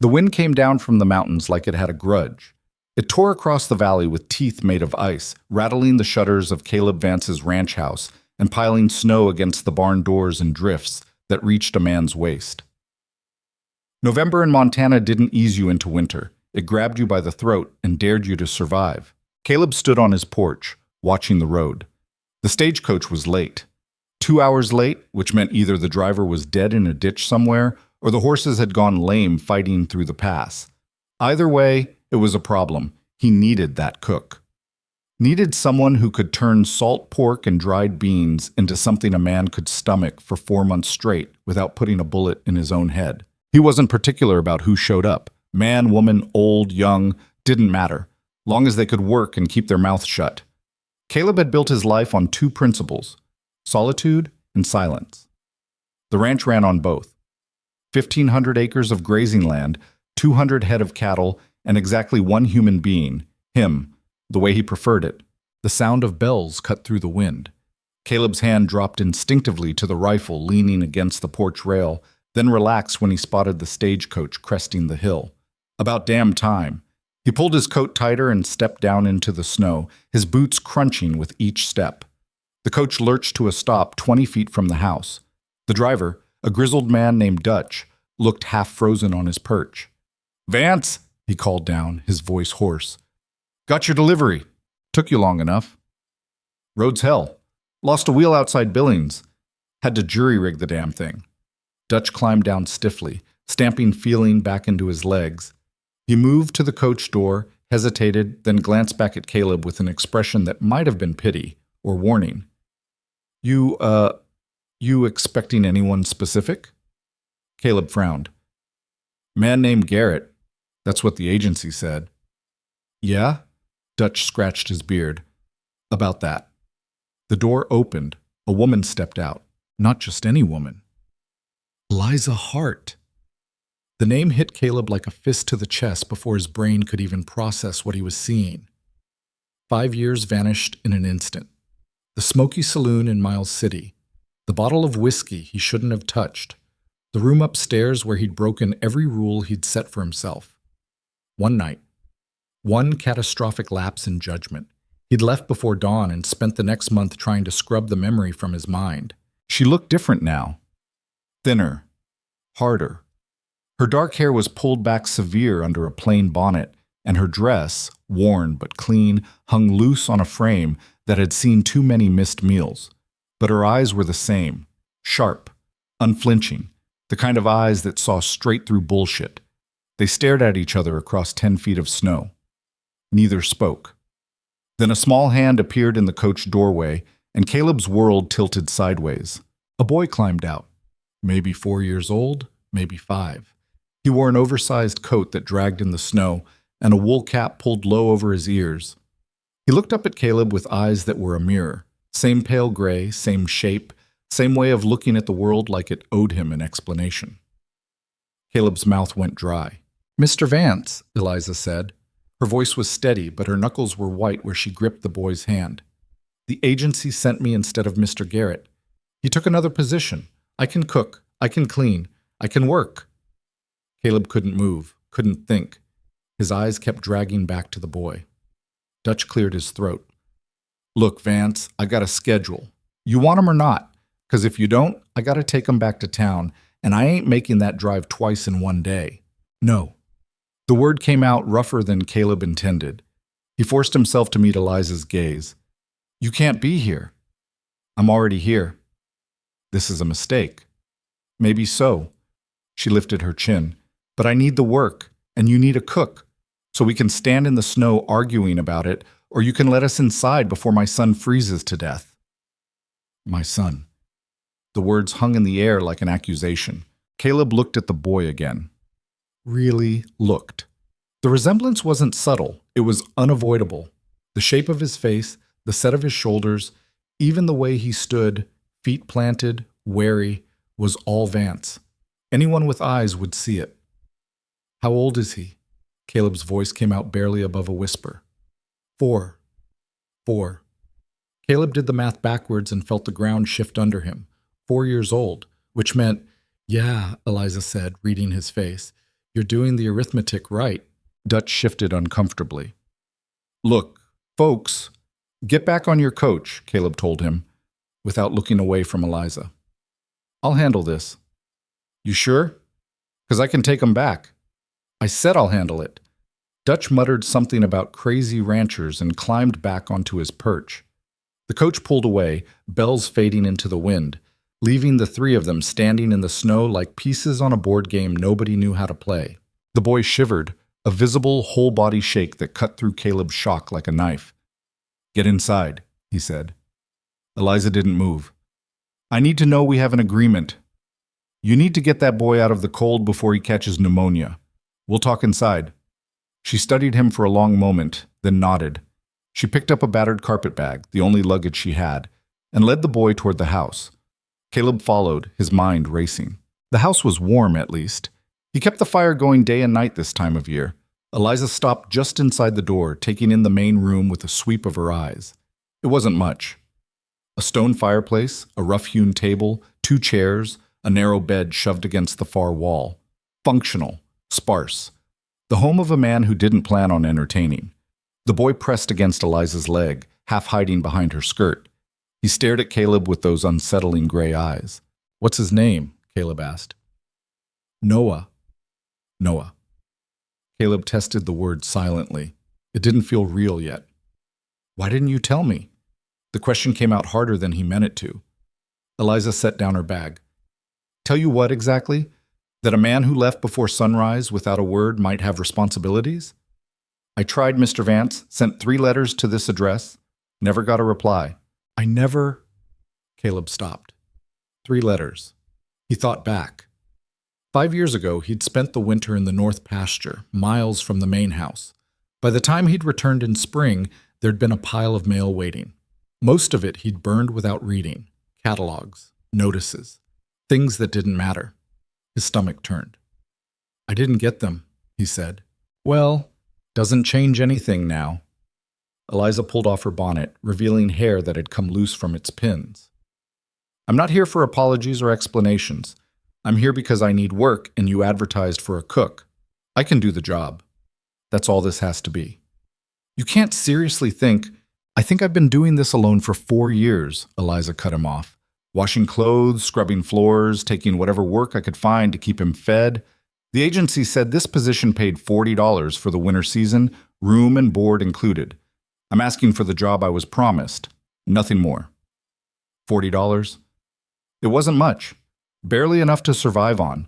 The wind came down from the mountains like it had a grudge. It tore across the valley with teeth made of ice, rattling the shutters of Caleb Vance's ranch house and piling snow against the barn doors in drifts that reached a man's waist. November in Montana didn't ease you into winter. It grabbed you by the throat and dared you to survive. Caleb stood on his porch, watching the road. The stagecoach was late. 2 hours late, which meant either the driver was dead in a ditch somewhere or the horses had gone lame fighting through the pass. Either way, it was a problem. He needed that cook. Needed someone who could turn salt pork and dried beans into something a man could stomach for 4 months straight without putting a bullet in his own head. He wasn't particular about who showed up. Man, woman, old, young, didn't matter, long as they could work and keep their mouths shut. Caleb had built his life on 2 principles: solitude and silence. The ranch ran on both. 1,500 acres of grazing land, 200 head of cattle, and exactly 1 human being, him, the way he preferred it. The sound of bells cut through the wind. Caleb's hand dropped instinctively to the rifle leaning against the porch rail, then relaxed when he spotted the stagecoach cresting the hill. About damn time. He pulled his coat tighter and stepped down into the snow, his boots crunching with each step. The coach lurched to a stop 20 feet from the house. The driver, a grizzled man named Dutch, looked half frozen on his perch. "Vance," he called down, his voice hoarse. "Got your delivery. Took you long enough." "Road's hell. Lost a wheel outside Billings. Had to jury-rig the damn thing." Dutch climbed down stiffly, stamping feeling back into his legs. He moved to the coach door, hesitated, then glanced back at Caleb with an expression that might have been pity or warning. You expecting anyone specific?" Caleb frowned. "Man named Garrett. That's what the agency said." "Yeah?" Dutch scratched his beard. "About that." The door opened. A woman stepped out. Not just any woman. Eliza Hart. The name hit Caleb like a fist to the chest before his brain could even process what he was seeing. 5 years vanished in an instant. The smoky saloon in Miles City. The bottle of whiskey he shouldn't have touched. The room upstairs where he'd broken every rule he'd set for himself. One night. One catastrophic lapse in judgment. He'd left before dawn and spent the next month trying to scrub the memory from his mind. She looked different now. Thinner. Harder. Her dark hair was pulled back severe under a plain bonnet, and her dress, worn but clean, hung loose on a frame that had seen too many missed meals. But her eyes were the same. Sharp. Unflinching. The kind of eyes that saw straight through bullshit. They stared at each other across 10 feet of snow. Neither spoke. Then a small hand appeared in the coach doorway, and Caleb's world tilted sideways. A boy climbed out. Maybe 4 years old, maybe 5. He wore an oversized coat that dragged in the snow, and a wool cap pulled low over his ears. He looked up at Caleb with eyes that were a mirror. Same pale gray, same shape, same way of looking at the world like it owed him an explanation. Caleb's mouth went dry. "Mr. Vance," Eliza said. Her voice was steady, but her knuckles were white where she gripped the boy's hand. "The agency sent me instead of Mr. Garrett. He took another position. I can cook. I can clean. I can work." Caleb couldn't move, couldn't think. His eyes kept dragging back to the boy. Dutch cleared his throat. "Look, Vance, I got a schedule. You want him or not? Because if you don't, I got to take him back to town, and I ain't making that drive twice in one day. No." The word came out rougher than Caleb intended. He forced himself to meet Eliza's gaze. "You can't be here." "I'm already here." "This is a mistake." "Maybe so." She lifted her chin. "But I need the work, and you need a cook, so we can stand in the snow arguing about it, or you can let us inside before my son freezes to death." My son. The words hung in the air like an accusation. Caleb looked at the boy again. Really looked. The resemblance wasn't subtle, it was unavoidable. The shape of his face, the set of his shoulders, even the way he stood, feet planted, wary, was all Vance. Anyone with eyes would see it. "How old is he?" Caleb's voice came out barely above a whisper. 4. 4. Caleb did the math backwards and felt the ground shift under him. 4 years old, which meant, "Yeah," Eliza said, reading his face. You're doing the arithmetic right. Dutch shifted uncomfortably. Look, folks, get back on your coach, Caleb told him, without looking away from Eliza. I'll handle this. You sure? 'Cause I can take 'em back. I said I'll handle it. Dutch muttered something about crazy ranchers and climbed back onto his perch. The coach pulled away, bells fading into the wind, leaving the three of them standing in the snow like pieces on a board game nobody knew how to play. The boy shivered, a visible whole-body shake that cut through Caleb's shock like a knife. Get inside, he said. Eliza didn't move. I need to know we have an agreement. You need to get that boy out of the cold before he catches pneumonia. We'll talk inside. She studied him for a long moment, then nodded. She picked up a battered carpet bag, the only luggage she had, and led the boy toward the house. Caleb followed, his mind racing. The house was warm, at least. He kept the fire going day and night this time of year. Eliza stopped just inside the door, taking in the main room with a sweep of her eyes. It wasn't much. A stone fireplace, a rough-hewn table, 2 chairs, a narrow bed shoved against the far wall. Functional, sparse. The home of a man who didn't plan on entertaining. The boy pressed against Eliza's leg, half hiding behind her skirt. He stared at Caleb with those unsettling gray eyes. What's his name? Caleb asked. Noah. Noah. Caleb tested the word silently. It didn't feel real yet. Why didn't you tell me? The question came out harder than he meant it to. Eliza set down her bag. Tell you what exactly? That a man who left before sunrise without a word might have responsibilities? I tried, Mr. Vance, sent 3 letters to this address, never got a reply. I never... Caleb stopped. 3 letters. He thought back. 5 years ago, he'd spent the winter in the north pasture, miles from the main house. By the time he'd returned in spring, there'd been a pile of mail waiting. Most of it he'd burned without reading. Catalogs, notices, things that didn't matter. His stomach turned. I didn't get them, he said. Well, doesn't change anything now. Eliza pulled off her bonnet, revealing hair that had come loose from its pins. I'm not here for apologies or explanations. I'm here because I need work and you advertised for a cook. I can do the job. That's all this has to be. You can't seriously think, I think I've been doing this alone for 4 years, Eliza cut him off. Washing clothes, scrubbing floors, taking whatever work I could find to keep him fed. The agency said this position paid $40 for the winter season, room and board included. I'm asking for the job I was promised. Nothing more. $40? It wasn't much. Barely enough to survive on.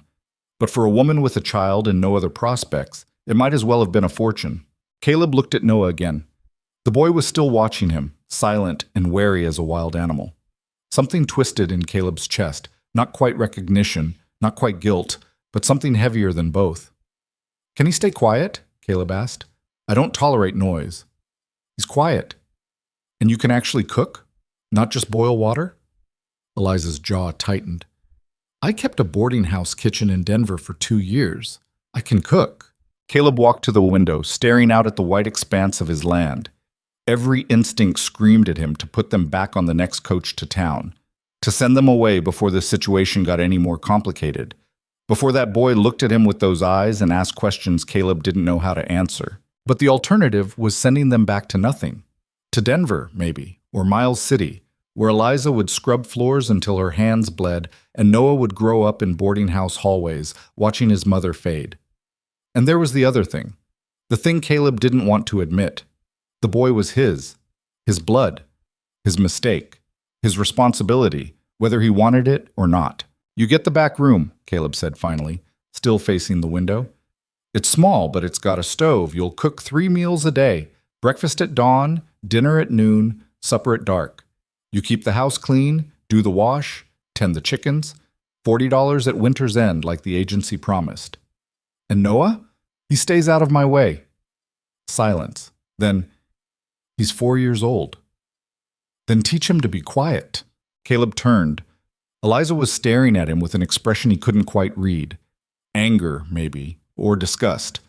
But for a woman with a child and no other prospects, it might as well have been a fortune. Caleb looked at Noah again. The boy was still watching him, silent and wary as a wild animal. Something twisted in Caleb's chest, not quite recognition, not quite guilt, but something heavier than both. Can he stay quiet? Caleb asked. I don't tolerate noise. He's quiet. And you can actually cook? Not just boil water? Eliza's jaw tightened. I kept a boarding house kitchen in Denver for 2 years. I can cook. Caleb walked to the window, staring out at the white expanse of his land. Every instinct screamed at him to put them back on the next coach to town, to send them away before the situation got any more complicated, before that boy looked at him with those eyes and asked questions Caleb didn't know how to answer. But the alternative was sending them back to nothing. To Denver, maybe, or Miles City, where Eliza would scrub floors until her hands bled and Noah would grow up in boarding house hallways, watching his mother fade. And there was the other thing, the thing Caleb didn't want to admit. The boy was his blood, his mistake, his responsibility, whether he wanted it or not. You get the back room, Caleb said finally, still facing the window. It's small, but it's got a stove. You'll cook 3 meals a day, breakfast at dawn, dinner at noon, supper at dark. You keep the house clean, do the wash, tend the chickens, $40 at winter's end like the agency promised. And Noah? He stays out of my way. Silence. Then, he's 4 years old. Then teach him to be quiet. Caleb turned. Eliza was staring at him with an expression he couldn't quite read. Anger, maybe, or disgust.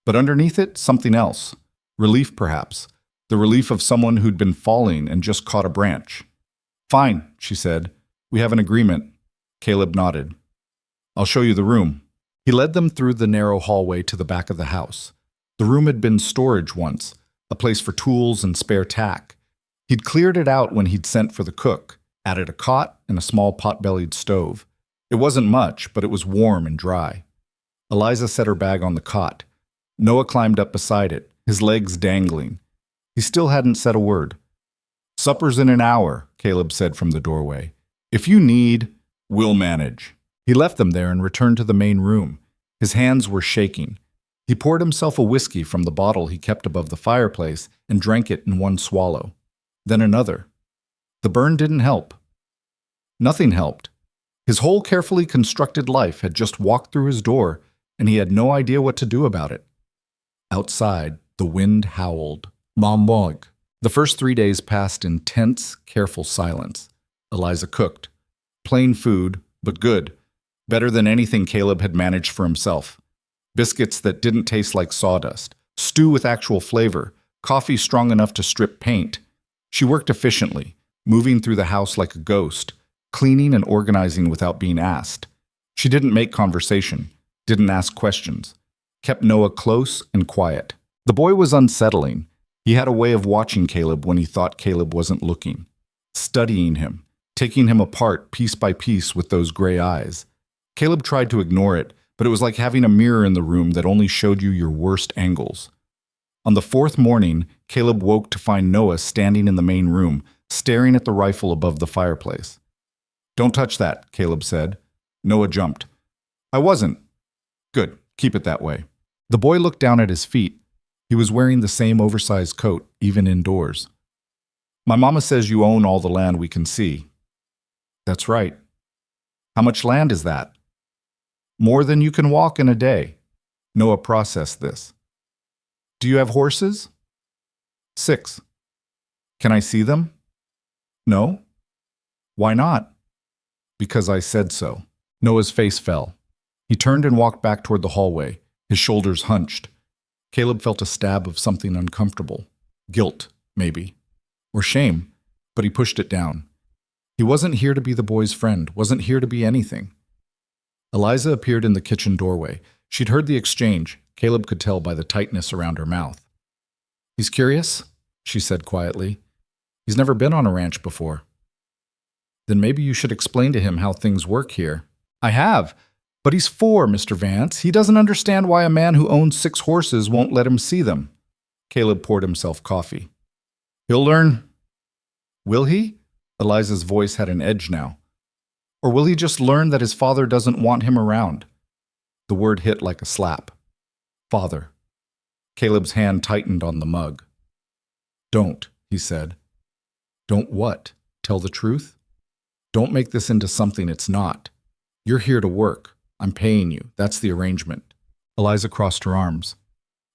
But underneath it, something else. Relief, perhaps. The relief of someone who'd been falling and just caught a branch. Fine, she said. We have an agreement. Caleb nodded. I'll show you the room. He led them through the narrow hallway to the back of the house. The room had been storage once, a place for tools and spare tack. He'd cleared it out when he'd sent for the cook, added a cot and a small pot-bellied stove. It wasn't much, but it was warm and dry. Eliza set her bag on the cot. Noah climbed up beside it, his legs dangling. He still hadn't said a word. "Supper's in an hour," Caleb said from the doorway. "If you need, we'll manage." He left them there and returned to the main room. His hands were shaking. He poured himself a whiskey from the bottle he kept above the fireplace and drank it in one swallow. Then another. The burn didn't help. Nothing helped. His whole carefully constructed life had just walked through his door, and he had no idea what to do about it. Outside, the wind howled. Mom. The first 3 days passed in tense, careful silence. Eliza cooked. Plain food, but good. Better than anything Caleb had managed for himself. Biscuits that didn't taste like sawdust. Stew with actual flavor. Coffee strong enough to strip paint. She worked efficiently, moving through the house like a ghost, cleaning and organizing without being asked. She didn't make conversation, didn't ask questions, kept Noah close and quiet. The boy was unsettling. He had a way of watching Caleb when he thought Caleb wasn't looking, studying him, taking him apart piece by piece with those gray eyes. Caleb tried to ignore it, but it was like having a mirror in the room that only showed you your worst angles. On the fourth morning, Caleb woke to find Noah standing in the main room, staring at the rifle above the fireplace. "Don't touch that," Caleb said. Noah jumped. "I wasn't." "Good, keep it that way." The boy looked down at his feet. He was wearing the same oversized coat, even indoors. "My mama says you own all the land we can see." "That's right." "How much land is that?" "More than you can walk in a day." Noah processed this. "Do you have horses?" 6. "Can I see them?" "No." "Why not?" "Because I said so." Noah's face fell. He turned and walked back toward the hallway, his shoulders hunched. Caleb felt a stab of something uncomfortable. Guilt, maybe. Or shame, but he pushed it down. He wasn't here to be the boy's friend, wasn't here to be anything. Eliza appeared in the kitchen doorway. She'd heard the exchange. Caleb could tell by the tightness around her mouth. "He's curious," she said quietly. "He's never been on a ranch before." "Then maybe you should explain to him how things work here." "I have. But he's 4, Mr. Vance. He doesn't understand why a man who owns 6 horses won't let him see them." Caleb poured himself coffee. "He'll learn." "Will he?" Eliza's voice had an edge now. "Or will he just learn that his father doesn't want him around?" The word hit like a slap. Father. Caleb's hand tightened on the mug. "Don't," he said. "Don't what? Tell the truth? Don't make this into something it's not. You're here to work. I'm paying you. That's the arrangement." Eliza crossed her arms.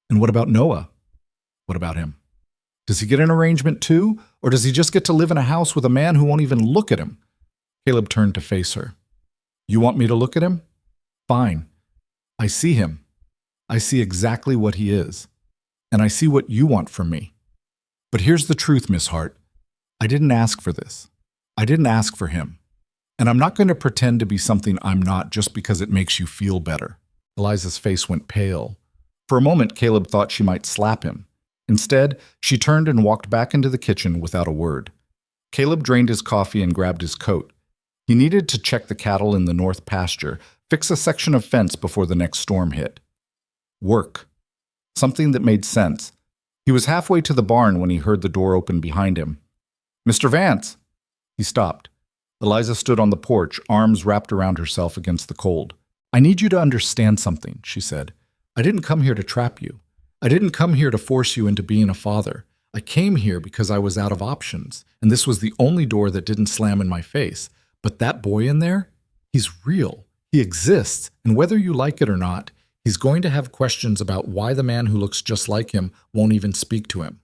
"And what about Noah?" "What about him? Does he get an arrangement too? Or does he just get to live in a house with a man who won't even look at him?" Caleb turned to face her. "You want me to look at him? Fine. I see him. I see exactly what he is. And I see what you want from me. But here's the truth, Miss Hart. I didn't ask for this. I didn't ask for him. And I'm not going to pretend to be something I'm not just because it makes you feel better." Eliza's face went pale. For a moment, Caleb thought she might slap him. Instead, she turned and walked back into the kitchen without a word. Caleb drained his coffee and grabbed his coat. He needed to check the cattle in the north pasture, fix a section of fence before the next storm hit. Work. Something that made sense. He was halfway to the barn when he heard the door open behind him. "Mr. Vance!" He stopped. Eliza stood on the porch, arms wrapped around herself against the cold. "I need you to understand something," she said. "I didn't come here to trap you. I didn't come here to force you into being a father. I came here because I was out of options, and this was the only door that didn't slam in my face. But that boy in there, he's real. He exists, and whether you like it or not, he's going to have questions about why the man who looks just like him won't even speak to him."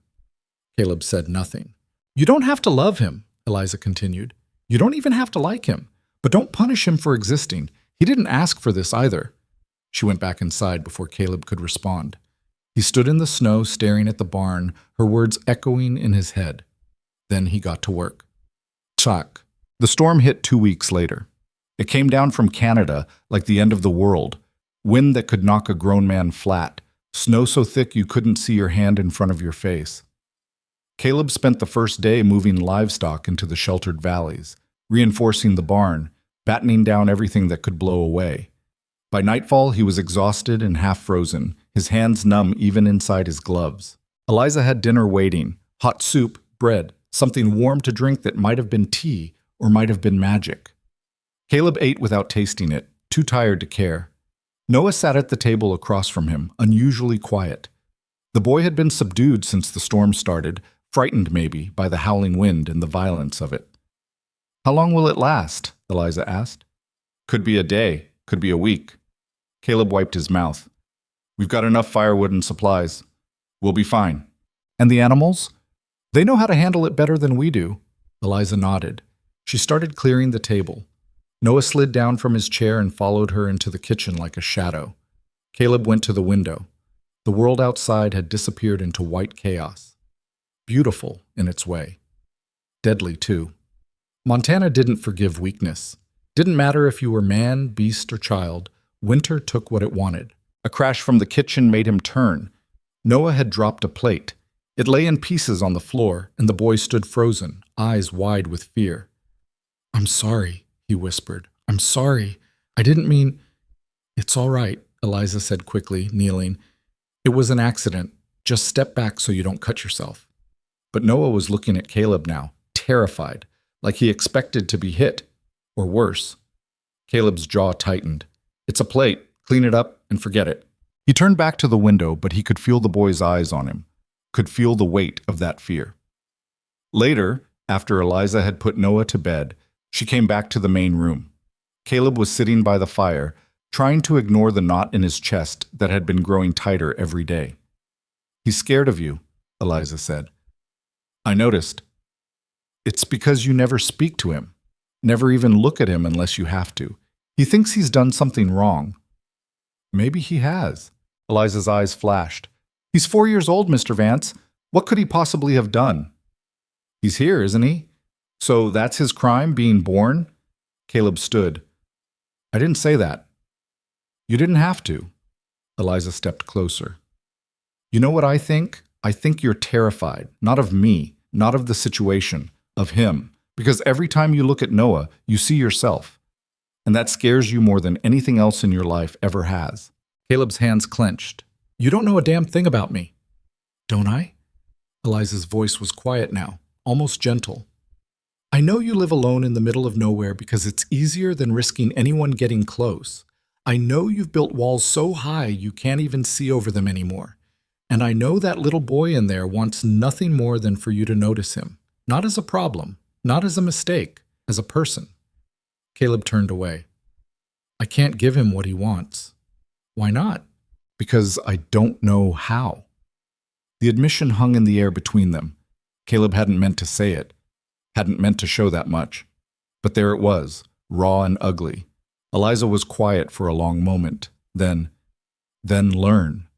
Caleb said nothing. "You don't have to love him," Eliza continued. "You don't even have to like him. But don't punish him for existing. He didn't ask for this either." She went back inside before Caleb could respond. He stood in the snow staring at the barn, her words echoing in his head. Then he got to work. Chak. The storm hit 2 weeks later. It came down from Canada like the end of the world. Wind that could knock a grown man flat. Snow so thick you couldn't see your hand in front of your face. Caleb spent the first day moving livestock into the sheltered valleys, reinforcing the barn, battening down everything that could blow away. By nightfall, he was exhausted and half frozen, his hands numb even inside his gloves. Eliza had dinner waiting, hot soup, bread, something warm to drink that might have been tea or might have been magic. Caleb ate without tasting it, too tired to care. Noah sat at the table across from him, unusually quiet. The boy had been subdued since the storm started, frightened maybe by the howling wind and the violence of it. "How long will it last?" Eliza asked. "Could be a day, could be a week." Caleb wiped his mouth. "We've got enough firewood and supplies. We'll be fine." "And the animals? They know how to handle it better than we do." Eliza nodded. She started clearing the table. Noah slid down from his chair and followed her into the kitchen like a shadow. Caleb went to the window. The world outside had disappeared into white chaos. Beautiful in its way. Deadly, too. Montana didn't forgive weakness. Didn't matter if you were man, beast, or child, winter took what it wanted. A crash from the kitchen made him turn. Noah had dropped a plate. It lay in pieces on the floor, and the boy stood frozen, eyes wide with fear. "I'm sorry," he whispered. "I'm sorry. I didn't mean—" "It's all right," Eliza said quickly, kneeling. "It was an accident. Just step back so you don't cut yourself." But Noah was looking at Caleb now, terrified, like he expected to be hit, or worse. Caleb's jaw tightened. "It's a plate. Clean it up and forget it." He turned back to the window, but he could feel the boy's eyes on him, could feel the weight of that fear. Later, after Eliza had put Noah to bed, she came back to the main room. Caleb was sitting by the fire, trying to ignore the knot in his chest that had been growing tighter every day. "He's scared of you," Eliza said. "I noticed. It's because you never speak to him, never even look at him unless you have to. He thinks he's done something wrong." "Maybe he has." Eliza's eyes flashed. "He's 4 years old, Mr. Vance. What could he possibly have done?" "He's here, isn't he? So that's his crime, being born?" Caleb stood. "I didn't say that." "You didn't have to." Eliza stepped closer. "You know what I think? I think you're terrified, not of me, not of the situation, of him. Because every time you look at Noah, you see yourself. And that scares you more than anything else in your life ever has." Caleb's hands clenched. "You don't know a damn thing about me." "Don't I?" Eliza's voice was quiet now, almost gentle. "I know you live alone in the middle of nowhere because it's easier than risking anyone getting close. I know you've built walls so high you can't even see over them anymore. And I know that little boy in there wants nothing more than for you to notice him. Not as a problem, not as a mistake, as a person." Caleb turned away. "I can't give him what he wants." "Why not?" "Because I don't know how." The admission hung in the air between them. Caleb hadn't meant to say it, hadn't meant to show that much. But there it was, raw and ugly. Eliza was quiet for a long moment. Then learn.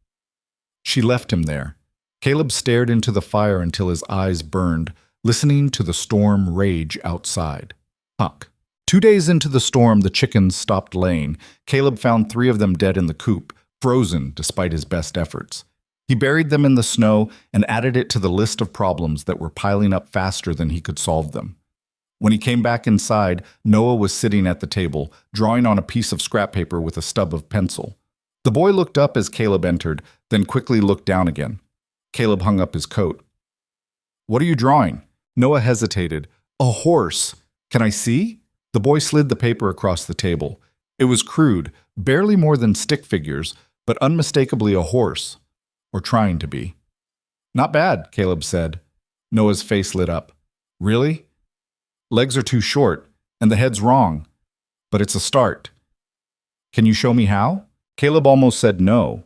She left him there. Caleb stared into the fire until his eyes burned, listening to the storm rage outside. Huck. 2 days into the storm, the chickens stopped laying. Caleb found 3 of them dead in the coop, frozen despite his best efforts. He buried them in the snow and added it to the list of problems that were piling up faster than he could solve them. When he came back inside, Noah was sitting at the table, drawing on a piece of scrap paper with a stub of pencil. The boy looked up as Caleb entered, then quickly looked down again. Caleb hung up his coat. "What are you drawing?" Noah hesitated. "A horse. Can I see?" The boy slid the paper across the table. It was crude, barely more than stick figures, but unmistakably a horse. Or trying to be. "Not bad," Caleb said. Noah's face lit up. "Really? Legs are too short, and the head's wrong. But it's a start. Can you show me how?" Caleb almost said no.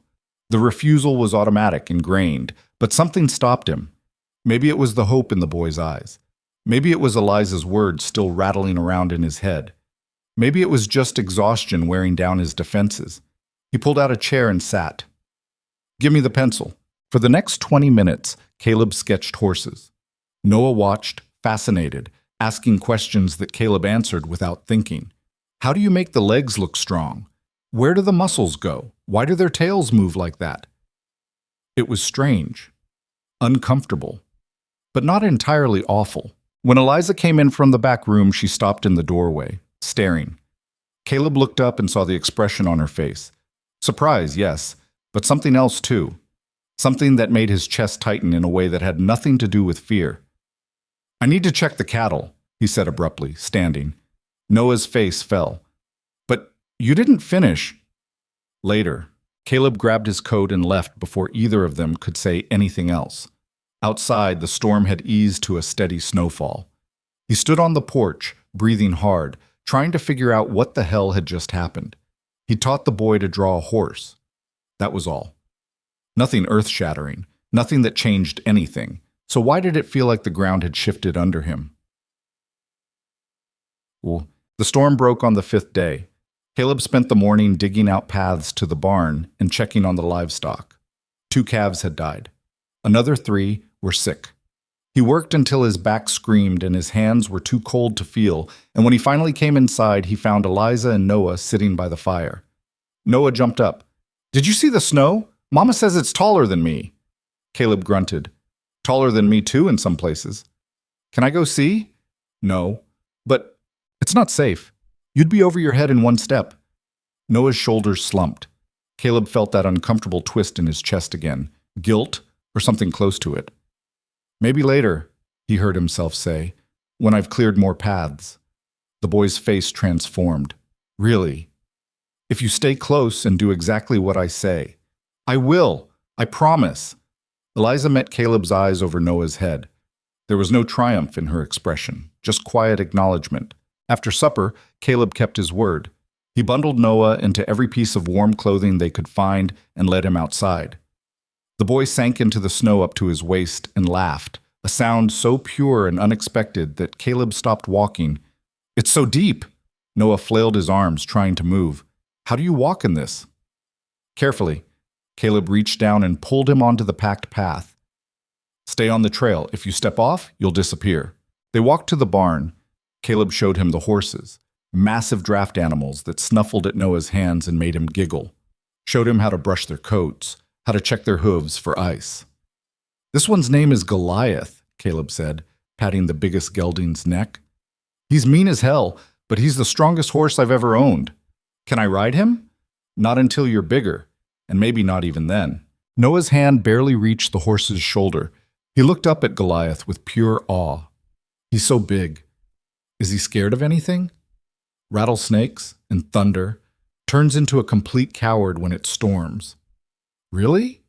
The refusal was automatic, ingrained, but something stopped him. Maybe it was the hope in the boy's eyes. Maybe it was Eliza's words still rattling around in his head. Maybe it was just exhaustion wearing down his defenses. He pulled out a chair and sat. "Give me the pencil." For the next 20 minutes, Caleb sketched horses. Noah watched, fascinated, asking questions that Caleb answered without thinking. "How do you make the legs look strong? Where do the muscles go? Why do their tails move like that? It was strange, uncomfortable, but not entirely awful. When Eliza came in from the back room, she stopped in the doorway, staring. Caleb looked up and saw the expression on her face. Surprise, yes, but something else too. Something that made his chest tighten in a way that had nothing to do with fear. I need to check the cattle, he said abruptly, standing. Noah's face fell. But you didn't finish. Later, Caleb grabbed his coat and left before either of them could say anything else. Outside, the storm had eased to a steady snowfall. He stood on the porch, breathing hard, trying to figure out what the hell had just happened. He taught the boy to draw a horse. That was all. Nothing earth-shattering, nothing that changed anything. So why did it feel like the ground had shifted under him? Well, the storm broke on the 5th day. Caleb spent the morning digging out paths to the barn and checking on the livestock. 2 calves had died. Another 3 were sick. He worked until his back screamed and his hands were too cold to feel, and when he finally came inside, he found Eliza and Noah sitting by the fire. Noah jumped up. "Did you see the snow? Mama says it's taller than me." Caleb grunted. "Taller than me too in some places." "Can I go see?" "No. But it's not safe. You'd be over your head in 1 step." Noah's shoulders slumped. Caleb felt that uncomfortable twist in his chest again. Guilt, or something close to it. "Maybe later," he heard himself say, "when I've cleared more paths." The boy's face transformed. "Really? If you stay close and do exactly what I say." "I will. I promise." Eliza met Caleb's eyes over Noah's head. There was no triumph in her expression, just quiet acknowledgement. After supper, Caleb kept his word. He bundled Noah into every piece of warm clothing they could find and led him outside. The boy sank into the snow up to his waist and laughed, a sound so pure and unexpected that Caleb stopped walking. "It's so deep!" Noah flailed his arms, trying to move. "How do you walk in this?" Carefully, Caleb reached down and pulled him onto the packed path. "Stay on the trail. If you step off, you'll disappear." They walked to the barn. Caleb showed him the horses, massive draft animals that snuffled at Noah's hands and made him giggle. Showed him how to brush their coats, how to check their hooves for ice. "This one's name is Goliath," Caleb said, patting the biggest gelding's neck. "He's mean as hell, but he's the strongest horse I've ever owned. Can I ride him?" "Not until you're bigger, and maybe not even then." Noah's hand barely reached the horse's shoulder. He looked up at Goliath with pure awe. "He's so big. Is he scared of anything?" "Rattlesnakes and thunder. Turns into a complete coward when it storms." "Really?"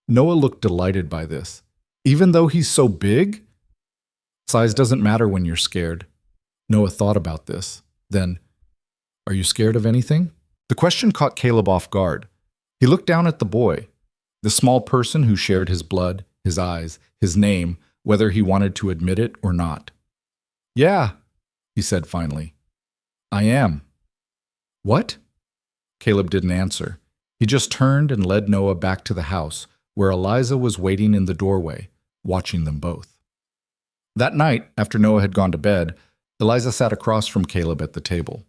Noah looked delighted by this. "Even though he's so big?" "Size doesn't matter when you're scared." Noah thought about this. Then, "Are you scared of anything?" The question caught Caleb off guard. He looked down at the boy, the small person who shared his blood, his eyes, his name, whether he wanted to admit it or not. "Yeah," he said finally. "I am." "What?" Caleb didn't answer. He just turned and led Noah back to the house, where Eliza was waiting in the doorway, watching them both. That night, after Noah had gone to bed, Eliza sat across from Caleb at the table.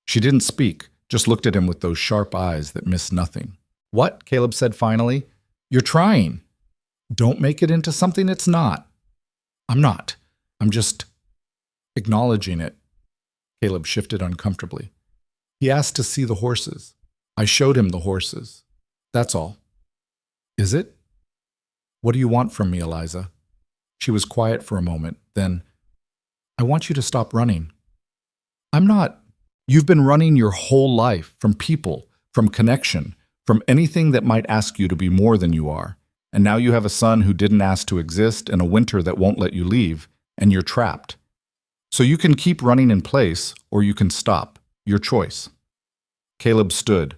She didn't speak, just looked at him with those sharp eyes that missed nothing. "What?" Caleb said finally. "You're trying." "Don't make it into something it's not." "I'm not. I'm just acknowledging it." Caleb shifted uncomfortably. "He asked to see the horses. I showed him the horses. That's all." "Is it?" "What do you want from me, Eliza?" She was quiet for a moment, then, "I want you to stop running." "I'm not. You've been running your whole life, from people, from connection, from anything that might ask you to be more than you are. And now you have a son who didn't ask to exist and a winter that won't let you leave, and you're trapped. So you can keep running in place, or you can stop. Your choice." Caleb stood.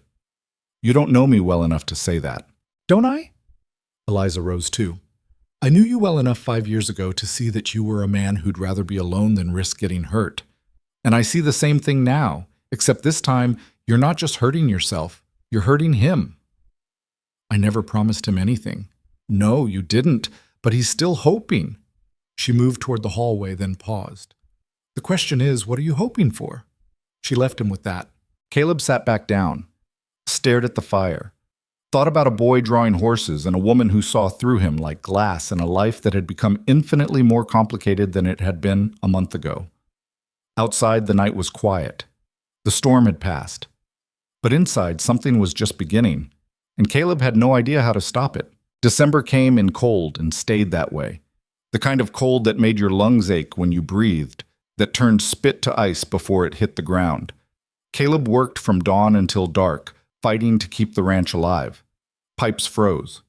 "You don't know me well enough to say that." "Don't I?" Eliza rose too. "I knew you well enough 5 years ago to see that you were a man who'd rather be alone than risk getting hurt. And I see the same thing now, except this time you're not just hurting yourself, you're hurting him." "I never promised him anything." "No, you didn't, but he's still hoping." She moved toward the hallway, then paused. "The question is, what are you hoping for?" She left him with that. Caleb sat back down. stared at the fire, thought about a boy drawing horses and a woman who saw through him like glass in a life that had become infinitely more complicated than it had been a month ago. Outside, the night was quiet. The storm had passed. But inside, something was just beginning, and Caleb had no idea how to stop it. December came in cold and stayed that way. The kind of cold that made your lungs ache when you breathed, that turned spit to ice before it hit the ground. Caleb worked from dawn until dark, fighting to keep the ranch alive. Pipes froze.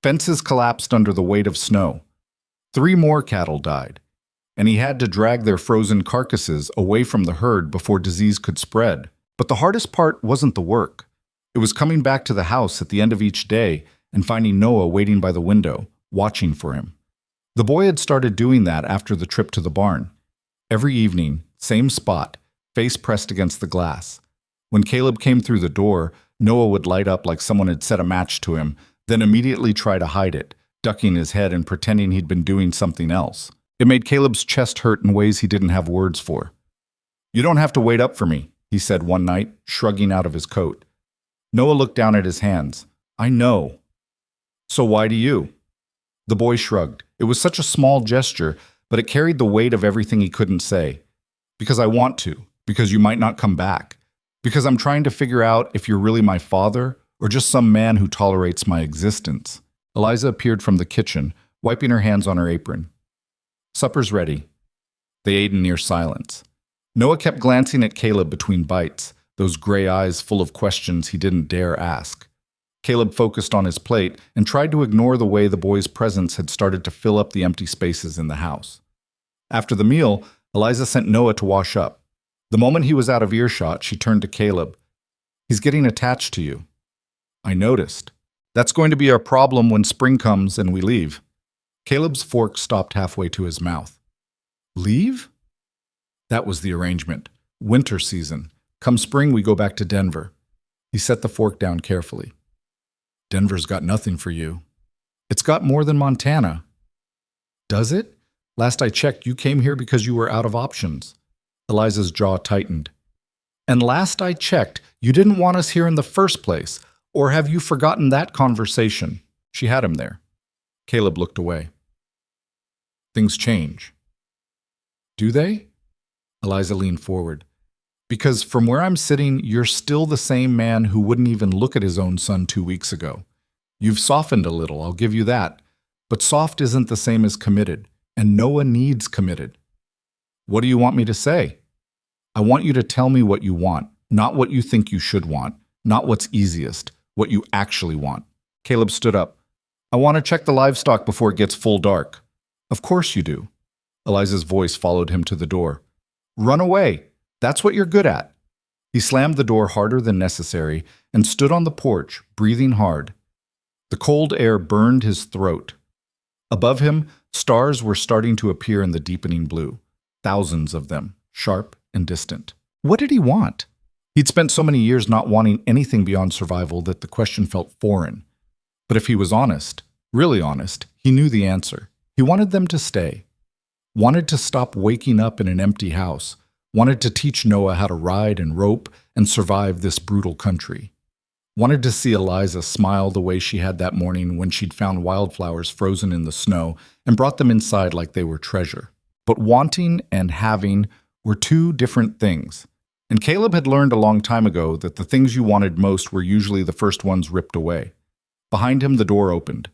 Fences collapsed under the weight of snow. 3 more cattle died, and he had to drag their frozen carcasses away from the herd before disease could spread. But the hardest part wasn't the work. It was coming back to the house at the end of each day and finding Noah waiting by the window, watching for him. The boy had started doing that after the trip to the barn. Every evening, same spot, face pressed against the glass. When Caleb came through the door, Noah would light up like someone had set a match to him, then immediately try to hide it, ducking his head and pretending he'd been doing something else. It made Caleb's chest hurt in ways he didn't have words for. "You don't have to wait up for me," he said one night, shrugging out of his coat. Noah looked down at his hands. "I know." "So why do you?" The boy shrugged. It was such a small gesture, but it carried the weight of everything he couldn't say. "Because I want to. Because you might not come back. Because I'm trying to figure out if you're really my father or just some man who tolerates my existence." Eliza appeared from the kitchen, wiping her hands on her apron. "Supper's ready." They ate in near silence. Noah kept glancing at Caleb between bites, those gray eyes full of questions he didn't dare ask. Caleb focused on his plate and tried to ignore the way the boy's presence had started to fill up the empty spaces in the house. After the meal, Eliza sent Noah to wash up. The moment he was out of earshot, she turned to Caleb. "He's getting attached to you." "I noticed. That's going to be our problem when spring comes and we leave." Caleb's fork stopped halfway to his mouth. "Leave?" "That was the arrangement. Winter season. Come spring, we go back to Denver." He set the fork down carefully. "Denver's got nothing for you." "It's got more than Montana." "Does it? Last I checked, you came here because you were out of options." Eliza's jaw tightened. "And last I checked, you didn't want us here in the first place, or have you forgotten that conversation?" She had him there. Caleb looked away. "Things change." "Do they?" Eliza leaned forward. "Because from where I'm sitting, you're still the same man who wouldn't even look at his own son 2 weeks ago. You've softened a little, I'll give you that. But soft isn't the same as committed, and Noah needs committed." "What do you want me to say?" "I want you to tell me what you want, not what you think you should want, not what's easiest, what you actually want." Caleb stood up. "I want to check the livestock before it gets full dark." "Of course you do." Eliza's voice followed him to the door. "Run away. That's what you're good at." He slammed the door harder than necessary and stood on the porch, breathing hard. The cold air burned his throat. Above him, stars were starting to appear in the deepening blue. Thousands of them, sharp and distant. What did he want? He'd spent so many years not wanting anything beyond survival that the question felt foreign. But if he was honest, really honest, he knew the answer. He wanted them to stay. Wanted to stop waking up in an empty house. Wanted to teach Noah how to ride and rope and survive this brutal country. Wanted to see Eliza smile the way she had that morning when she'd found wildflowers frozen in the snow and brought them inside like they were treasure. But wanting and having were 2 different things. And Caleb had learned a long time ago that the things you wanted most were usually the first ones ripped away. Behind him, the door opened.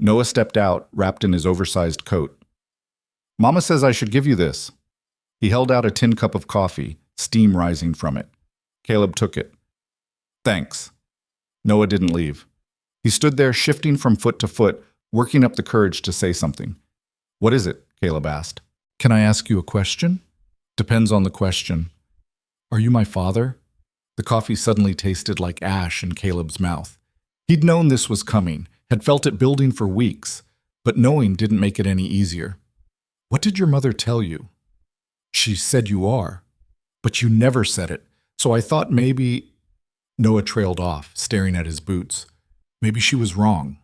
Noah stepped out, wrapped in his oversized coat. "Mama says I should give you this." He held out a tin cup of coffee, steam rising from it. Caleb took it. "Thanks." Noah didn't leave. He stood there, shifting from foot to foot, working up the courage to say something. "What is it?" Caleb asked. "Can I ask you a question?" "Depends on the question." "Are you my father?" The coffee suddenly tasted like ash in Caleb's mouth. He'd known this was coming, had felt it building for weeks, but knowing didn't make it any easier. "What did your mother tell you?" "She said you are." "But you never said it, so I thought maybe—" Noah trailed off, staring at his boots. "Maybe she was wrong.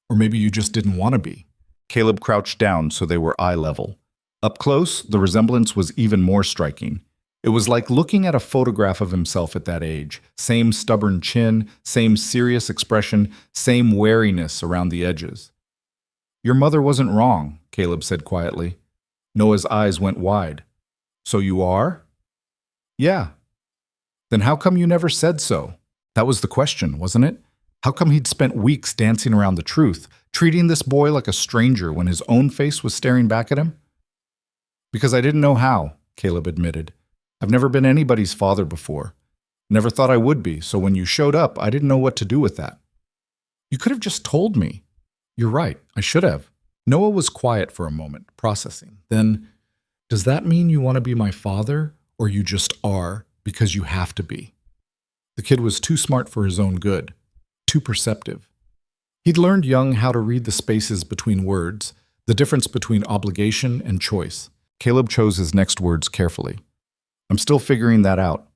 Or maybe you just didn't want to be." Caleb crouched down so they were eye level. Up close, the resemblance was even more striking. It was like looking at a photograph of himself at that age. Same stubborn chin, same serious expression, same wariness around the edges. Your mother wasn't wrong, Caleb said quietly. Noah's eyes went wide. So you are? Yeah. Then how come you never said so? That was the question, wasn't it? How come he'd spent weeks dancing around the truth, treating this boy like a stranger when his own face was staring back at him? Because I didn't know how, Caleb admitted. I've never been anybody's father before. Never thought I would be, so when you showed up, I didn't know what to do with that. You could have just told me. You're right, I should have. Noah was quiet for a moment, processing. Then, does that mean you want to be my father, or you just are because you have to be? The kid was too smart for his own good, too perceptive. He'd learned young how to read the spaces between words, the difference between obligation and choice. Caleb chose his next words carefully. I'm still figuring that out.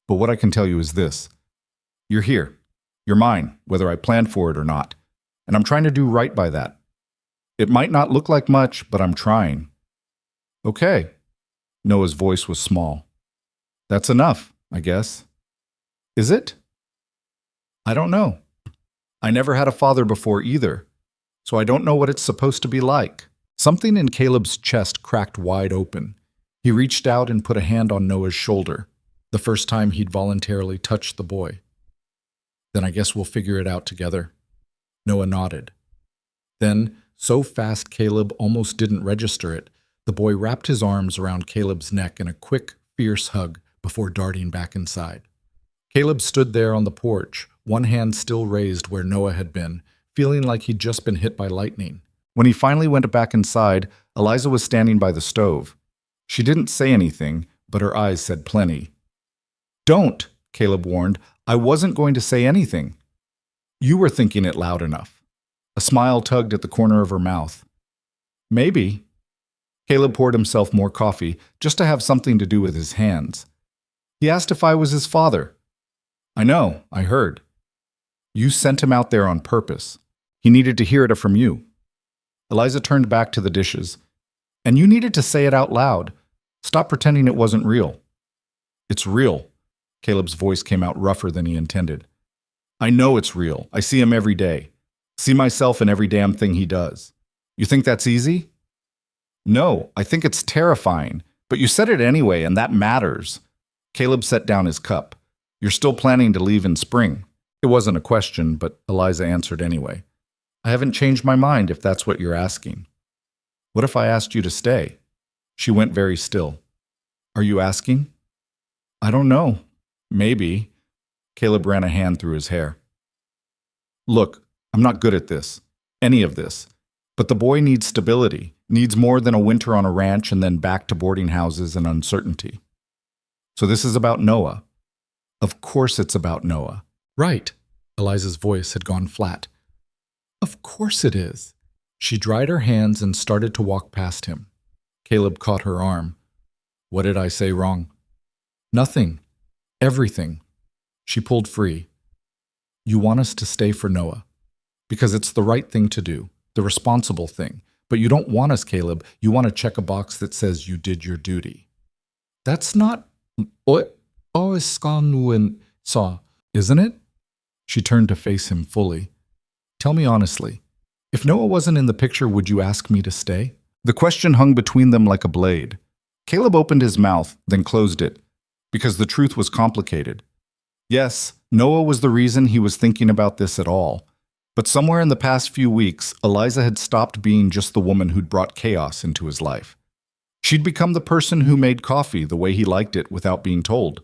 But what I can tell you is this. You're here. You're mine, whether I planned for it or not. And I'm trying to do right by that. It might not look like much, but I'm trying. Okay. Noah's voice was small. That's enough, I guess. Is it? I don't know. I never had a father before either, so I don't know what it's supposed to be like. Something in Caleb's chest cracked wide open. He reached out and put a hand on Noah's shoulder, the first time he'd voluntarily touched the boy. Then I guess we'll figure it out together. Noah nodded. Then, so fast Caleb almost didn't register it, the boy wrapped his arms around Caleb's neck in a quick, fierce hug before darting back inside. Caleb stood there on the porch, one hand still raised where Noah had been, feeling like he'd just been hit by lightning. When he finally went back inside, Eliza was standing by the stove. She didn't say anything, but her eyes said plenty. Don't, Caleb warned. I wasn't going to say anything. You were thinking it loud enough. A smile tugged at the corner of her mouth. Maybe. Caleb poured himself more coffee, just to have something to do with his hands. He asked if I was his father. I know, I heard. You sent him out there on purpose. He needed to hear it from you. Eliza turned back to the dishes. And you needed to say it out loud. Stop pretending it wasn't real. It's real. Caleb's voice came out rougher than he intended. I know it's real. I see him every day. See myself in every damn thing he does. You think that's easy? No, I think it's terrifying. But you said it anyway, and that matters. Caleb set down his cup. You're still planning to leave in spring. It wasn't a question, but Eliza answered anyway. I haven't changed my mind if that's what you're asking. What if I asked you to stay? She went very still. Are you asking? I don't know. Maybe. Caleb ran a hand through his hair. Look, I'm not good at this. Any of this. But the boy needs stability. Needs more than a winter on a ranch and then back to boarding houses and uncertainty. So this is about Noah. Of course it's about Noah. Right. Eliza's voice had gone flat. Of course it is. She dried her hands and started to walk past him. Caleb caught her arm. What did I say wrong? Nothing. Everything. She pulled free. You want us to stay for Noah. Because it's the right thing to do. The responsible thing. But you don't want us, Caleb. You want to check a box that says you did your duty. That's not... Isn't it? She turned to face him fully. Tell me honestly, if Noah wasn't in the picture, would you ask me to stay? The question hung between them like a blade. Caleb opened his mouth, then closed it, because the truth was complicated. Yes, Noah was the reason he was thinking about this at all. But somewhere in the past few weeks, Eliza had stopped being just the woman who'd brought chaos into his life. She'd become the person who made coffee the way he liked it without being told,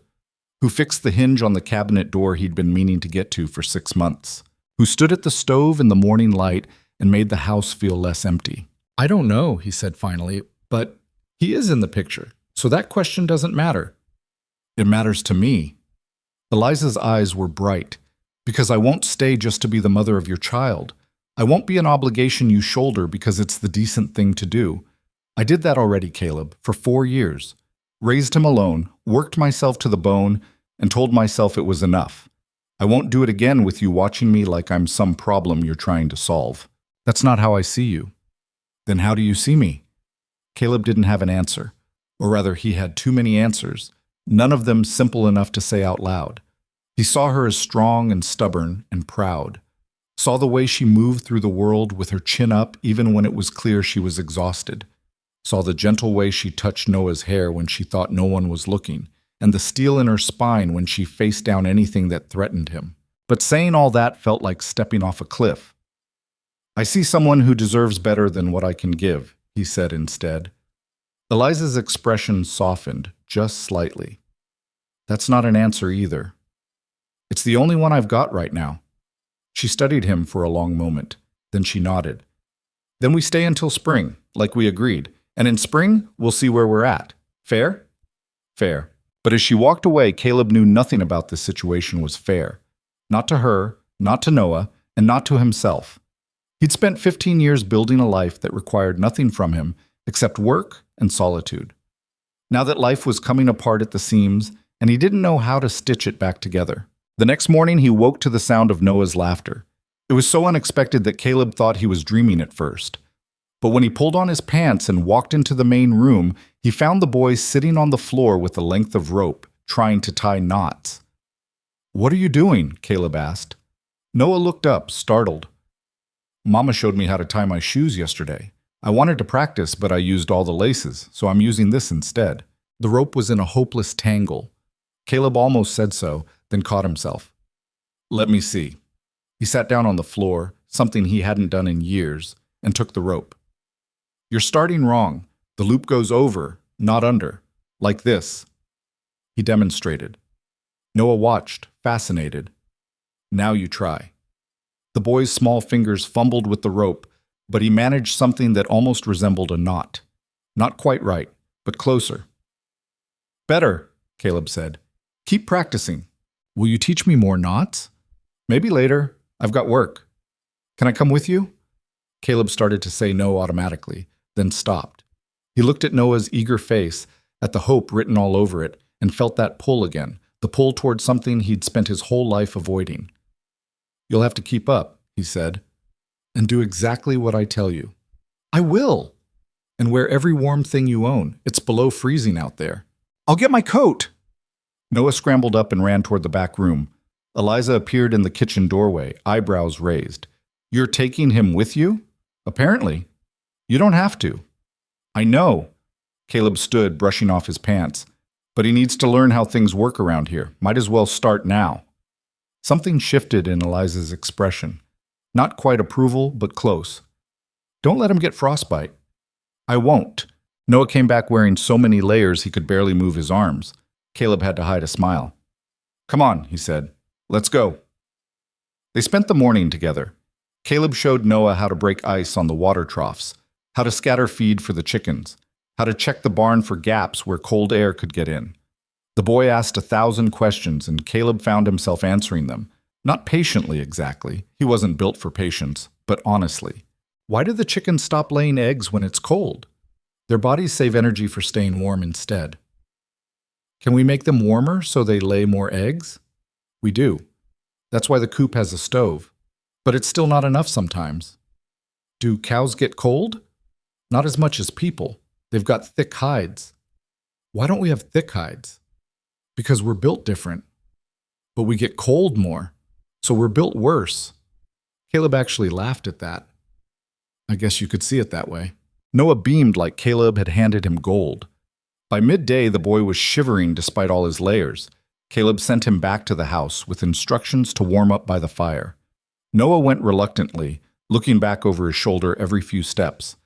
who fixed the hinge on the cabinet door he'd been meaning to get to for 6 months, who stood at the stove in the morning light and made the house feel less empty. I don't know, he said finally, but he is in the picture, so that question doesn't matter. It matters to me. Eliza's eyes were bright, because I won't stay just to be the mother of your child. I won't be an obligation you shoulder because it's the decent thing to do. I did that already, Caleb, for 4 years. Raised him alone, worked myself to the bone, and told myself it was enough. I won't do it again with you watching me like I'm some problem you're trying to solve. That's not how I see you. Then how do you see me? Caleb didn't have an answer. Or rather, he had too many answers, none of them simple enough to say out loud. He saw her as strong and stubborn and proud, saw the way she moved through the world with her chin up even when it was clear she was exhausted, saw the gentle way she touched Noah's hair when she thought no one was looking, and the steel in her spine when she faced down anything that threatened him. But saying all that felt like stepping off a cliff. "I see someone who deserves better than what I can give," he said instead. Eliza's expression softened, just slightly. "That's not an answer either. It's the only one I've got right now." She studied him for a long moment. Then she nodded. "Then we stay until spring, like we agreed. And in spring, we'll see where we're at. Fair?" Fair. But as she walked away, Caleb knew nothing about this situation was fair. Not to her, not to Noah, and not to himself. He'd spent 15 years building a life that required nothing from him except work and solitude. Now that life was coming apart at the seams, and he didn't know how to stitch it back together. The next morning, he woke to the sound of Noah's laughter. It was so unexpected that Caleb thought he was dreaming at first. But when he pulled on his pants and walked into the main room, he found the boy sitting on the floor with a length of rope, trying to tie knots. "What are you doing?" Caleb asked. Noah looked up, startled. "Mama showed me how to tie my shoes yesterday. I wanted to practice, but I used all the laces, so I'm using this instead." The rope was in a hopeless tangle. Caleb almost said so, then caught himself. "Let me see." He sat down on the floor, something he hadn't done in years, and took the rope. "You're starting wrong. The loop goes over, not under. Like this." He demonstrated. Noah watched, fascinated. "Now you try." The boy's small fingers fumbled with the rope, but he managed something that almost resembled a knot. Not quite right, but closer. "Better," Caleb said. "Keep practicing." "Will you teach me more knots?" "Maybe later. I've got work." "Can I come with you?" Caleb started to say no automatically, then stopped. He looked at Noah's eager face, at the hope written all over it, and felt that pull again, the pull toward something he'd spent his whole life avoiding. "You'll have to keep up," he said, "and do exactly what I tell you." "I will!" "And wear every warm thing you own. It's below freezing out there." "I'll get my coat!" Noah scrambled up and ran toward the back room. Eliza appeared in the kitchen doorway, eyebrows raised. "You're taking him with you?" "Apparently. You don't have to." "I know." Caleb stood, brushing off his pants. "But he needs to learn how things work around here. Might as well start now." Something shifted in Eliza's expression. Not quite approval, but close. "Don't let him get frostbite." "I won't." Noah came back wearing so many layers he could barely move his arms. Caleb had to hide a smile. "Come on," he said. "Let's go." They spent the morning together. Caleb showed Noah how to break ice on the water troughs, how to scatter feed for the chickens, how to check the barn for gaps where cold air could get in. The boy asked 1,000 questions, and Caleb found himself answering them. Not patiently exactly. He wasn't built for patience, but honestly. Why do the chickens stop laying eggs when it's cold? Their bodies save energy for staying warm instead. Can we make them warmer so they lay more eggs? We do. That's why the coop has a stove. But it's still not enough sometimes. Do cows get cold? Not as much as people. They've got thick hides. Why don't we have thick hides? Because we're built different. But we get cold more, so we're built worse. Caleb actually laughed at that. I guess you could see it that way. Noah beamed like Caleb had handed him gold. By midday, the boy was shivering despite all his layers. Caleb sent him back to the house with instructions to warm up by the fire. Noah went reluctantly, looking back over his shoulder every few steps.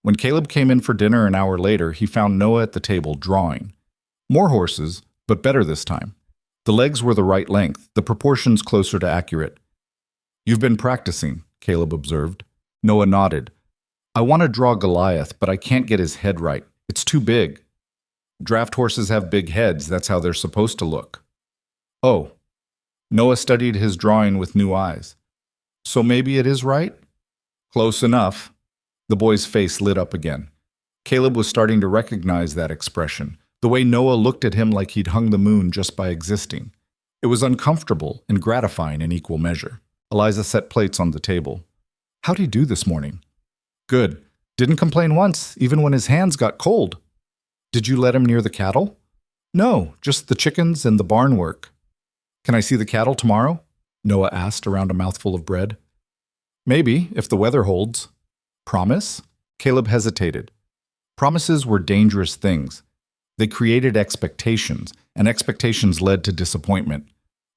When Caleb came in for dinner an hour later, he found Noah at the table drawing. More horses, but better this time. The legs were the right length, the proportions closer to accurate. "You've been practicing," Caleb observed. Noah nodded. "I want to draw Goliath, but I can't get his head right. It's too big." "Draft horses have big heads. That's how they're supposed to look." "Oh." Noah studied his drawing with new eyes. "So maybe it is right?" "Close enough." The boy's face lit up again. Caleb was starting to recognize that expression, the way Noah looked at him like he'd hung the moon just by existing. It was uncomfortable and gratifying in equal measure. Eliza set plates on the table. "How'd he do this morning?" "Good. Didn't complain once, even when his hands got cold." "Did you let him near the cattle?" No, just the chickens and the barn work. Can I see the cattle tomorrow? Noah asked around a mouthful of bread. Maybe, if the weather holds. Promise? Caleb hesitated. Promises were dangerous things. They created expectations, and expectations led to disappointment.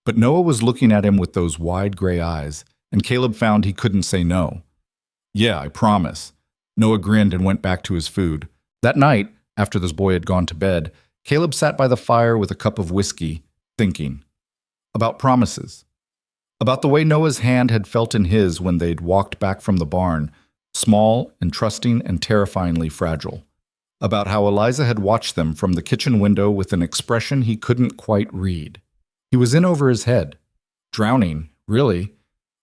But Noah was looking at him with those wide gray eyes, and Caleb found he couldn't say no. Yeah, I promise. Noah grinned and went back to his food. That night, after this boy had gone to bed, Caleb sat by the fire with a cup of whiskey, thinking. About promises. About the way Noah's hand had felt in his when they'd walked back from the barn, small and trusting and terrifyingly fragile. About how Eliza had watched them from the kitchen window with an expression he couldn't quite read. He was in over his head. Drowning, really.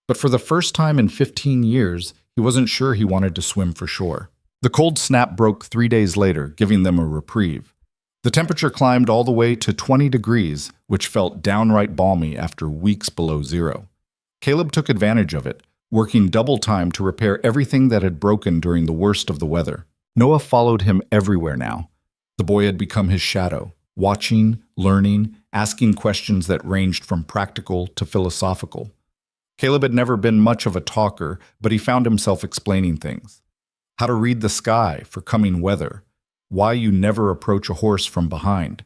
But for the first time in 15 years, he wasn't sure he wanted to swim for shore. The cold snap broke 3 days later, giving them a reprieve. The temperature climbed all the way to 20 degrees, which felt downright balmy after weeks below zero. Caleb took advantage of it, working double time to repair everything that had broken during the worst of the weather. Noah followed him everywhere now. The boy had become his shadow, watching, learning, asking questions that ranged from practical to philosophical. Caleb had never been much of a talker, but he found himself explaining things. How to read the sky for coming weather. Why you never approach a horse from behind.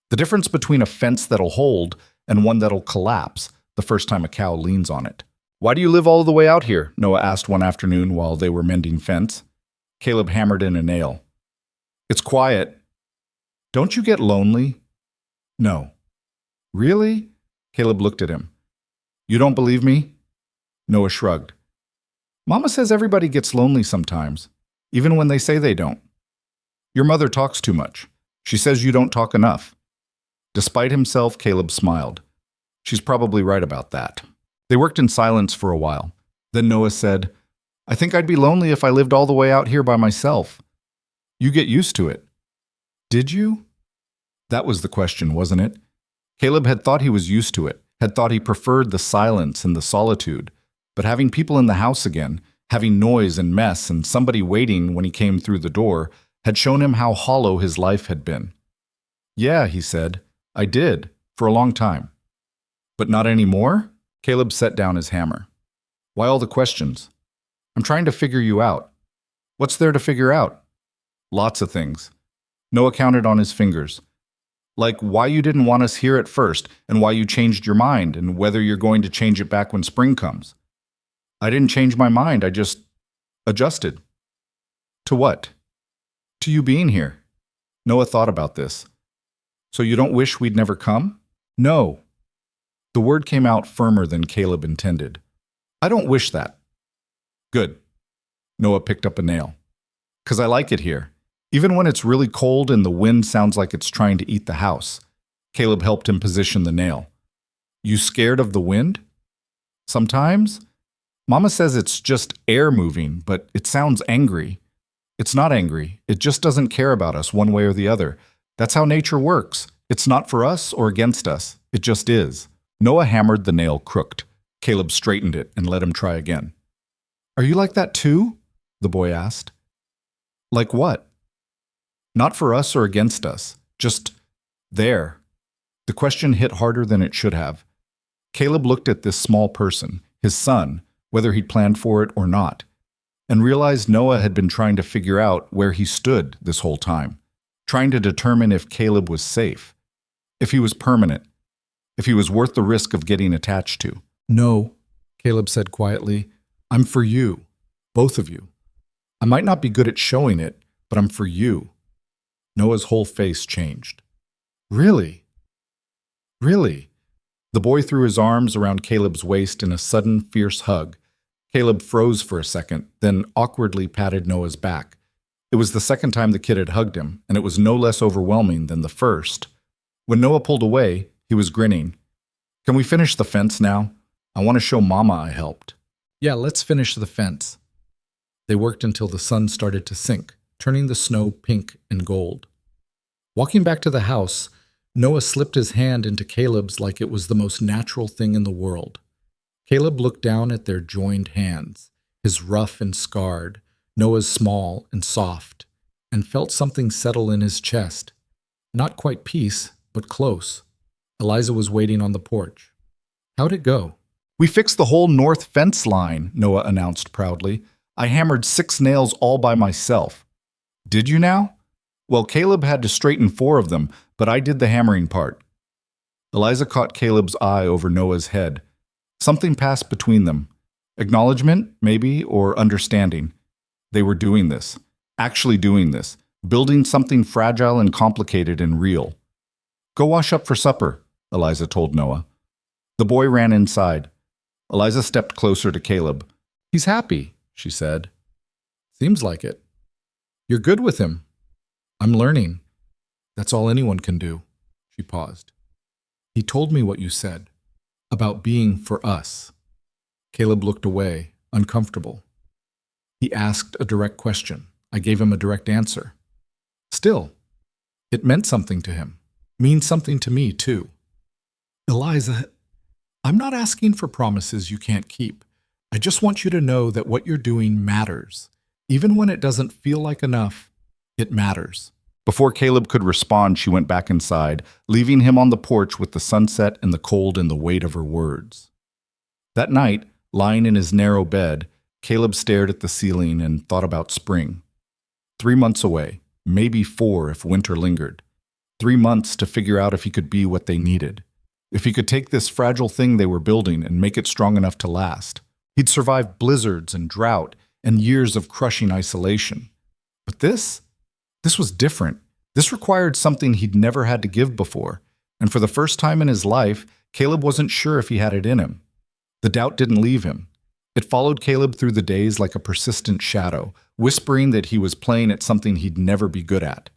The difference between a fence that'll hold and one that'll collapse the first time a cow leans on it. Why do you live all the way out here? Noah asked one afternoon while they were mending fence. Caleb hammered in a nail. It's quiet. Don't you get lonely? No. Really? Caleb looked at him. You don't believe me? Noah shrugged. Mama says everybody gets lonely sometimes, even when they say they don't. Your mother talks too much. She says you don't talk enough. Despite himself, Caleb smiled. She's probably right about that. They worked in silence for a while. Then Noah said, I think I'd be lonely if I lived all the way out here by myself. You get used to it. Did you? That was the question, wasn't it? Caleb had thought he was used to it, had thought he preferred the silence and the solitude. But having people in the house again, having noise and mess and somebody waiting when he came through the door, had shown him how hollow his life had been. Yeah, he said, I did, for a long time. But not anymore? Caleb set down his hammer. Why all the questions? I'm trying to figure you out. What's there to figure out? Lots of things. Noah counted on his fingers. Like why you didn't want us here at first, and why you changed your mind, and whether you're going to change it back when spring comes. I didn't change my mind, I just adjusted. To what? To you being here. Noah thought about this. So you don't wish we'd never come? No. The word came out firmer than Caleb intended. I don't wish that. Good. Noah picked up a nail. 'Cause I like it here. Even when it's really cold and the wind sounds like it's trying to eat the house. Caleb helped him position the nail. You scared of the wind? Sometimes? Mama says it's just air moving, but it sounds angry. It's not angry. It just doesn't care about us one way or the other. That's how nature works. It's not for us or against us. It just is. Noah hammered the nail crooked. Caleb straightened it and let him try again. Are you like that too? The boy asked. Like what? Not for us or against us. Just there. The question hit harder than it should have. Caleb looked at this small person, his son, whether he'd planned for it or not, and realized Noah had been trying to figure out where he stood this whole time, trying to determine if Caleb was safe, if he was permanent, if he was worth the risk of getting attached to. No, Caleb said quietly, I'm for you, both of you. I might not be good at showing it, but I'm for you. Noah's whole face changed. Really? Really? The boy threw his arms around Caleb's waist in a sudden, fierce hug. Caleb froze for a second, then awkwardly patted Noah's back. It was the second time the kid had hugged him, and it was no less overwhelming than the first. When Noah pulled away, he was grinning. Can we finish the fence now? I want to show Mama I helped. Yeah, let's finish the fence. They worked until the sun started to sink, turning the snow pink and gold. Walking back to the house, Noah slipped his hand into Caleb's like it was the most natural thing in the world. Caleb looked down at their joined hands, his rough and scarred, Noah's small and soft, and felt something settle in his chest. Not quite peace, but close. Eliza was waiting on the porch. How'd it go? We fixed the whole north fence line, Noah announced proudly. I hammered 6 nails all by myself. Did you now? Well, Caleb had to straighten 4 of them, but I did the hammering part. Eliza caught Caleb's eye over Noah's head. Something passed between them. Acknowledgement, maybe, or understanding. They were doing this, actually doing this, building something fragile and complicated and real. Go wash up for supper, Eliza told Noah. The boy ran inside. Eliza stepped closer to Caleb. He's happy, she said. Seems like it. You're good with him. I'm learning. That's all anyone can do. She paused. He told me what you said, about being for us. Caleb looked away, uncomfortable. He asked a direct question. I gave him a direct answer. Still, it meant something to him. Means something to me, too. Eliza, I'm not asking for promises you can't keep. I just want you to know that what you're doing matters. Even when it doesn't feel like enough, it matters. Before Caleb could respond, she went back inside, leaving him on the porch with the sunset and the cold and the weight of her words. That night, lying in his narrow bed, Caleb stared at the ceiling and thought about spring. 3 months away, maybe 4 if winter lingered. 3 months to figure out if he could be what they needed. If he could take this fragile thing they were building and make it strong enough to last. He'd survive blizzards and drought and years of crushing isolation. But this was different. This required something he'd never had to give before. And for the first time in his life, Caleb wasn't sure if he had it in him. The doubt didn't leave him. It followed Caleb through the days like a persistent shadow, whispering that he was playing at something he'd never be good at.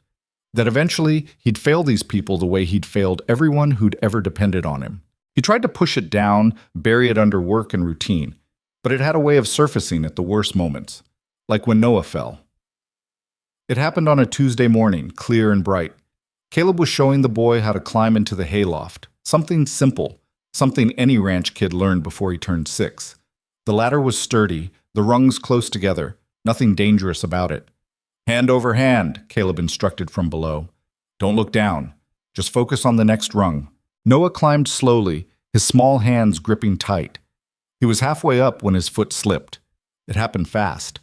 That eventually he'd fail these people the way he'd failed everyone who'd ever depended on him. He tried to push it down, bury it under work and routine, but it had a way of surfacing at the worst moments, like when Noah fell. It happened on a Tuesday morning, clear and bright. Caleb was showing the boy how to climb into the hayloft, something simple, something any ranch kid learned before he turned 6. The ladder was sturdy, the rungs close together, nothing dangerous about it. Hand over hand, Caleb instructed from below. Don't look down. Just focus on the next rung. Noah climbed slowly, his small hands gripping tight. He was halfway up when his foot slipped. It happened fast.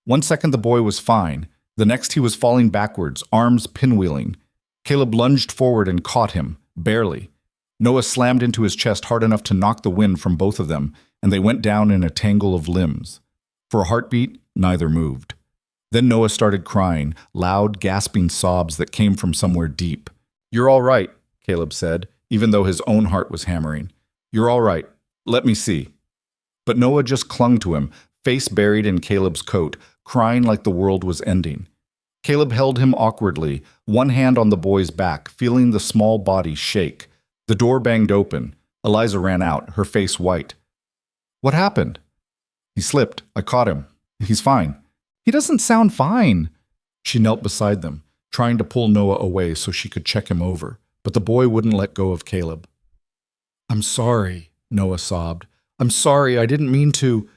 1 second the boy was fine. The next he was falling backwards, arms pinwheeling. Caleb lunged forward and caught him, barely. Noah slammed into his chest hard enough to knock the wind from both of them, and they went down in a tangle of limbs. For a heartbeat, neither moved. Then Noah started crying, loud, gasping sobs that came from somewhere deep. You're all right, Caleb said, even though his own heart was hammering. You're all right. Let me see. But Noah just clung to him, face buried in Caleb's coat, crying like the world was ending. Caleb held him awkwardly, one hand on the boy's back, feeling the small body shake. The door banged open. Eliza ran out, her face white. What happened? He slipped. I caught him. He's fine. He doesn't sound fine. She knelt beside them, trying to pull Noah away so she could check him over, but the boy wouldn't let go of Caleb. I'm sorry, Noah sobbed. I'm sorry, I didn't mean to.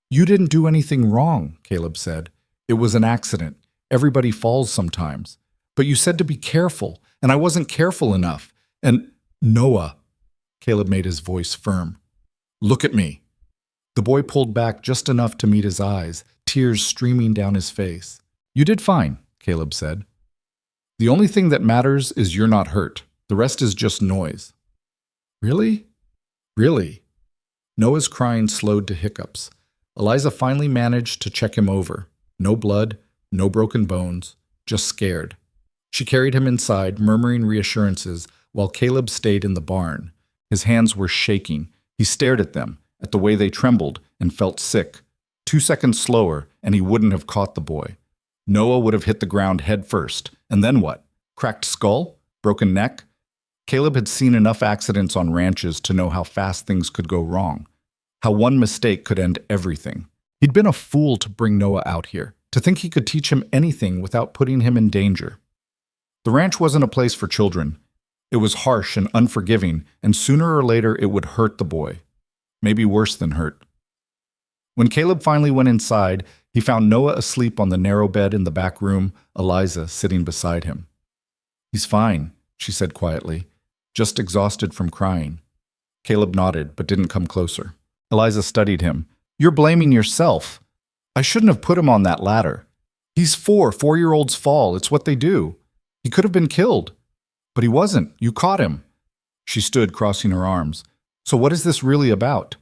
You didn't do anything wrong, Caleb said. It was an accident. Everybody falls sometimes. But you said to be careful, and I wasn't careful enough. And Noah, Caleb made his voice firm. Look at me. The boy pulled back just enough to meet his eyes, tears streaming down his face. You did fine, Caleb said. The only thing that matters is you're not hurt. The rest is just noise. Really? Really? Noah's crying slowed to hiccups. Eliza finally managed to check him over. No blood, no broken bones, just scared. She carried him inside, murmuring reassurances, while Caleb stayed in the barn. His hands were shaking. He stared at them, at the way they trembled, and felt sick. 2 seconds slower, and he wouldn't have caught the boy. Noah would have hit the ground head first. And then what? Cracked skull? Broken neck? Caleb had seen enough accidents on ranches to know how fast things could go wrong. How one mistake could end everything. He'd been a fool to bring Noah out here, to think he could teach him anything without putting him in danger. The ranch wasn't a place for children. It was harsh and unforgiving, and sooner or later it would hurt the boy. Maybe worse than hurt. When Caleb finally went inside, he found Noah asleep on the narrow bed in the back room, Eliza sitting beside him. He's fine, she said quietly. Just exhausted from crying. Caleb nodded, but didn't come closer. Eliza studied him. You're blaming yourself. I shouldn't have put him on that ladder. He's 4. 4-year-olds fall. It's what they do. He could have been killed. But he wasn't. You caught him. She stood, crossing her arms. So what is this really about?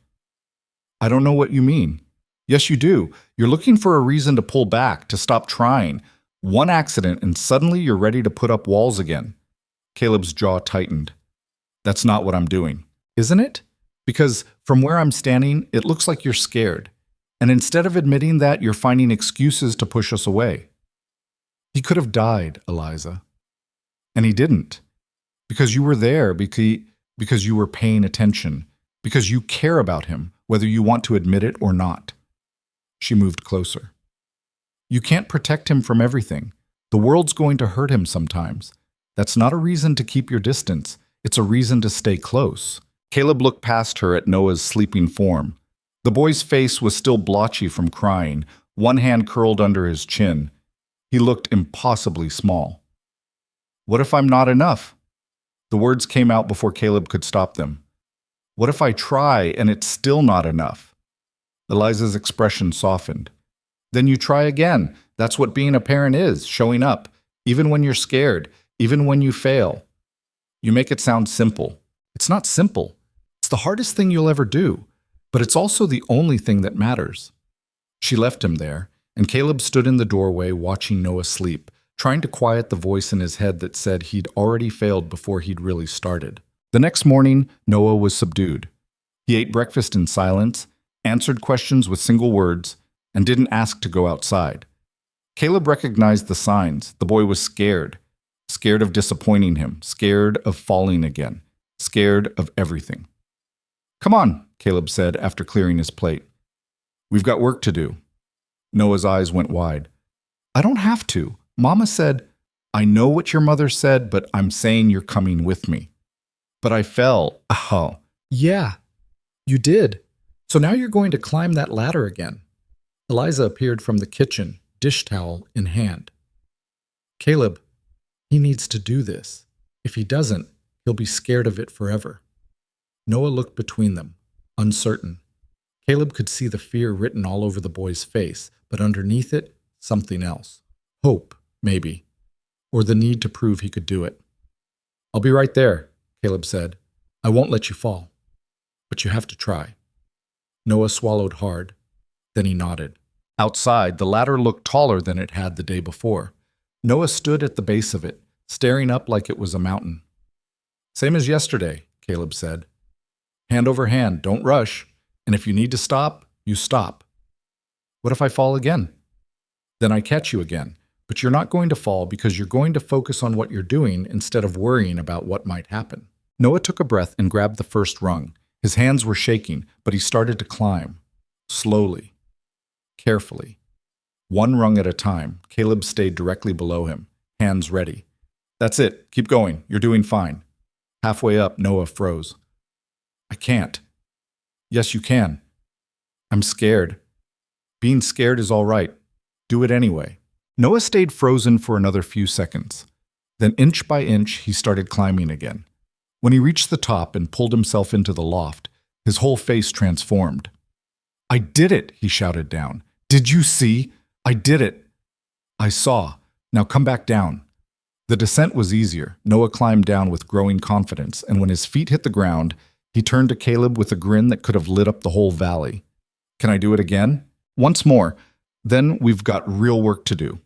I don't know what you mean. Yes, you do. You're looking for a reason to pull back, to stop trying. One accident and suddenly you're ready to put up walls again. Caleb's jaw tightened. That's not what I'm doing. Isn't it? Because from where I'm standing, it looks like you're scared. And instead of admitting that, you're finding excuses to push us away. He could have died, Eliza. And he didn't. Because you were there, because you were paying attention, because you care about him, whether you want to admit it or not. She moved closer. You can't protect him from everything. The world's going to hurt him sometimes. That's not a reason to keep your distance. It's a reason to stay close. Caleb looked past her at Noah's sleeping form. The boy's face was still blotchy from crying, one hand curled under his chin. He looked impossibly small. What if I'm not enough? The words came out before Caleb could stop them. What if I try and it's still not enough? Eliza's expression softened. Then you try again. That's what being a parent is, showing up, even when you're scared, even when you fail. You make it sound simple. It's not simple. It's the hardest thing you'll ever do, but it's also the only thing that matters. She left him there, and Caleb stood in the doorway watching Noah sleep, trying to quiet the voice in his head that said he'd already failed before he'd really started. The next morning, Noah was subdued. He ate breakfast in silence, answered questions with single words, and didn't ask to go outside. Caleb recognized the signs. The boy was scared. Scared of disappointing him. Scared of falling again. Scared of everything. Come on, Caleb said after clearing his plate. We've got work to do. Noah's eyes went wide. I don't have to. Mama said, I know what your mother said, but I'm saying you're coming with me. But I fell. Oh. Yeah, you did. So now you're going to climb that ladder again. Eliza appeared from the kitchen, dish towel in hand. Caleb, he needs to do this. If he doesn't, he'll be scared of it forever. Noah looked between them, uncertain. Caleb could see the fear written all over the boy's face, but underneath it, something else. Hope, maybe. Or the need to prove he could do it. I'll be right there, Caleb said. I won't let you fall. But you have to try. Noah swallowed hard. Then he nodded. Outside, the ladder looked taller than it had the day before. Noah stood at the base of it, staring up like it was a mountain. Same as yesterday, Caleb said. Hand over hand, don't rush. And if you need to stop, you stop. What if I fall again? Then I catch you again. But you're not going to fall because you're going to focus on what you're doing instead of worrying about what might happen. Noah took a breath and grabbed the first rung. His hands were shaking, but he started to climb. Slowly. Carefully. One rung at a time, Caleb stayed directly below him, hands ready. That's it. Keep going. You're doing fine. Halfway up, Noah froze. I can't. Yes, you can. I'm scared. Being scared is all right. Do it anyway. Noah stayed frozen for another few seconds. Then inch by inch, he started climbing again. When he reached the top and pulled himself into the loft, his whole face transformed. I did it, he shouted down. Did you see? I did it. I saw. Now come back down. The descent was easier. Noah climbed down with growing confidence, and when his feet hit the ground, he turned to Caleb with a grin that could have lit up the whole valley. Can I do it again? Once more. Then we've got real work to do.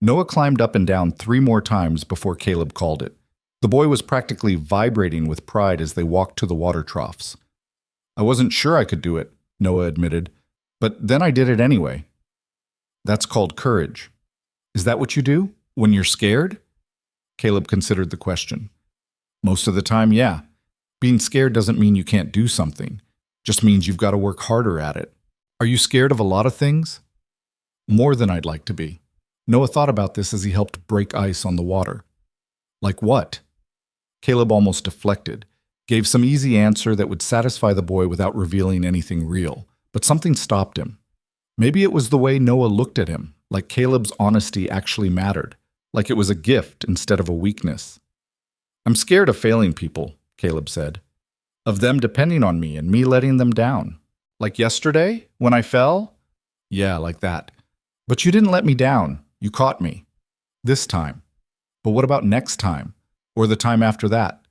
Noah climbed up and down 3 more times before Caleb called it. The boy was practically vibrating with pride as they walked to the water troughs. I wasn't sure I could do it, Noah admitted, but then I did it anyway. That's called courage. Is that what you do? When you're scared? Caleb considered the question. Most of the time, yeah. Being scared doesn't mean you can't do something. Just means you've got to work harder at it. Are you scared of a lot of things? More than I'd like to be. Noah thought about this as he helped break ice on the water. Like what? Caleb almost deflected, gave some easy answer that would satisfy the boy without revealing anything real, but something stopped him. Maybe it was the way Noah looked at him, like Caleb's honesty actually mattered, like it was a gift instead of a weakness. I'm scared of failing people, Caleb said. Of them depending on me and me letting them down. Like yesterday, when I fell? Yeah, like that. But you didn't let me down. You caught me. This time. But what about next time? Or the time after that?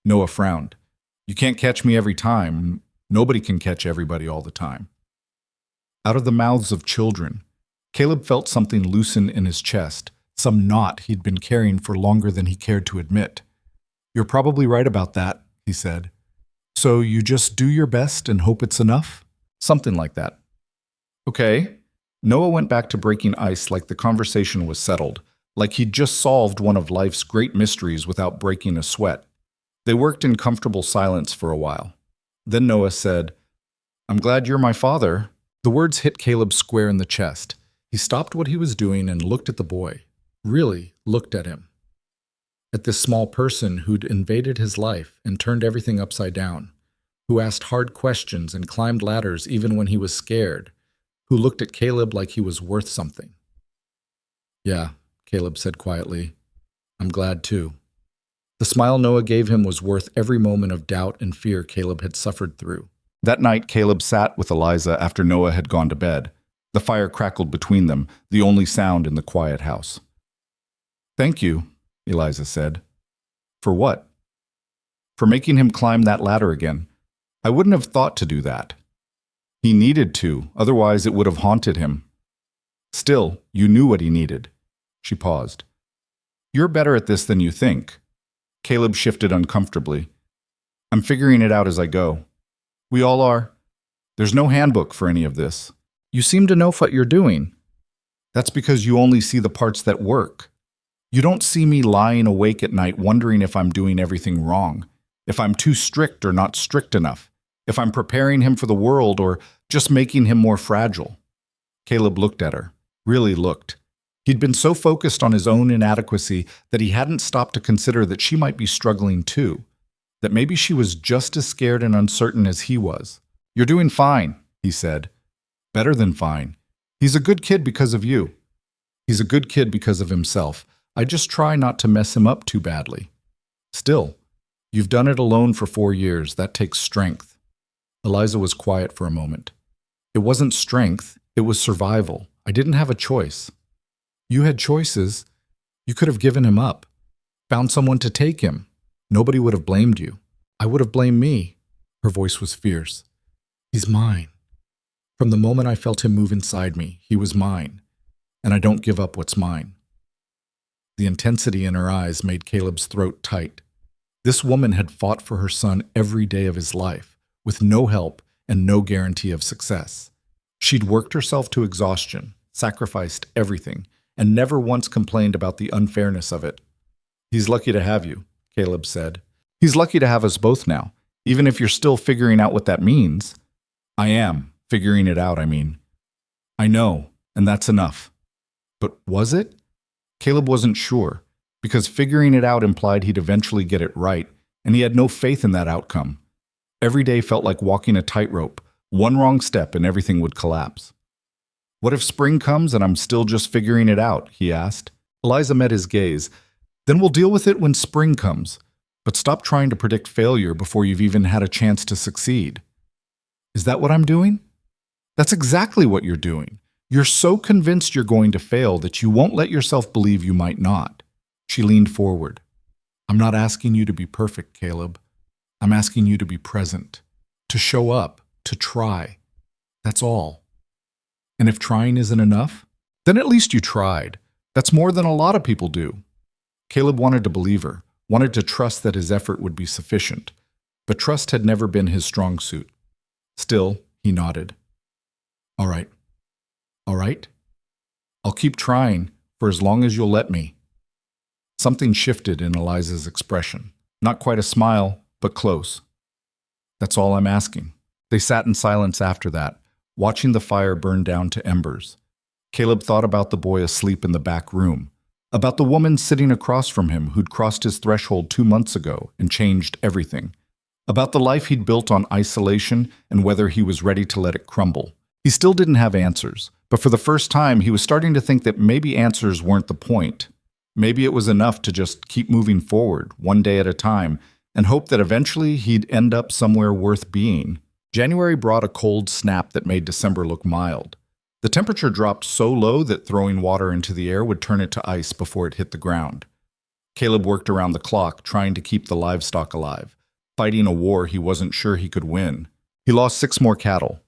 Noah frowned. You can't catch me every time. Nobody can catch everybody all the time. Out of the mouths of children, Caleb felt something loosen in his chest, some knot he'd been carrying for longer than he cared to admit. You're probably right about that, he said. So you just do your best and hope it's enough? Something like that. Okay. Noah went back to breaking ice like the conversation was settled, like he'd just solved one of life's great mysteries without breaking a sweat. They worked in comfortable silence for a while. Then Noah said, I'm glad you're my father. The words hit Caleb square in the chest. He stopped what he was doing and looked at the boy. Really looked at him. At this small person who'd invaded his life and turned everything upside down, who asked hard questions and climbed ladders even when he was scared, who looked at Caleb like he was worth something. Yeah, Caleb said quietly. I'm glad too. The smile Noah gave him was worth every moment of doubt and fear Caleb had suffered through. That night, Caleb sat with Eliza after Noah had gone to bed. The fire crackled between them, the only sound in the quiet house. Thank you, Eliza said. For what? For making him climb that ladder again. I wouldn't have thought to do that. He needed to, otherwise it would have haunted him. Still, you knew what he needed. She paused. You're better at this than you think. Caleb shifted uncomfortably. I'm figuring it out as I go. We all are. There's no handbook for any of this. You seem to know what you're doing. That's because you only see the parts that work. You don't see me lying awake at night wondering if I'm doing everything wrong, if I'm too strict or not strict enough, if I'm preparing him for the world or just making him more fragile. Caleb looked at her, really looked. He'd been so focused on his own inadequacy that he hadn't stopped to consider that she might be struggling too, that maybe she was just as scared and uncertain as he was. You're doing fine, he said. Better than fine. He's a good kid because of you. He's a good kid because of himself. I just try not to mess him up too badly. Still, you've done it alone for 4 years. That takes strength. Eliza was quiet for a moment. It wasn't strength, it was survival. I didn't have a choice. You had choices. You could have given him up, found someone to take him. Nobody would have blamed you. I would have blamed me. Her voice was fierce. He's mine. From the moment I felt him move inside me, he was mine, and I don't give up what's mine. The intensity in her eyes made Caleb's throat tight. This woman had fought for her son every day of his life, with no help and no guarantee of success. She'd worked herself to exhaustion, sacrificed everything, and never once complained about the unfairness of it. He's lucky to have you, Caleb said. He's lucky to have us both now, even if you're still figuring out what that means. I am figuring it out, I mean. I know, and that's enough. But was it? Caleb wasn't sure, because figuring it out implied he'd eventually get it right, and he had no faith in that outcome. Every day felt like walking a tightrope. One wrong step and everything would collapse. What if spring comes and I'm still just figuring it out? He asked. Eliza met his gaze. Then we'll deal with it when spring comes. But stop trying to predict failure before you've even had a chance to succeed. Is that what I'm doing? That's exactly what you're doing. You're so convinced you're going to fail that you won't let yourself believe you might not. She leaned forward. I'm not asking you to be perfect, Caleb. I'm asking you to be present, to show up, to try. That's all. And if trying isn't enough, then at least you tried. That's more than a lot of people do. Caleb wanted to believe her, wanted to trust that his effort would be sufficient, but trust had never been his strong suit. Still, he nodded. All right. All right? I'll keep trying for as long as you'll let me. Something shifted in Eliza's expression. Not quite a smile, but close. That's all I'm asking. They sat in silence after that, watching the fire burn down to embers. Caleb thought about the boy asleep in the back room, about the woman sitting across from him who'd crossed his threshold 2 months ago and changed everything, about the life he'd built on isolation and whether he was ready to let it crumble. He still didn't have answers, but for the first time he was starting to think that maybe answers weren't the point. Maybe it was enough to just keep moving forward, one day at a time, and hope that eventually he'd end up somewhere worth being. January brought a cold snap that made December look mild. The temperature dropped so low that throwing water into the air would turn it to ice before it hit the ground. Caleb worked around the clock, trying to keep the livestock alive, fighting a war he wasn't sure he could win. He lost 6 more cattle,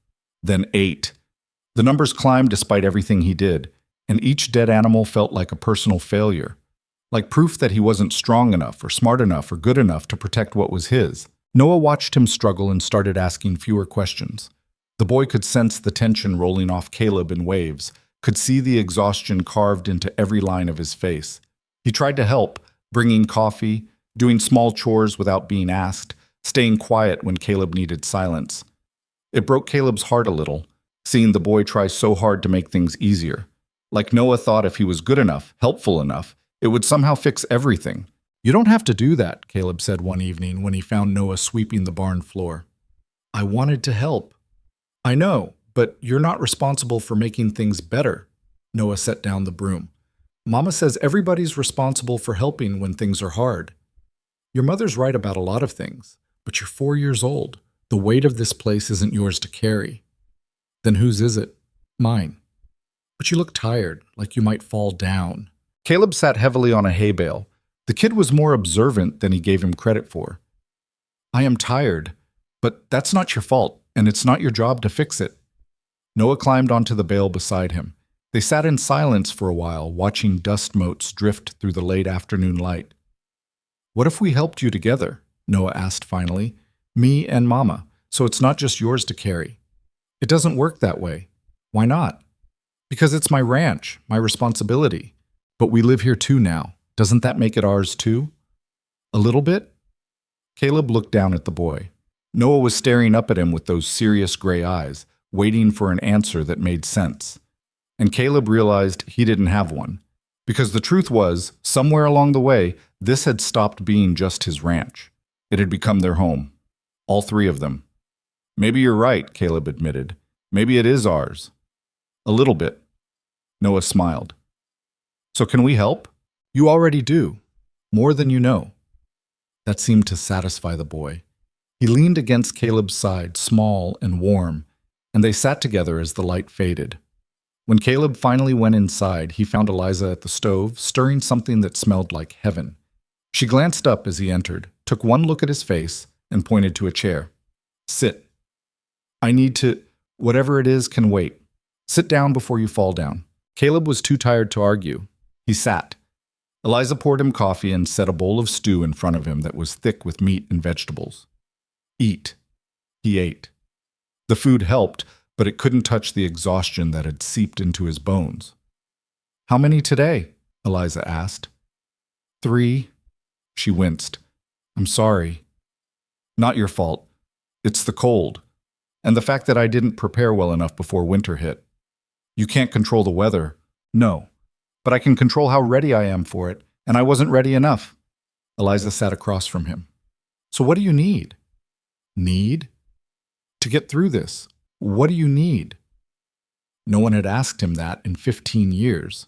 then 8. The numbers climbed despite everything he did, and each dead animal felt like a personal failure, like proof that he wasn't strong enough or smart enough or good enough to protect what was his. Noah watched him struggle and started asking fewer questions. The boy could sense the tension rolling off Caleb in waves, could see the exhaustion carved into every line of his face. He tried to help, bringing coffee, doing small chores without being asked, staying quiet when Caleb needed silence. It broke Caleb's heart a little, seeing the boy try so hard to make things easier. Like Noah thought if he was good enough, helpful enough, it would somehow fix everything. "You don't have to do that," Caleb said one evening when he found Noah sweeping the barn floor. "I wanted to help." "I know, but you're not responsible for making things better." Noah set down the broom. "Mama says everybody's responsible for helping when things are hard. Your mother's right about a lot of things, but you're 4 years old. The weight of this place isn't yours to carry." "Then whose is it?" "Mine." "But you look tired, like you might fall down." Caleb sat heavily on a hay bale. The kid was more observant than he gave him credit for. "I am tired, but that's not your fault, and it's not your job to fix it." Noah climbed onto the bale beside him. They sat in silence for a while, watching dust motes drift through the late afternoon light. "What if we helped you together?" Noah asked finally. "Me and Mama, so it's not just yours to carry." "It doesn't work that way." "Why not?" "Because it's my ranch, my responsibility. But we live here too now. Doesn't that make it ours too?" "A little bit?" Caleb looked down at the boy. Noah was staring up at him with those serious gray eyes, waiting for an answer that made sense. And Caleb realized he didn't have one. Because the truth was, somewhere along the way, this had stopped being just his ranch. It had become their home. All 3 of them. "Maybe you're right," Caleb admitted. "Maybe it is ours." "A little bit." Noah smiled. "So can we help?" "You already do. More than you know." That seemed to satisfy the boy. He leaned against Caleb's side, small and warm, and they sat together as the light faded. When Caleb finally went inside, he found Eliza at the stove, stirring something that smelled like heaven. She glanced up as he entered, took one look at his face, and pointed to a chair. "Sit. I need to. Whatever it is can wait. Sit down before you fall down." Caleb was too tired to argue. He sat. Eliza poured him coffee and set a bowl of stew in front of him that was thick with meat and vegetables. "Eat." He ate. The food helped, but it couldn't touch the exhaustion that had seeped into his bones. "How many today?" Eliza asked. 3. She winced. "I'm sorry." "Not your fault. It's the cold. And the fact that I didn't prepare well enough before winter hit. You can't control the weather." "No. But I can control how ready I am for it, and I wasn't ready enough." Eliza sat across from him. "So what do you need?" "Need? To get through this. What do you need?" No one had asked him that in 15 years.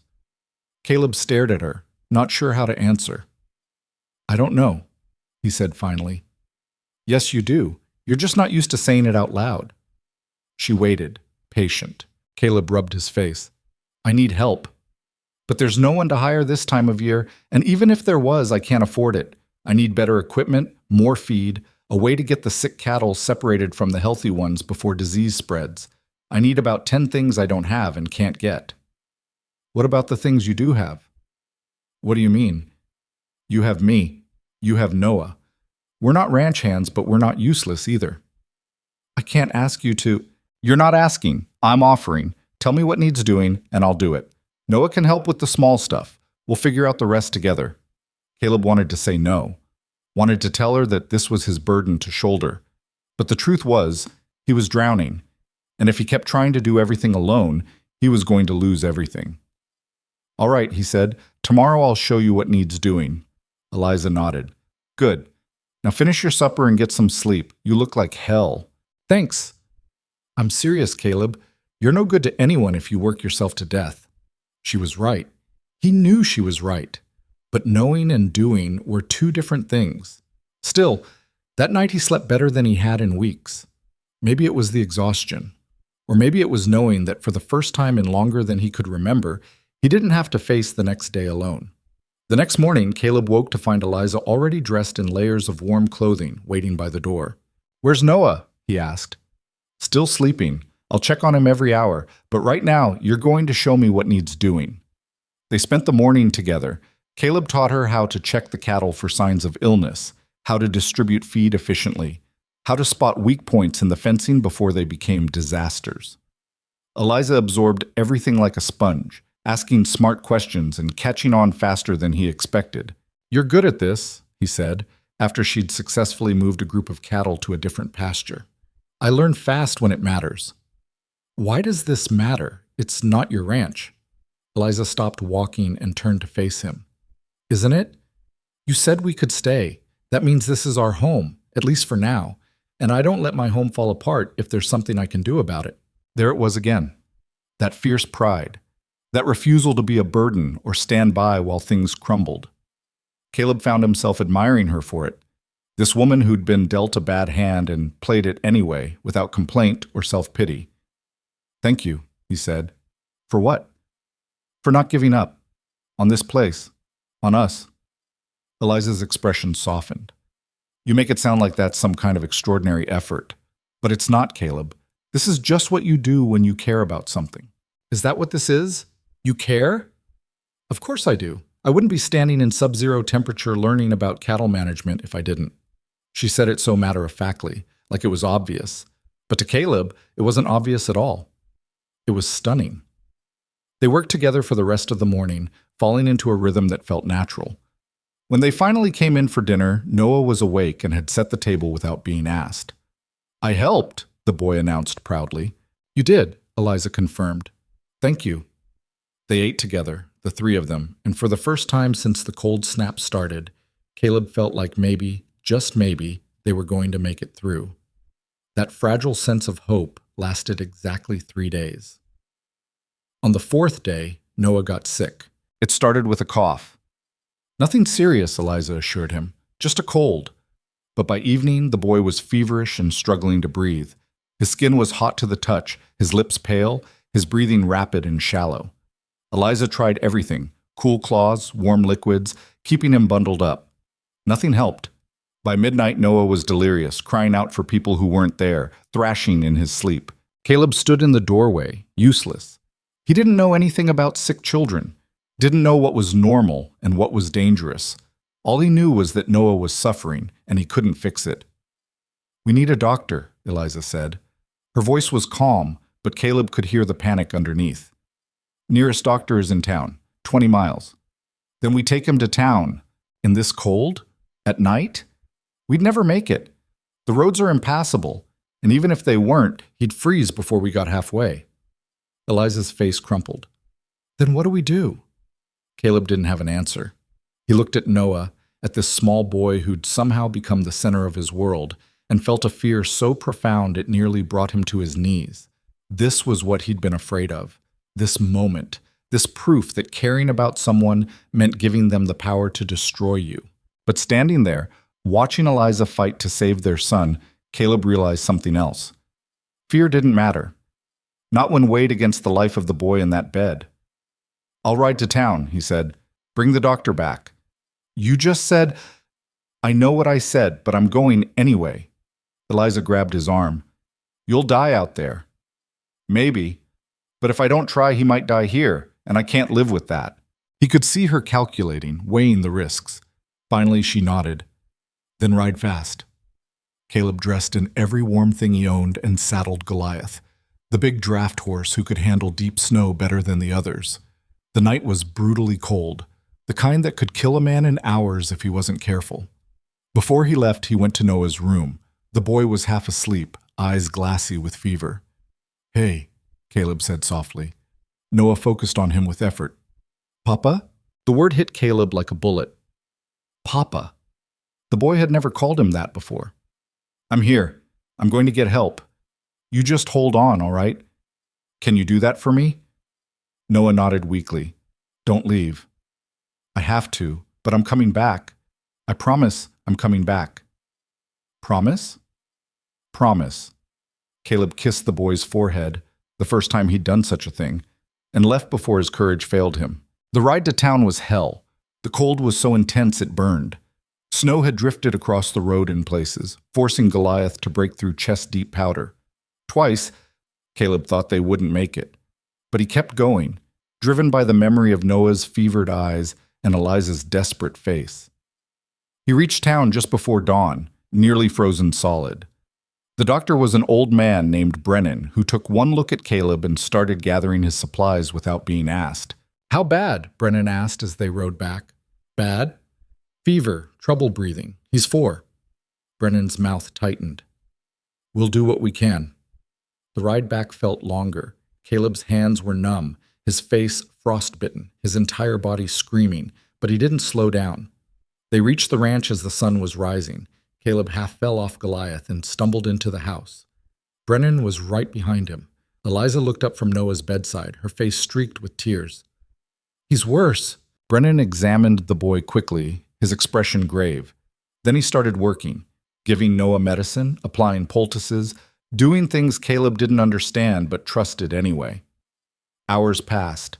Caleb stared at her, not sure how to answer. "I don't know," he said finally. "Yes, you do. You're just not used to saying it out loud." She waited, patient. Caleb rubbed his face. "I need help. But there's no one to hire this time of year, and even if there was, I can't afford it. I need better equipment, more feed, a way to get the sick cattle separated from the healthy ones before disease spreads. I need about 10 things I don't have and can't get." "What about the things you do have?" "What do you mean?" "You have me. You have Noah. We're not ranch hands, but we're not useless either." "I can't ask you to—" "You're not asking. I'm offering. Tell me what needs doing, and I'll do it. Noah can help with the small stuff. We'll figure out the rest together." Caleb wanted to say no, wanted to tell her that this was his burden to shoulder. But the truth was, he was drowning, and if he kept trying to do everything alone, he was going to lose everything. "All right," he said. "Tomorrow I'll show you what needs doing." Eliza nodded. "Good. Now finish your supper and get some sleep. You look like hell." "Thanks." "I'm serious, Caleb. You're no good to anyone if you work yourself to death." She was right. He knew she was right. But knowing and doing were two different things. Still, that night he slept better than he had in weeks. Maybe it was the exhaustion. Or maybe it was knowing that for the first time in longer than he could remember, he didn't have to face the next day alone. The next morning, Caleb woke to find Eliza already dressed in layers of warm clothing, waiting by the door. "Where's Noah?" he asked. "Still sleeping. I'll check on him every hour, but right now, you're going to show me what needs doing." They spent the morning together. Caleb taught her how to check the cattle for signs of illness, how to distribute feed efficiently, how to spot weak points in the fencing before they became disasters. Eliza absorbed everything like a sponge, asking smart questions and catching on faster than he expected. "You're good at this," he said, after she'd successfully moved a group of cattle to a different pasture. "I learn fast when it matters." "Why does this matter? It's not your ranch." Eliza stopped walking and turned to face him. "Isn't it? You said we could stay. That means this is our home, at least for now, and I don't let my home fall apart if there's something I can do about it." There it was again, that fierce pride, that refusal to be a burden or stand by while things crumbled. Caleb found himself admiring her for it, this woman who'd been dealt a bad hand and played it anyway, without complaint or self-pity. "Thank you," he said. "For what?" "For not giving up. On this place. On us." Eliza's expression softened. "You make it sound like that's some kind of extraordinary effort. But it's not, Caleb. This is just what you do when you care about something." "Is that what this is? You care?" "Of course I do. I wouldn't be standing in sub-zero temperature learning about cattle management if I didn't." She said it so matter-of-factly, like it was obvious. But to Caleb, it wasn't obvious at all. It was stunning. They worked together for the rest of the morning, falling into a rhythm that felt natural. When they finally came in for dinner, Noah was awake and had set the table without being asked. "I helped," the boy announced proudly. "You did," Eliza confirmed. "Thank you." They ate together, the three of them, and for the first time since the cold snap started, Caleb felt like maybe, just maybe, they were going to make it through. That fragile sense of hope lasted exactly 3 days. On the 4th day, Noah got sick. It started with a cough. "Nothing serious," Eliza assured him. "Just a cold." But by evening, the boy was feverish and struggling to breathe. His skin was hot to the touch, his lips pale, his breathing rapid and shallow. Eliza tried everything, cool cloths, warm liquids, keeping him bundled up. Nothing helped. By midnight, Noah was delirious, crying out for people who weren't there, thrashing in his sleep. Caleb stood in the doorway, useless. He didn't know anything about sick children, didn't know what was normal and what was dangerous. All he knew was that Noah was suffering, and he couldn't fix it. "We need a doctor," Eliza said. Her voice was calm, but Caleb could hear the panic underneath. "Nearest doctor is in town, 20 miles. Then we take him to town. In this cold? At night? We'd never make it. The roads are impassable, and even if they weren't, he'd freeze before we got halfway." Eliza's face crumpled. "Then what do we do?" Caleb didn't have an answer. He looked at Noah, at this small boy who'd somehow become the center of his world, and felt a fear so profound it nearly brought him to his knees. This was what he'd been afraid of. This moment, this proof that caring about someone meant giving them the power to destroy you. But standing there, watching Eliza fight to save their son, Caleb realized something else. Fear didn't matter. Not when weighed against the life of the boy in that bed. "I'll ride to town," he said. "Bring the doctor back." "You just said—" "I know what I said, but I'm going anyway." Eliza grabbed his arm. "You'll die out there." "Maybe. But if I don't try, he might die here, and I can't live with that." He could see her calculating, weighing the risks. Finally, she nodded. "Then ride fast." Caleb dressed in every warm thing he owned and saddled Goliath, the big draft horse who could handle deep snow better than the others. The night was brutally cold, the kind that could kill a man in hours if he wasn't careful. Before he left, he went to Noah's room. The boy was half asleep, eyes glassy with fever. "Hey," Caleb said softly. Noah focused on him with effort. "Papa?" The word hit Caleb like a bullet. Papa. The boy had never called him that before. "I'm here. I'm going to get help. You just hold on, all right? Can you do that for me?" Noah nodded weakly. "Don't leave." "I have to. But I'm coming back. I promise I'm coming back. Promise? Promise. Caleb kissed the boy's forehead, the first time he'd done such a thing, and left before his courage failed him. The ride to town was hell. The cold was so intense it burned. Snow had drifted across the road in places, forcing Goliath to break through chest-deep powder. Twice, Caleb thought they wouldn't make it. But he kept going, driven by the memory of Noah's fevered eyes and Eliza's desperate face. He reached town just before dawn, nearly frozen solid. The doctor was an old man named Brennan who took one look at Caleb and started gathering his supplies without being asked. "How bad?" Brennan asked as they rode back. "Bad? Fever, trouble breathing. He's 4. Brennan's mouth tightened. "We'll do what we can." The ride back felt longer. Caleb's hands were numb, his face frostbitten, his entire body screaming, but he didn't slow down. They reached the ranch as the sun was rising. Caleb half fell off Goliath and stumbled into the house. Brennan was right behind him. Eliza looked up from Noah's bedside, her face streaked with tears. "He's worse." Brennan examined the boy quickly, his expression grave. Then he started working, giving Noah medicine, applying poultices, doing things Caleb didn't understand but trusted anyway. Hours passed.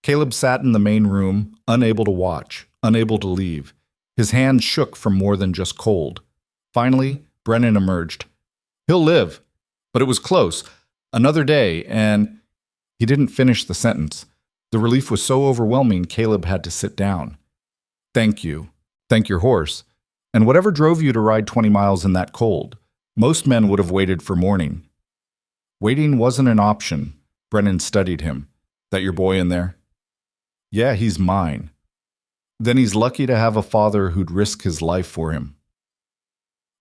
Caleb sat in the main room, unable to watch, unable to leave. His hands shook from more than just cold. Finally, Brennan emerged. "He'll live." But it was close. Another day, and he didn't finish the sentence. The relief was so overwhelming, Caleb had to sit down. "Thank you. Thank your horse. And whatever drove you to ride 20 miles in that cold. Most men would have waited for morning." Waiting wasn't an option. Brennan studied him. "That your boy in there?" "Yeah, he's mine." "Then he's lucky to have a father who'd risk his life for him."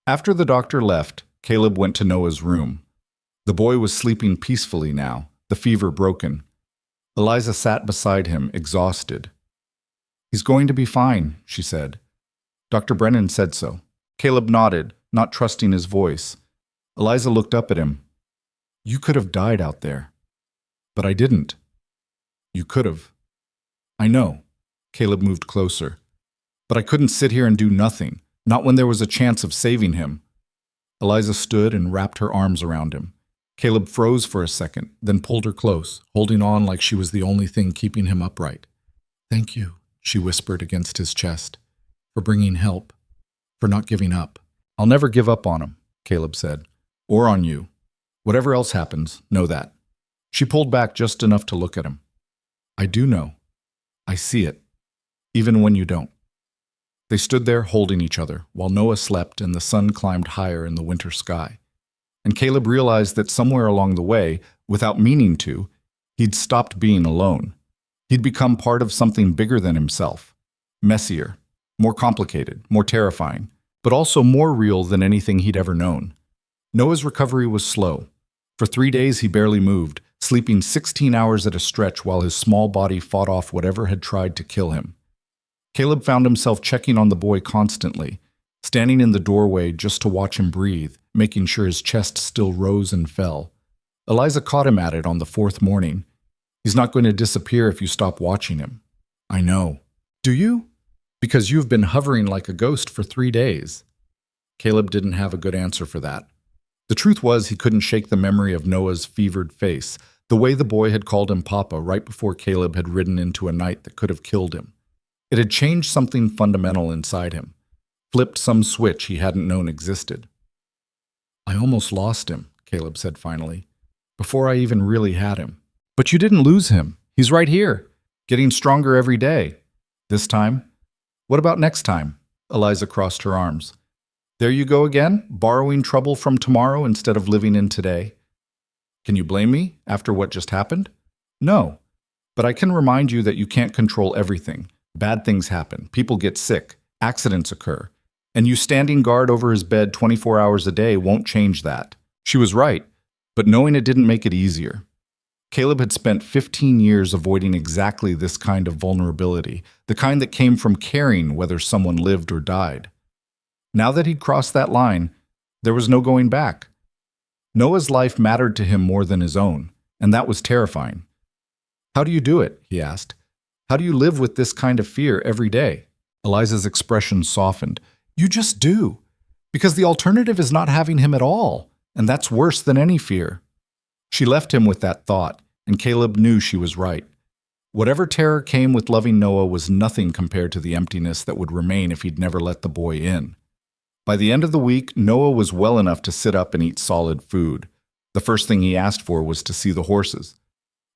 After the doctor left, Caleb went to Noah's room. The boy was sleeping peacefully now, the fever broken. Eliza sat beside him, exhausted. "He's going to be fine," she said. Dr. Brennan said so. Caleb nodded, not trusting his voice. Eliza looked up at him. "You could have died out there." "But I didn't." "You could have." "I know." Caleb moved closer. "But I couldn't sit here and do nothing, not when there was a chance of saving him." Eliza stood and wrapped her arms around him. Caleb froze for a second, then pulled her close, holding on like she was the only thing keeping him upright. "Thank you," she whispered against his chest, "for bringing help, for not giving up." "I'll never give up on him," Caleb said, "or on you. Whatever else happens, know that." She pulled back just enough to look at him. "I do know. I see it, even when you don't." They stood there holding each other while Noah slept and the sun climbed higher in the winter sky. And Caleb realized that somewhere along the way, without meaning to, he'd stopped being alone. He'd become part of something bigger than himself, messier, more complicated, more terrifying, but also more real than anything he'd ever known. Noah's recovery was slow. For 3 days he barely moved, sleeping 16 hours at a stretch while his small body fought off whatever had tried to kill him. Caleb found himself checking on the boy constantly, standing in the doorway just to watch him breathe, making sure his chest still rose and fell. Eliza caught him at it on the 4th morning. "He's not going to disappear if you stop watching him." "I know." "Do you?" "Because you've been hovering like a ghost for 3 days." Caleb didn't have a good answer for that. The truth was he couldn't shake the memory of Noah's fevered face, the way the boy had called him Papa right before Caleb had ridden into a night that could have killed him. It had changed something fundamental inside him, flipped some switch he hadn't known existed. "I almost lost him," Caleb said finally, "before I even really had him." "But you didn't lose him. He's right here, getting stronger every day." "This time?" "What about next time?" Eliza crossed her arms. "There you go again, borrowing trouble from tomorrow instead of living in today." "Can you blame me after what just happened?" "No, but I can remind you that you can't control everything. Bad things happen, people get sick, accidents occur, and you standing guard over his bed 24 hours a day won't change that." She was right, but knowing it didn't make it easier. Caleb had spent 15 years avoiding exactly this kind of vulnerability, the kind that came from caring whether someone lived or died. Now that he'd crossed that line, there was no going back. Noah's life mattered to him more than his own, and that was terrifying. "How do you do it?" he asked. "How do you live with this kind of fear every day?" Eliza's expression softened. You just do. Because the alternative is not having him at all, and that's worse than any fear. She left him with that thought, and Caleb knew she was right. Whatever terror came with loving Noah was nothing compared to the emptiness that would remain if he'd never let the boy in. By the end of the week, Noah was well enough to sit up and eat solid food. The first thing he asked for was to see the horses.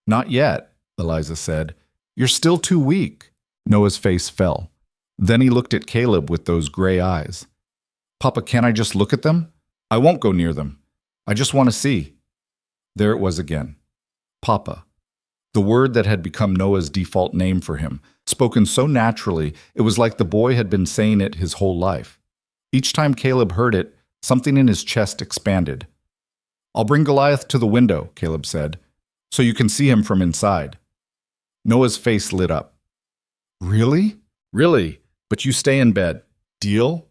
Not yet, Eliza said. You're still too weak. Noah's face fell. Then he looked at Caleb with those gray eyes. Papa, can't I just look at them? I won't go near them. I just want to see. There it was again. Papa. The word that had become Noah's default name for him, spoken so naturally, it was like the boy had been saying it his whole life. Each time Caleb heard it, something in his chest expanded. I'll bring Goliath to the window, Caleb said, so you can see him from inside. Noah's face lit up. Really? Really, but you stay in bed. Deal?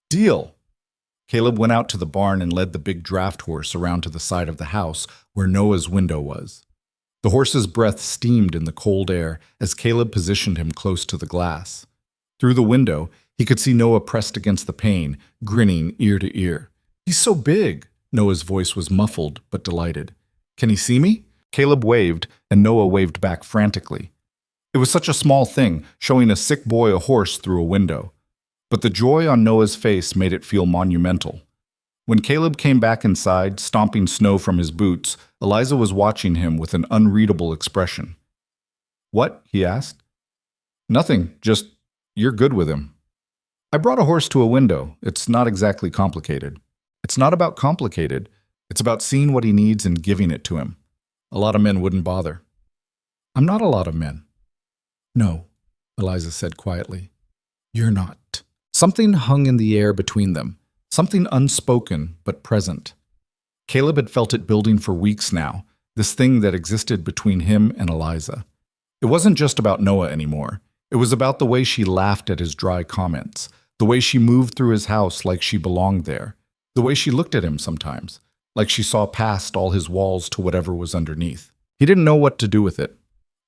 Deal. Caleb went out to the barn and led the big draft horse around to the side of the house where Noah's window was. The horse's breath steamed in the cold air as Caleb positioned him close to the glass. Through the window, he could see Noah pressed against the pane, grinning ear to ear. He's so big. Noah's voice was muffled but delighted. Can he see me? Caleb waved, and Noah waved back frantically. It was such a small thing, showing a sick boy a horse through a window. But the joy on Noah's face made it feel monumental. When Caleb came back inside, stomping snow from his boots, Eliza was watching him with an unreadable expression. What? He asked. Nothing, just, you're good with him. I brought a horse to a window. It's not exactly complicated. It's not about complicated. It's about seeing what he needs and giving it to him. A lot of men wouldn't bother. I'm not a lot of men. No, Eliza said quietly. You're not. Something hung in the air between them. Something unspoken but present. Caleb had felt it building for weeks now, this thing that existed between him and Eliza. It wasn't just about Noah anymore. It was about the way she laughed at his dry comments, the way she moved through his house like she belonged there, the way she looked at him sometimes, like she saw past all his walls to whatever was underneath. He didn't know what to do with it.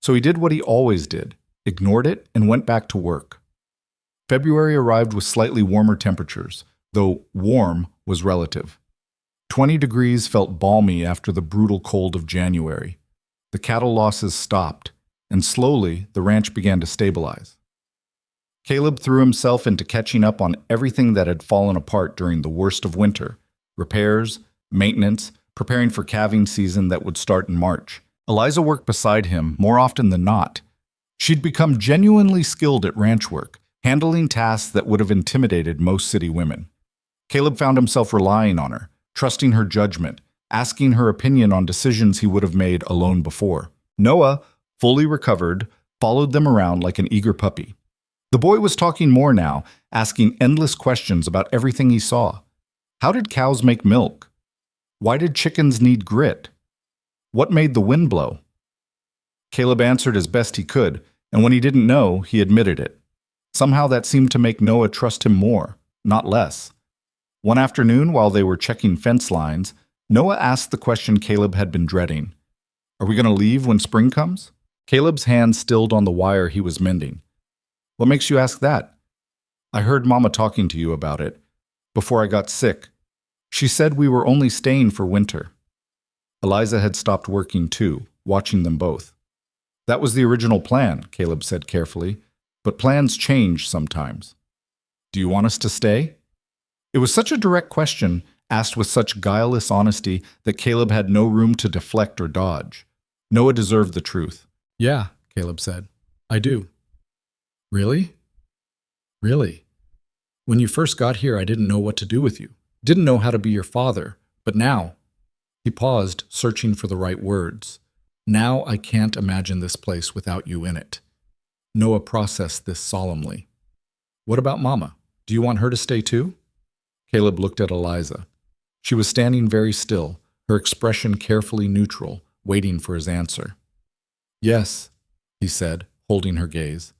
So he did what he always did, ignored it, and went back to work. February arrived with slightly warmer temperatures, though warm was relative. 20 degrees felt balmy after the brutal cold of January. The cattle losses stopped, and slowly the ranch began to stabilize. Caleb threw himself into catching up on everything that had fallen apart during the worst of winter: repairs, maintenance, preparing for calving season that would start in March. Eliza worked beside him more often than not. She'd become genuinely skilled at ranch work, handling tasks that would have intimidated most city women. Caleb found himself relying on her, trusting her judgment, asking her opinion on decisions he would have made alone before. Noah, fully recovered, followed them around like an eager puppy. The boy was talking more now, asking endless questions about everything he saw. How did cows make milk? Why did chickens need grit? What made the wind blow? Caleb answered as best he could, and when he didn't know, he admitted it. Somehow that seemed to make Noah trust him more, not less. One afternoon, while they were checking fence lines, Noah asked the question Caleb had been dreading. Are we going to leave when spring comes? Caleb's hand stilled on the wire he was mending. What makes you ask that? I heard Mama talking to you about it. Before I got sick. She said we were only staying for winter. Eliza had stopped working too, watching them both. That was the original plan, Caleb said carefully, but plans change sometimes. Do you want us to stay? It was such a direct question, asked with such guileless honesty, that Caleb had no room to deflect or dodge. Noah deserved the truth. Yeah, Caleb said. I do. Really? Really? When you first got here, I didn't know what to do with you. Didn't know how to be your father. But now, he paused, searching for the right words. Now I can't imagine this place without you in it. Noah processed this solemnly. What about Mama? Do you want her to stay too? Caleb looked at Eliza. She was standing very still, her expression carefully neutral, waiting for his answer. Yes, he said, holding her gaze.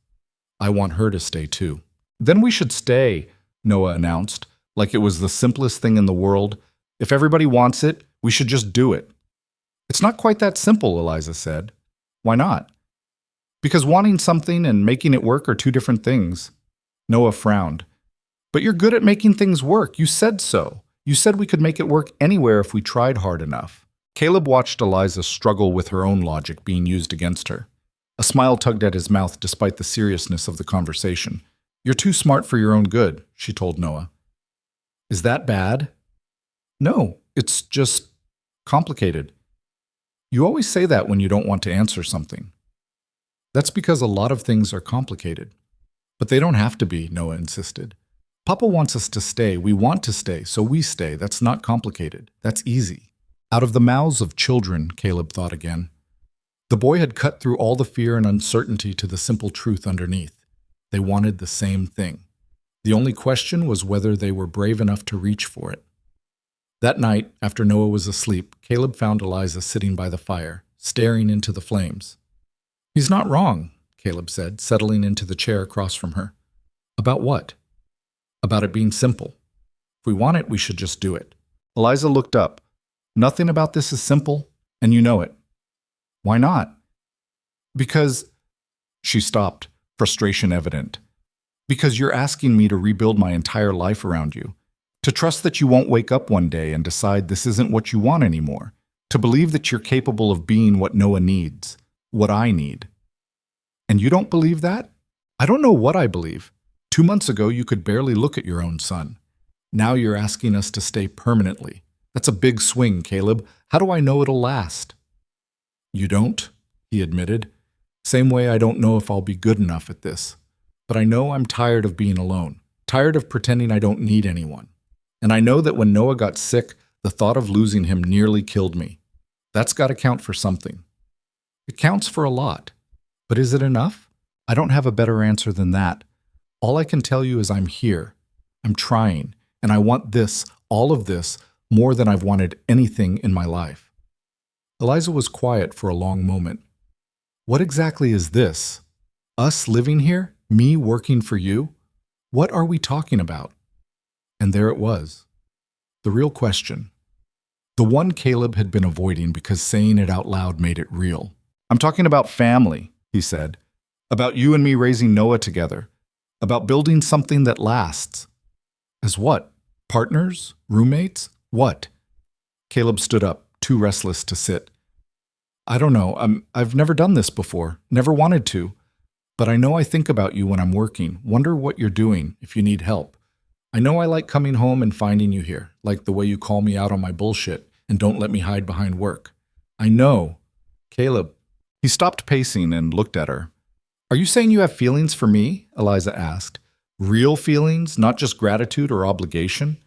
I want her to stay too. Then we should stay, Noah announced, like it was the simplest thing in the world. If everybody wants it, we should just do it. It's not quite that simple, Eliza said. Why not? Because wanting something and making it work are two different things. Noah frowned. But you're good at making things work. You said so. You said we could make it work anywhere if we tried hard enough. Caleb watched Eliza struggle with her own logic being used against her. A smile tugged at his mouth despite the seriousness of the conversation. You're too smart for your own good, she told Noah. Is that bad? No, it's just complicated. You always say that when you don't want to answer something. That's because a lot of things are complicated. But they don't have to be, Noah insisted. Papa wants us to stay. We want to stay, so we stay. That's not complicated. That's easy. Out of the mouths of children, Caleb thought again. The boy had cut through all the fear and uncertainty to the simple truth underneath. They wanted the same thing. The only question was whether they were brave enough to reach for it. That night, after Noah was asleep, Caleb found Eliza sitting by the fire, staring into the flames. He's not wrong, Caleb said, settling into the chair across from her. About what? About it being simple. If we want it, we should just do it. Eliza looked up. Nothing about this is simple, and you know it. Why not? Because... She stopped, frustration evident. Because you're asking me to rebuild my entire life around you. To trust that you won't wake up one day and decide this isn't what you want anymore. To believe that you're capable of being what Noah needs, what I need. And you don't believe that? I don't know what I believe. 2 months ago, you could barely look at your own son. Now you're asking us to stay permanently. That's a big swing, Caleb. How do I know it'll last? You don't, he admitted. Same way I don't know if I'll be good enough at this. But I know I'm tired of being alone, tired of pretending I don't need anyone. And I know that when Noah got sick, the thought of losing him nearly killed me. That's got to count for something. It counts for a lot. But is it enough? I don't have a better answer than that. All I can tell you is I'm here. I'm trying, and I want this, all of this, more than I've wanted anything in my life. Eliza was quiet for a long moment. What exactly is this? Us living here? Me working for you? What are we talking about? And there it was. The real question. The one Caleb had been avoiding because saying it out loud made it real. I'm talking about family, he said. About you and me raising Noah together. About building something that lasts. As what? Partners? Roommates? What? Caleb stood up, too restless to sit. I don't know. I've never done this before. Never wanted to. But I know I think about you when I'm working. Wonder what you're doing, if you need help. I know I like coming home and finding you here, like the way you call me out on my bullshit and don't let me hide behind work. I know. Caleb. He stopped pacing and looked at her. Are you saying you have feelings for me? Eliza asked. Real feelings, not just gratitude or obligation?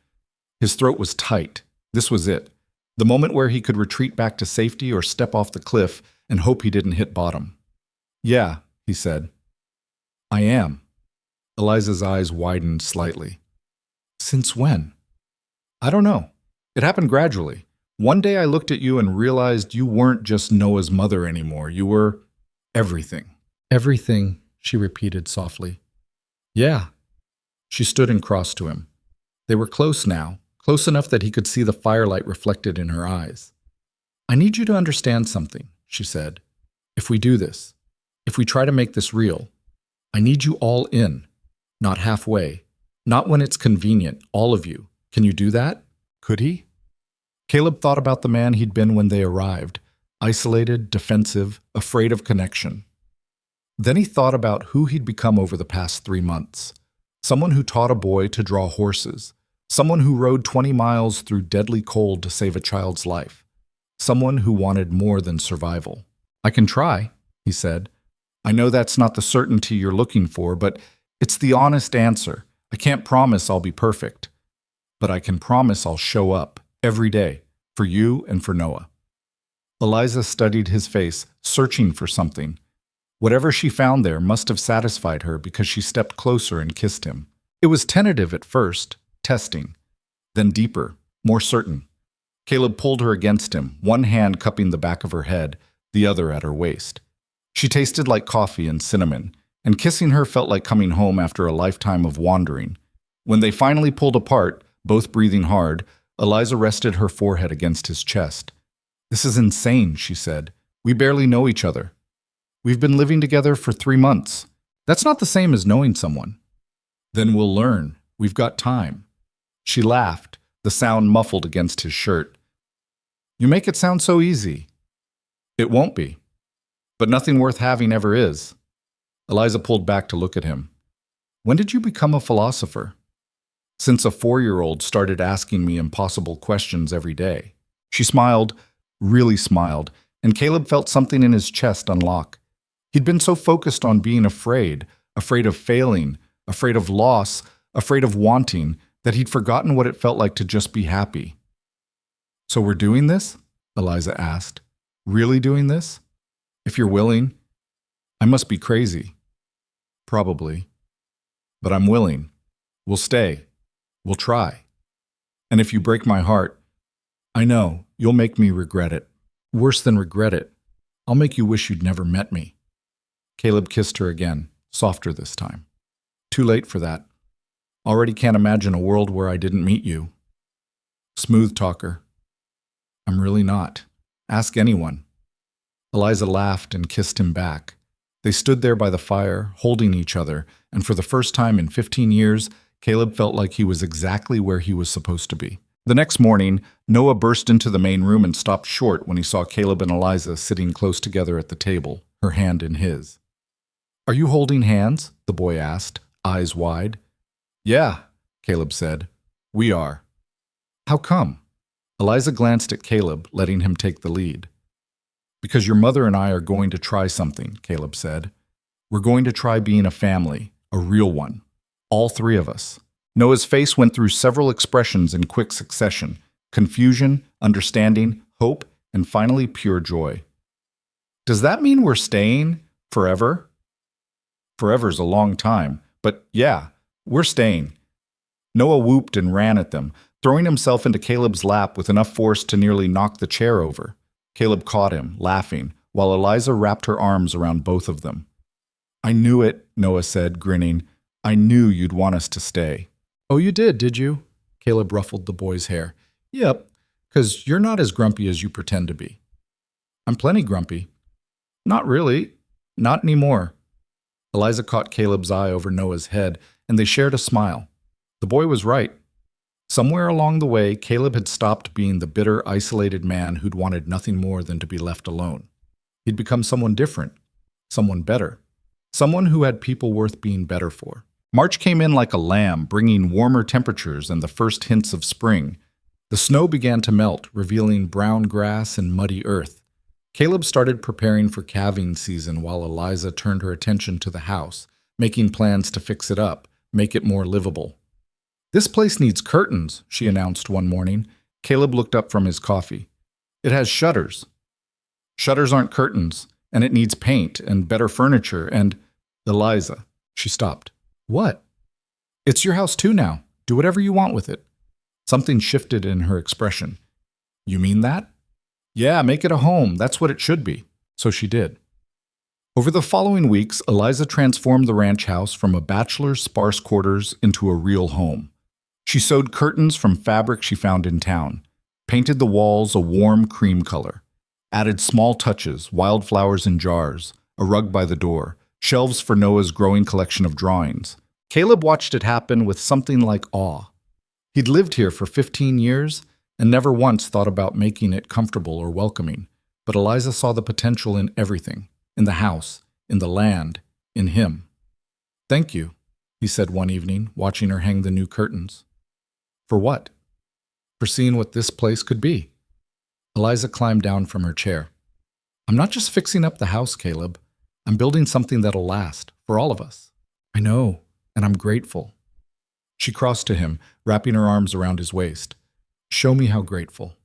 His throat was tight. This was it. The moment where he could retreat back to safety or step off the cliff and hope he didn't hit bottom. Yeah, he said. I am. Eliza's eyes widened slightly. Since when? I don't know. It happened gradually. One day I looked at you and realized you weren't just Noah's mother anymore. You were everything. Everything, she repeated softly. Yeah. She stood and crossed to him. They were close now, close enough that he could see the firelight reflected in her eyes. I need you to understand something, she said. If we do this, if we try to make this real, I need you all in, not halfway, not when it's convenient, all of you. Can you do that? Could he? Caleb thought about the man he'd been when they arrived, isolated, defensive, afraid of connection. Then he thought about who he'd become over the past 3 months. Someone who taught a boy to draw horses. Someone who rode 20 miles through deadly cold to save a child's life. Someone who wanted more than survival. I can try, he said. I know that's not the certainty you're looking for, but it's the honest answer. I can't promise I'll be perfect. But I can promise I'll show up every day for you and for Noah. Eliza studied his face, searching for something. Whatever she found there must have satisfied her because she stepped closer and kissed him. It was tentative at first, testing, then deeper, more certain. Caleb pulled her against him, one hand cupping the back of her head, the other at her waist. She tasted like coffee and cinnamon, and kissing her felt like coming home after a lifetime of wandering. When they finally pulled apart, both breathing hard, Eliza rested her forehead against his chest. This is insane, she said. We barely know each other. We've been living together for 3 months. That's not the same as knowing someone. Then we'll learn. We've got time. She laughed, the sound muffled against his shirt. You make it sound so easy. It won't be. But nothing worth having ever is. Eliza pulled back to look at him. When did you become a philosopher? Since a 4-year-old started asking me impossible questions every day. She smiled, really smiled, and Caleb felt something in his chest unlock. He'd been so focused on being afraid of failing, afraid of loss, afraid of wanting, that he'd forgotten what it felt like to just be happy. So we're doing this? Eliza asked. Really doing this? If you're willing. I must be crazy. Probably. But I'm willing. We'll stay. We'll try. And if you break my heart, I know, you'll make me regret it. Worse than regret it. I'll make you wish you'd never met me. Caleb kissed her again, softer this time. Too late for that. Already can't imagine a world where I didn't meet you. Smooth talker. I'm really not. Ask anyone. Eliza laughed and kissed him back. They stood there by the fire, holding each other, and for the first time in 15 years, Caleb felt like he was exactly where he was supposed to be. The next morning, Noah burst into the main room and stopped short when he saw Caleb and Eliza sitting close together at the table, her hand in his. Are you holding hands? The boy asked, eyes wide. Yeah, Caleb said. We are. How come? Eliza glanced at Caleb, letting him take the lead. Because your mother and I are going to try something, Caleb said. We're going to try being a family, a real one. All 3 of us. Noah's face went through several expressions in quick succession: confusion, understanding, hope, and finally pure joy. Does that mean we're staying forever? Forever's a long time, but yeah, we're staying. Noah whooped and ran at them, throwing himself into Caleb's lap with enough force to nearly knock the chair over. Caleb caught him, laughing, while Eliza wrapped her arms around both of them. I knew it, Noah said, grinning. I knew you'd want us to stay. Oh, you did you? Caleb ruffled the boy's hair. Yep, 'cause you're not as grumpy as you pretend to be. I'm plenty grumpy. Not really. Not anymore. Eliza caught Caleb's eye over Noah's head, and they shared a smile. The boy was right. Somewhere along the way, Caleb had stopped being the bitter, isolated man who'd wanted nothing more than to be left alone. He'd become someone different, someone better, someone who had people worth being better for. March came in like a lamb, bringing warmer temperatures and the first hints of spring. The snow began to melt, revealing brown grass and muddy earth. Caleb started preparing for calving season while Eliza turned her attention to the house, making plans to fix it up, make it more livable. This place needs curtains, she announced one morning. Caleb looked up from his coffee. It has shutters. Shutters aren't curtains, and it needs paint and better furniture and… Eliza. She stopped. What? It's your house too now. Do whatever you want with it. Something shifted in her expression. You mean that? Yeah, make it a home. That's what it should be. So she did. Over the following weeks, Eliza transformed the ranch house from a bachelor's sparse quarters into a real home. She sewed curtains from fabric she found in town, painted the walls a warm cream color, added small touches, wildflowers in jars, a rug by the door, shelves for Noah's growing collection of drawings. Caleb watched it happen with something like awe. He'd lived here for 15 years and never once thought about making it comfortable or welcoming, but Eliza saw the potential in everything, in the house, in the land, in him. Thank you, he said one evening, watching her hang the new curtains. For what? For seeing what this place could be. Eliza climbed down from her chair. I'm not just fixing up the house, Caleb. I'm building something that'll last, for all of us. I know, and I'm grateful. She crossed to him, wrapping her arms around his waist. Show me how grateful.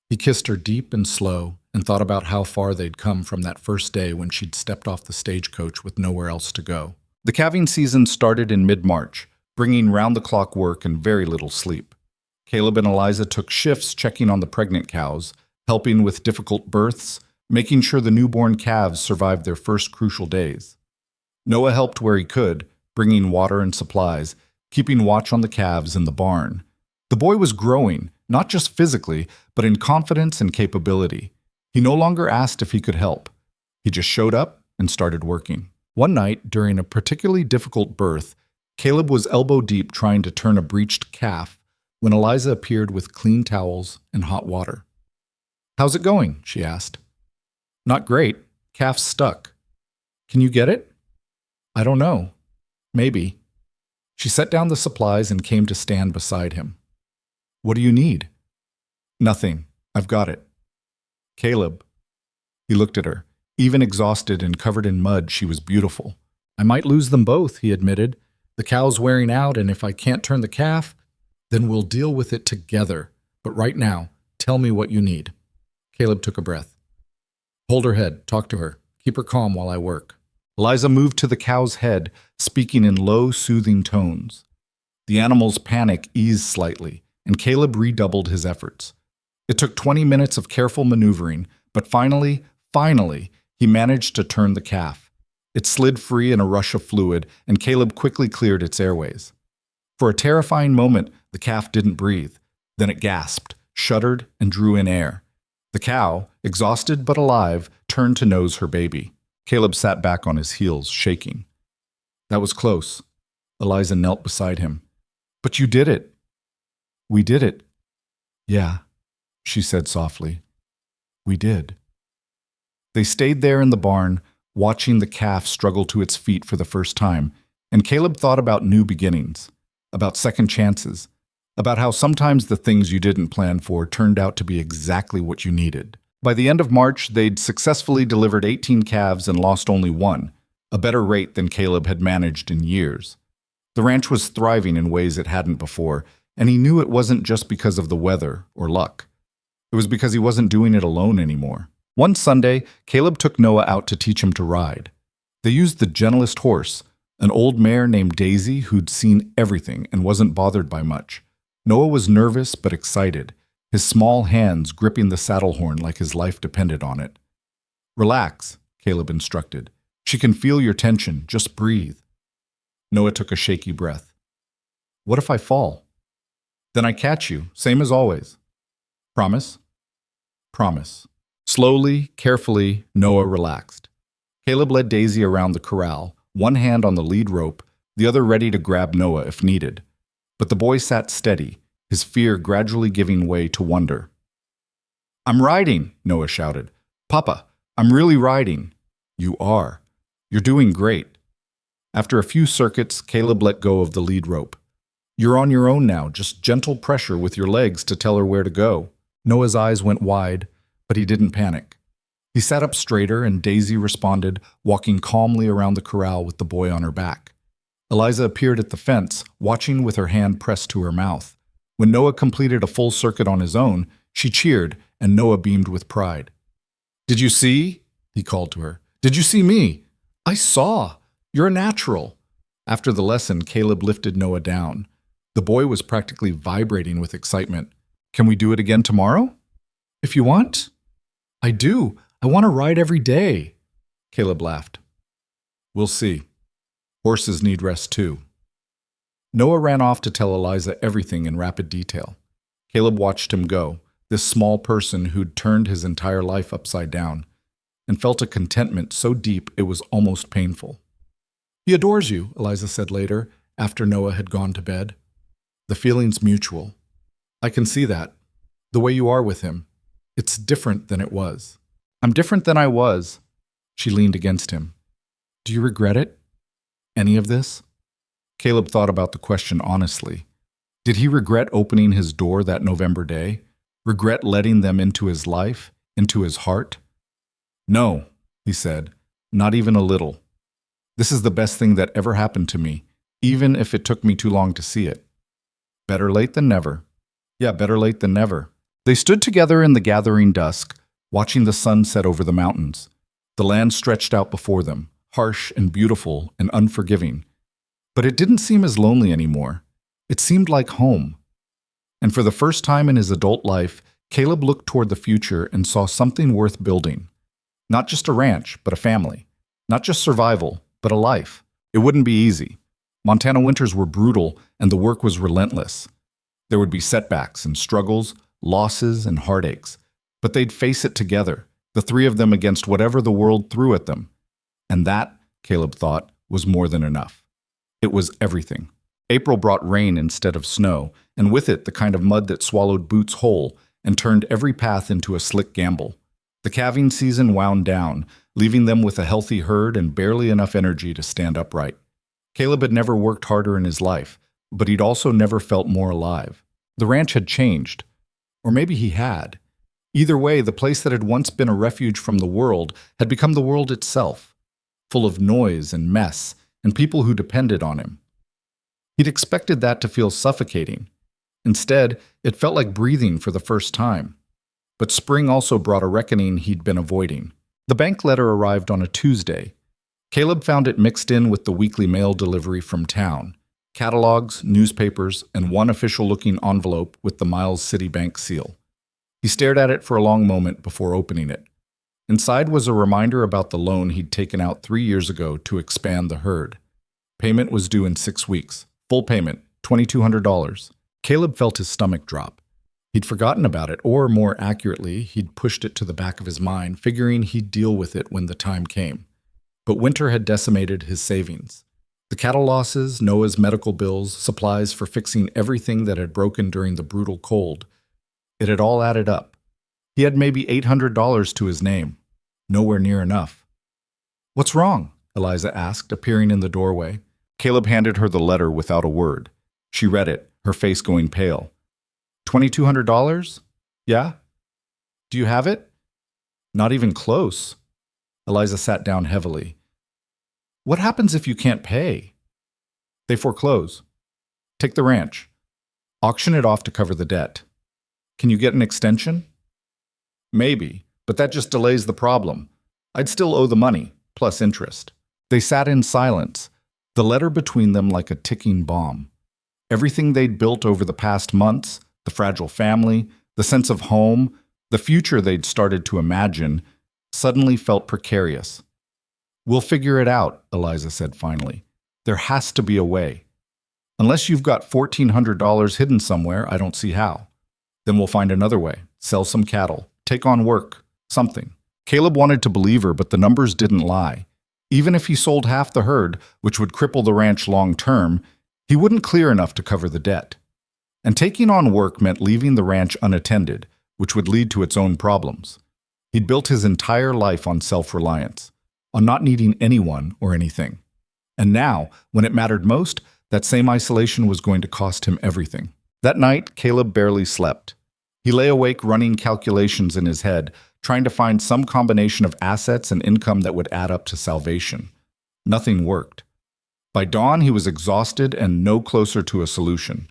He kissed her deep and slow, and thought about how far they'd come from that first day when she'd stepped off the stagecoach with nowhere else to go. The calving season started in mid-March, bringing round-the-clock work and very little sleep. Caleb and Eliza took shifts checking on the pregnant cows, helping with difficult births, making sure the newborn calves survived their first crucial days. Noah helped where he could, bringing water and supplies, keeping watch on the calves in the barn. The boy was growing, not just physically, but in confidence and capability. He no longer asked if he could help. He just showed up and started working. One night, during a particularly difficult birth, Caleb was elbow deep trying to turn a breached calf when Eliza appeared with clean towels and hot water. "How's it going?" she asked. "Not great. Calf's stuck." "Can you get it?" "I don't know. Maybe." She set down the supplies and came to stand beside him. "What do you need?" "Nothing. I've got it." "Caleb." He looked at her. Even exhausted and covered in mud, she was beautiful. "I might lose them both," he admitted. "The cow's wearing out, and if I can't turn the calf, then we'll deal with it together. But right now, tell me what you need." Caleb took a breath. "Hold her head. Talk to her. Keep her calm while I work." Eliza moved to the cow's head, speaking in low, soothing tones. The animal's panic eased slightly, and Caleb redoubled his efforts. It took 20 minutes of careful maneuvering, but finally, he managed to turn the calf. It slid free in a rush of fluid, and Caleb quickly cleared its airways. For a terrifying moment, the calf didn't breathe. Then it gasped, shuddered, and drew in air. The cow, exhausted but alive, turned to nose her baby. Caleb sat back on his heels, shaking. "That was close." Eliza knelt beside him. "But you did it." "We did it." "Yeah," she said softly. "We did." They stayed there in the barn, watching the calf struggle to its feet for the first time, and Caleb thought about new beginnings, about second chances, about how sometimes the things you didn't plan for turned out to be exactly what you needed. By the end of March, they'd successfully delivered 18 calves and lost only one, a better rate than Caleb had managed in years. The ranch was thriving in ways it hadn't before, and he knew it wasn't just because of the weather or luck. It was because he wasn't doing it alone anymore. One Sunday, Caleb took Noah out to teach him to ride. They used the gentlest horse, an old mare named Daisy who'd seen everything and wasn't bothered by much. Noah was nervous but excited, his small hands gripping the saddle horn like his life depended on it. "Relax," Caleb instructed. "She can feel your tension. Just breathe." Noah took a shaky breath. "What if I fall?" "Then I catch you, same as always." "Promise?" "Promise." Slowly, carefully, Noah relaxed. Caleb led Daisy around the corral, one hand on the lead rope, the other ready to grab Noah if needed. But the boy sat steady, his fear gradually giving way to wonder. "I'm riding," Noah shouted. "Papa, I'm really riding." "You are. You're doing great." After a few circuits, Caleb let go of the lead rope. "You're on your own now, just gentle pressure with your legs to tell her where to go." Noah's eyes went wide, but he didn't panic. He sat up straighter, and Daisy responded, walking calmly around the corral with the boy on her back. Eliza appeared at the fence, watching with her hand pressed to her mouth. When Noah completed a full circuit on his own, she cheered, and Noah beamed with pride. "Did you see?" he called to her. "Did you see me?" "I saw. You're a natural." After the lesson, Caleb lifted Noah down. The boy was practically vibrating with excitement. "Can we do it again tomorrow?" "If you want." "I do. I want to ride every day." Caleb laughed. "We'll see. Horses need rest too." Noah ran off to tell Eliza everything in rapid detail. Caleb watched him go, this small person who'd turned his entire life upside down, and felt a contentment so deep it was almost painful. "He adores you," Eliza said later, after Noah had gone to bed. "The feeling's mutual. I can see that. The way you are with him. It's different than it was." "I'm different than I was." She leaned against him. "Do you regret it? Any of this?" Caleb thought about the question honestly. Did he regret opening his door that November day? Regret letting them into his life, into his heart? "No," he said, "not even a little. This is the best thing that ever happened to me, even if it took me too long to see it. Better late than never." Yeah, better late than never. They stood together in the gathering dusk, watching the sun set over the mountains. The land stretched out before them, harsh and beautiful and unforgiving. But it didn't seem as lonely anymore. It seemed like home. And for the first time in his adult life, Caleb looked toward the future and saw something worth building. Not just a ranch, but a family. Not just survival, but a life. It wouldn't be easy. Montana winters were brutal, and the work was relentless. There would be setbacks and struggles, losses and heartaches. But they'd face it together, the three of them against whatever the world threw at them. And that, Caleb thought, was more than enough. It was everything. April brought rain instead of snow, and with it the kind of mud that swallowed boots whole and turned every path into a slick gamble. The calving season wound down, leaving them with a healthy herd and barely enough energy to stand upright. Caleb had never worked harder in his life, but he'd also never felt more alive. The ranch had changed. Or maybe he had. Either way, the place that had once been a refuge from the world had become the world itself, full of noise and mess and people who depended on him. He'd expected that to feel suffocating. Instead, it felt like breathing for the first time. But spring also brought a reckoning he'd been avoiding. The bank letter arrived on a Tuesday. Caleb found it mixed in with the weekly mail delivery from town, catalogs, newspapers, and one official-looking envelope with the Miles City Bank seal. He stared at it for a long moment before opening it. Inside was a reminder about the loan he'd taken out 3 years ago to expand the herd. Payment was due in 6 weeks. Full payment, $2,200. Caleb felt his stomach drop. He'd forgotten about it, or more accurately, he'd pushed it to the back of his mind, figuring he'd deal with it when the time came. But winter had decimated his savings. The cattle losses, Noah's medical bills, supplies for fixing everything that had broken during the brutal cold. It had all added up. He had maybe $800 to his name. Nowhere near enough. "What's wrong?" Eliza asked, appearing in the doorway. Caleb handed her the letter without a word. She read it, her face going pale. $2,200? Yeah? Do you have it? Not even close. Eliza sat down heavily. What happens if you can't pay? They foreclose. Take the ranch. Auction it off to cover the debt. Can you get an extension? Maybe, but that just delays the problem. I'd still owe the money, plus interest. They sat in silence, the letter between them like a ticking bomb. Everything they'd built over the past months, the fragile family, the sense of home, the future they'd started to imagine, suddenly felt precarious. We'll figure it out, Eliza said finally. There has to be a way. Unless you've got $1,400 hidden somewhere, I don't see how. Then we'll find another way. Sell some cattle. Take on work. Something. Caleb wanted to believe her, but the numbers didn't lie. Even if he sold half the herd, which would cripple the ranch long term, he wouldn't clear enough to cover the debt. And taking on work meant leaving the ranch unattended, which would lead to its own problems. He'd built his entire life on self-reliance, on not needing anyone or anything. And now, when it mattered most, that same isolation was going to cost him everything. That night, Caleb barely slept. He lay awake running calculations in his head, trying to find some combination of assets and income that would add up to salvation. Nothing worked. By dawn, he was exhausted and no closer to a solution.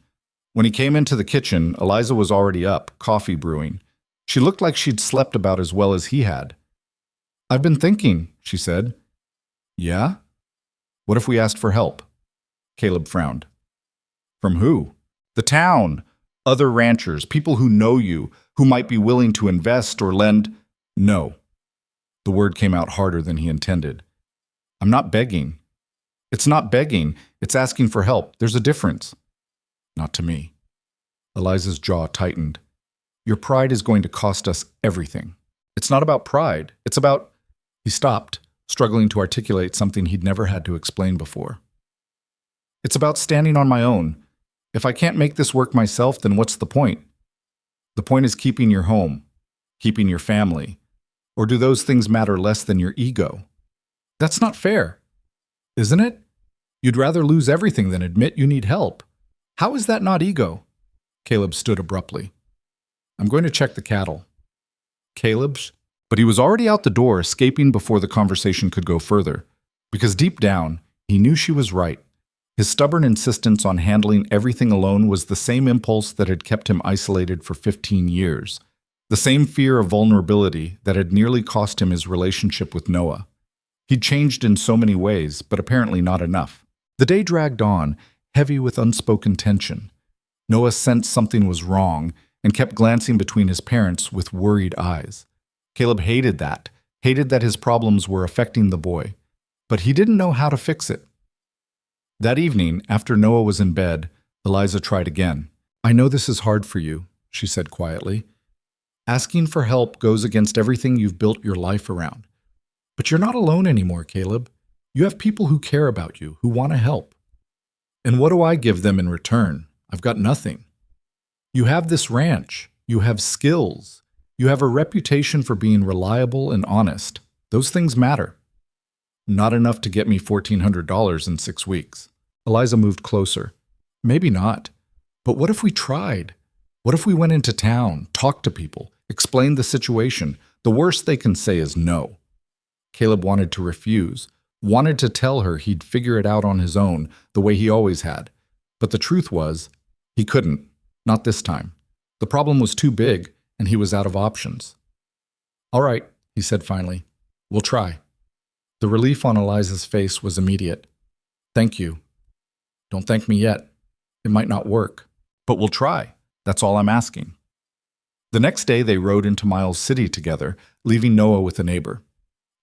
When he came into the kitchen, Eliza was already up, coffee brewing. She looked like she'd slept about as well as he had. I've been thinking, she said. Yeah? What if we asked for help? Caleb frowned. From who? The town. Other ranchers, people who know you, who might be willing to invest or lend. No. The word came out harder than he intended. I'm not begging. It's not begging. It's asking for help. There's a difference. Not to me. Eliza's jaw tightened. Your pride is going to cost us everything. It's not about pride. It's about... He stopped, struggling to articulate something he'd never had to explain before. It's about standing on my own. If I can't make this work myself, then what's the point? The point is keeping your home, keeping your family. Or do those things matter less than your ego? That's not fair, isn't it? You'd rather lose everything than admit you need help. How is that not ego? Caleb stood abruptly. I'm going to check the cattle. Caleb's? But he was already out the door, escaping before the conversation could go further, because deep down, he knew she was right. His stubborn insistence on handling everything alone was the same impulse that had kept him isolated for 15 years, the same fear of vulnerability that had nearly cost him his relationship with Noah. He'd changed in so many ways, but apparently not enough. The day dragged on, heavy with unspoken tension. Noah sensed something was wrong and kept glancing between his parents with worried eyes. Caleb hated that his problems were affecting the boy, but he didn't know how to fix it. That evening, after Noah was in bed, Eliza tried again. I know this is hard for you, she said quietly. Asking for help goes against everything you've built your life around. But you're not alone anymore, Caleb. You have people who care about you, who want to help. And what do I give them in return? I've got nothing. You have this ranch. You have skills. You have a reputation for being reliable and honest. Those things matter. Not enough to get me $1,400 in 6 weeks. Eliza moved closer. Maybe not. But what if we tried? What if we went into town, talked to people, explained the situation? The worst they can say is no. Caleb wanted to refuse, wanted to tell her he'd figure it out on his own, the way he always had. But the truth was, he couldn't. Not this time. The problem was too big, and he was out of options. All right, he said finally. We'll try. The relief on Eliza's face was immediate. Thank you. Don't thank me yet. It might not work. But we'll try. That's all I'm asking. The next day they rode into Miles City together, leaving Noah with a neighbor.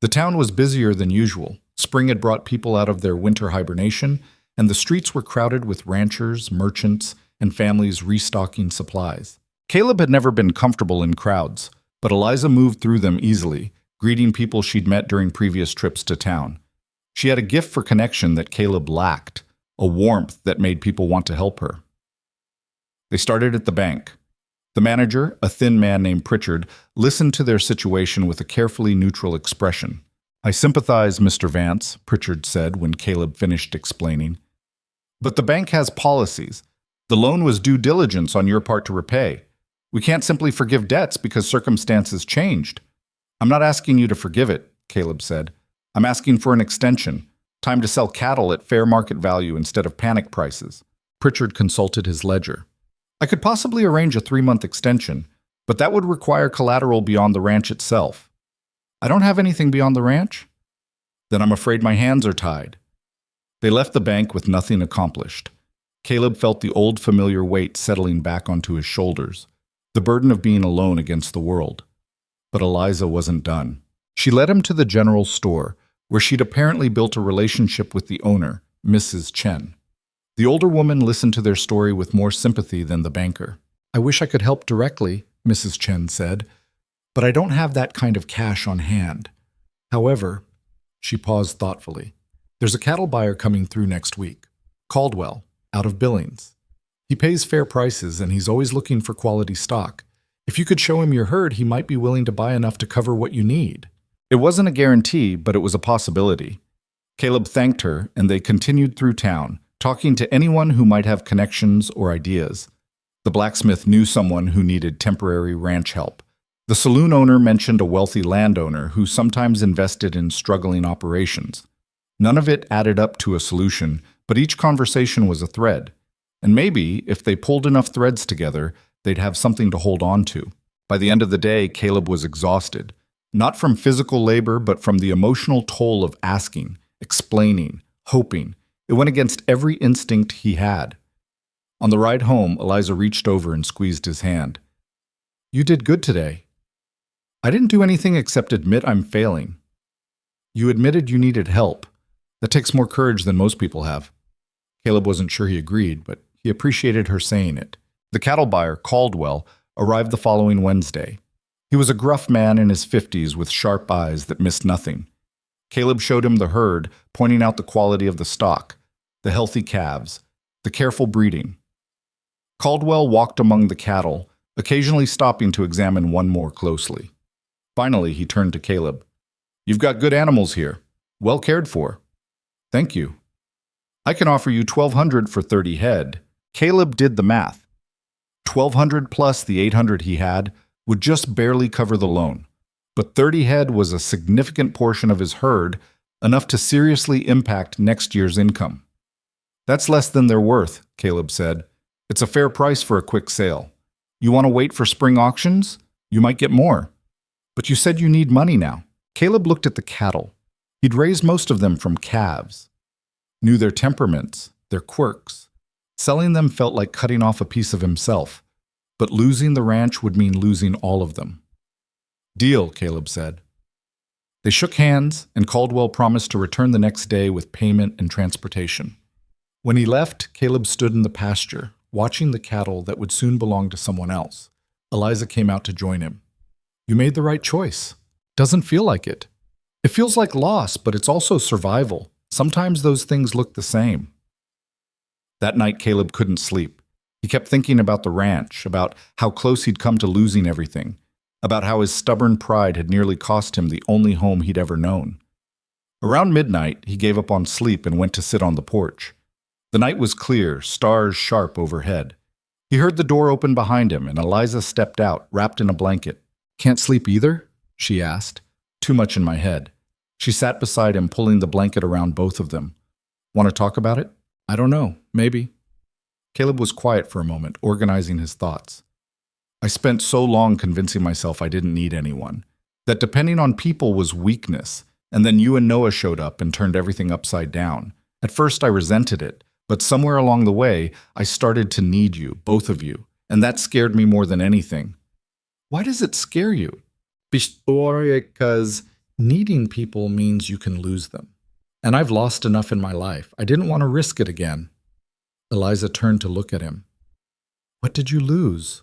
The town was busier than usual. Spring had brought people out of their winter hibernation, and the streets were crowded with ranchers, merchants, and families restocking supplies. Caleb had never been comfortable in crowds, but Eliza moved through them easily, greeting people she'd met during previous trips to town. She had a gift for connection that Caleb lacked, a warmth that made people want to help her. They started at the bank. The manager, a thin man named Pritchard, listened to their situation with a carefully neutral expression. I sympathize, Mr. Vance, Pritchard said when Caleb finished explaining. But the bank has policies. The loan was due diligence on your part to repay. We can't simply forgive debts because circumstances changed. I'm not asking you to forgive it, Caleb said. I'm asking for an extension. Time to sell cattle at fair market value instead of panic prices. Pritchard consulted his ledger. I could possibly arrange a 3-month extension, but that would require collateral beyond the ranch itself. I don't have anything beyond the ranch? Then I'm afraid my hands are tied. They left the bank with nothing accomplished. Caleb felt the old familiar weight settling back onto his shoulders, the burden of being alone against the world. But Eliza wasn't done. She led him to the general store, where she'd apparently built a relationship with the owner, Mrs. Chen. The older woman listened to their story with more sympathy than the banker. I wish I could help directly, Mrs. Chen said, but I don't have that kind of cash on hand. However, she paused thoughtfully. There's a cattle buyer coming through next week. Caldwell, out of Billings. He pays fair prices and he's always looking for quality stock. If you could show him your herd, he might be willing to buy enough to cover what you need. It wasn't a guarantee, but it was a possibility. Caleb thanked her, and they continued through town, talking to anyone who might have connections or ideas. The blacksmith knew someone who needed temporary ranch help. The saloon owner mentioned a wealthy landowner who sometimes invested in struggling operations. None of it added up to a solution, but each conversation was a thread. And maybe, if they pulled enough threads together, they'd have something to hold on to. By the end of the day, Caleb was exhausted. Not from physical labor, but from the emotional toll of asking, explaining, hoping. It went against every instinct he had. On the ride home, Eliza reached over and squeezed his hand. You did good today. I didn't do anything except admit I'm failing. You admitted you needed help. That takes more courage than most people have. Caleb wasn't sure he agreed, but he appreciated her saying it. The cattle buyer, Caldwell, arrived the following Wednesday. He was a gruff man in his 50s with sharp eyes that missed nothing. Caleb showed him the herd, pointing out the quality of the stock, the healthy calves, the careful breeding. Caldwell walked among the cattle, occasionally stopping to examine one more closely. Finally, he turned to Caleb. You've got good animals here, well cared for. Thank you. I can offer you $1,200 for 30 head. Caleb did the math. $1,200 plus the $800 he had would just barely cover the loan. But 30 head was a significant portion of his herd, enough to seriously impact next year's income. That's less than they're worth, Caleb said. It's a fair price for a quick sale. You want to wait for spring auctions? You might get more. But you said you need money now. Caleb looked at the cattle. He'd raised most of them from calves. Knew their temperaments, their quirks. Selling them felt like cutting off a piece of himself, but losing the ranch would mean losing all of them. Deal, Caleb said. They shook hands, and Caldwell promised to return the next day with payment and transportation. When he left, Caleb stood in the pasture, watching the cattle that would soon belong to someone else. Eliza came out to join him. You made the right choice. Doesn't feel like it. It feels like loss, but it's also survival. Sometimes those things look the same. That night, Caleb couldn't sleep. He kept thinking about the ranch, about how close he'd come to losing everything, about how his stubborn pride had nearly cost him the only home he'd ever known. Around midnight, he gave up on sleep and went to sit on the porch. The night was clear, stars sharp overhead. He heard the door open behind him, and Eliza stepped out, wrapped in a blanket. "Can't sleep either?" she asked. "Too much in my head." She sat beside him, pulling the blanket around both of them. "Want to talk about it?" "I don't know. Maybe." Caleb was quiet for a moment, organizing his thoughts. "I spent so long convincing myself I didn't need anyone, that depending on people was weakness, and then you and Noah showed up and turned everything upside down. At first I resented it, but somewhere along the way, I started to need you, both of you, and that scared me more than anything." "Why does it scare you?" "Because needing people means you can lose them. And I've lost enough in my life. I didn't want to risk it again." Eliza turned to look at him. "What did you lose?"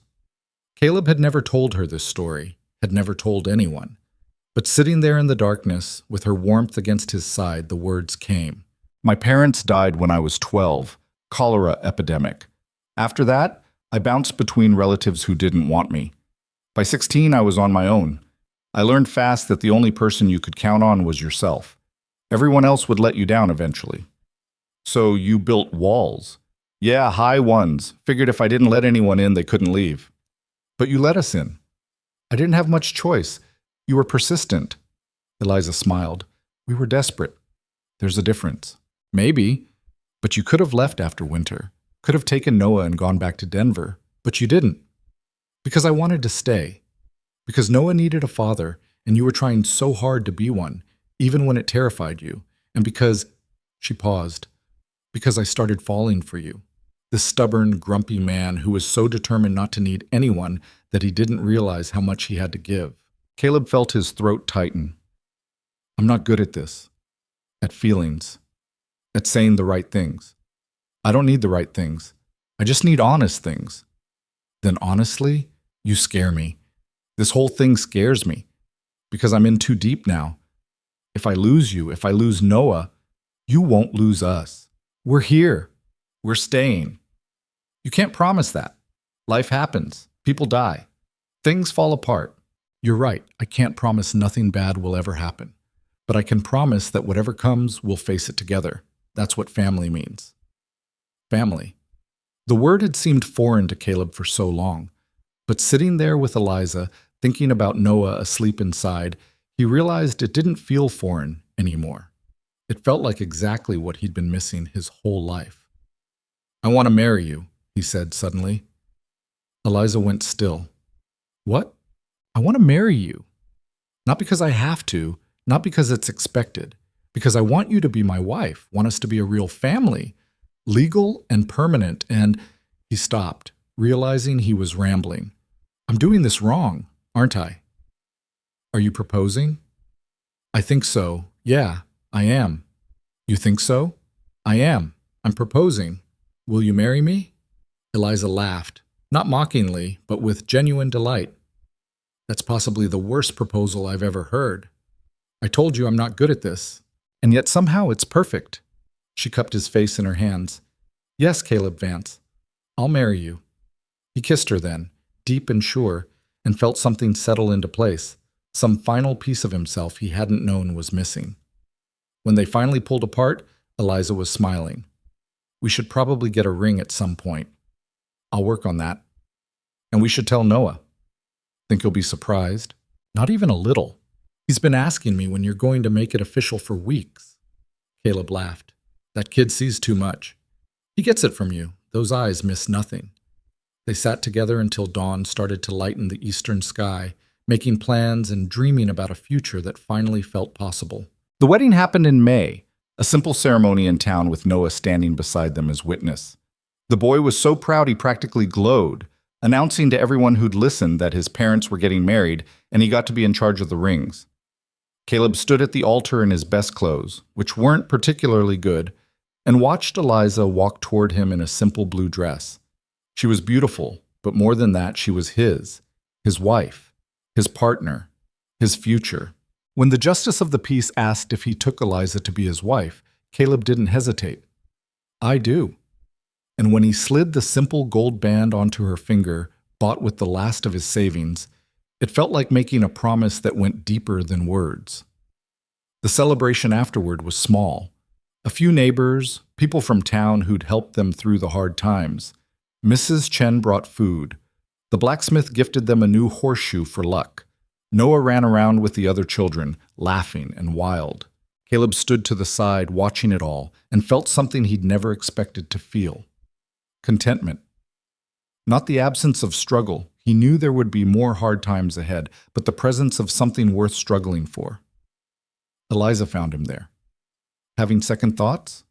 Caleb had never told her this story, had never told anyone. But sitting there in the darkness, with her warmth against his side, the words came. "My parents died when I was 12, cholera epidemic. After that, I bounced between relatives who didn't want me. By 16, I was on my own. I learned fast that the only person you could count on was yourself. Everyone else would let you down eventually. So you built walls. Yeah, high ones. Figured if I didn't let anyone in, they couldn't leave. But you let us in. I didn't have much choice. You were persistent." Eliza smiled. "We were desperate. There's a difference." "Maybe. But you could have left after winter. Could have taken Noah and gone back to Denver. But you didn't. Because I wanted to stay. Because Noah needed a father, and you were trying so hard to be one, even when it terrified you. And because—" She paused. "Because I started falling for you. This stubborn, grumpy man who was so determined not to need anyone that he didn't realize how much he had to give." Caleb felt his throat tighten. "I'm not good at this. At feelings. At saying the right things. I don't need the right things. I just need honest things." "Then honestly, you scare me. This whole thing scares me. Because I'm in too deep now. If I lose you, if I lose Noah, you won't lose us. We're here. We're staying. You can't promise that. Life happens. People die. Things fall apart. You're right. I can't promise nothing bad will ever happen. But I can promise that whatever comes, we'll face it together. That's what family means." Family. The word had seemed foreign to Caleb for so long. But sitting there with Eliza, thinking about Noah asleep inside, he realized it didn't feel foreign anymore. It felt like exactly what he'd been missing his whole life. "I want to marry you," he said suddenly. Eliza went still. "What? I want to marry you. Not because I have to, not because it's expected, because I want you to be my wife, want us to be a real family, legal and permanent." And he stopped, realizing he was rambling. "I'm doing this wrong, aren't I?" "Are you proposing?" "I think so. Yeah, I am." "You think so?" "I am. I'm proposing. Will you marry me?" Eliza laughed, not mockingly, but with genuine delight. "That's possibly the worst proposal I've ever heard. I told you I'm not good at this, and yet somehow it's perfect." She cupped his face in her hands. "Yes, Caleb Vance, I'll marry you." He kissed her then, deep and sure, and felt something settle into place, some final piece of himself he hadn't known was missing. When they finally pulled apart, Eliza was smiling. "We should probably get a ring at some point. I'll work on that. And we should tell Noah. Think he'll be surprised?" "Not even a little. He's been asking me when you're going to make it official for weeks." Caleb laughed. "That kid sees too much. He gets it from you. Those eyes miss nothing." They sat together until dawn started to lighten the eastern sky, making plans and dreaming about a future that finally felt possible. The wedding happened in May, a simple ceremony in town with Noah standing beside them as witness. The boy was so proud he practically glowed, announcing to everyone who'd listened that his parents were getting married and he got to be in charge of the rings. Caleb stood at the altar in his best clothes, which weren't particularly good, and watched Eliza walk toward him in a simple blue dress. She was beautiful, but more than that, she was his wife, his partner, his future. When the justice of the peace asked if he took Eliza to be his wife, Caleb didn't hesitate. "I do." And when he slid the simple gold band onto her finger, bought with the last of his savings, it felt like making a promise that went deeper than words. The celebration afterward was small. A few neighbors, people from town who'd helped them through the hard times. Mrs. Chen brought food. The blacksmith gifted them a new horseshoe for luck. Noah ran around with the other children, laughing and wild. Caleb stood to the side, watching it all, and felt something he'd never expected to feel. Contentment. Not the absence of struggle. He knew there would be more hard times ahead, but the presence of something worth struggling for. Eliza found him there. Having second thoughts?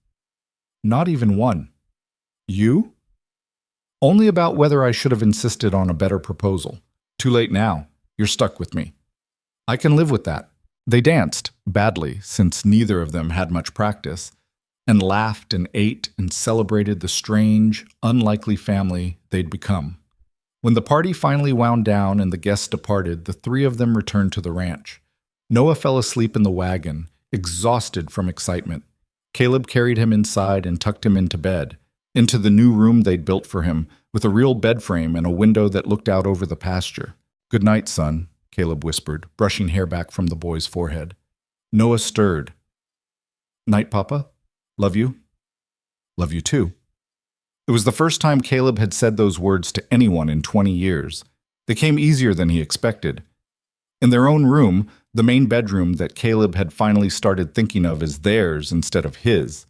Not even one. You? Only about whether I should have insisted on a better proposal. Too late now. You're stuck with me. I can live with that. They danced, badly, since neither of them had much practice, and laughed and ate and celebrated the strange, unlikely family they'd become. When the party finally wound down and the guests departed, the three of them returned to the ranch. Noah fell asleep in the wagon, exhausted from excitement. Caleb carried him inside and tucked him into bed, into the new room they'd built for him, with a real bed frame and a window that looked out over the pasture. "Good night, son," Caleb whispered, brushing hair back from the boy's forehead. Noah stirred. "Night, Papa. Love you." "Love you too." It was the first time Caleb had said those words to anyone in 20 years. They came easier than he expected. In their own room, the main bedroom that Caleb had finally started thinking of as theirs instead of his,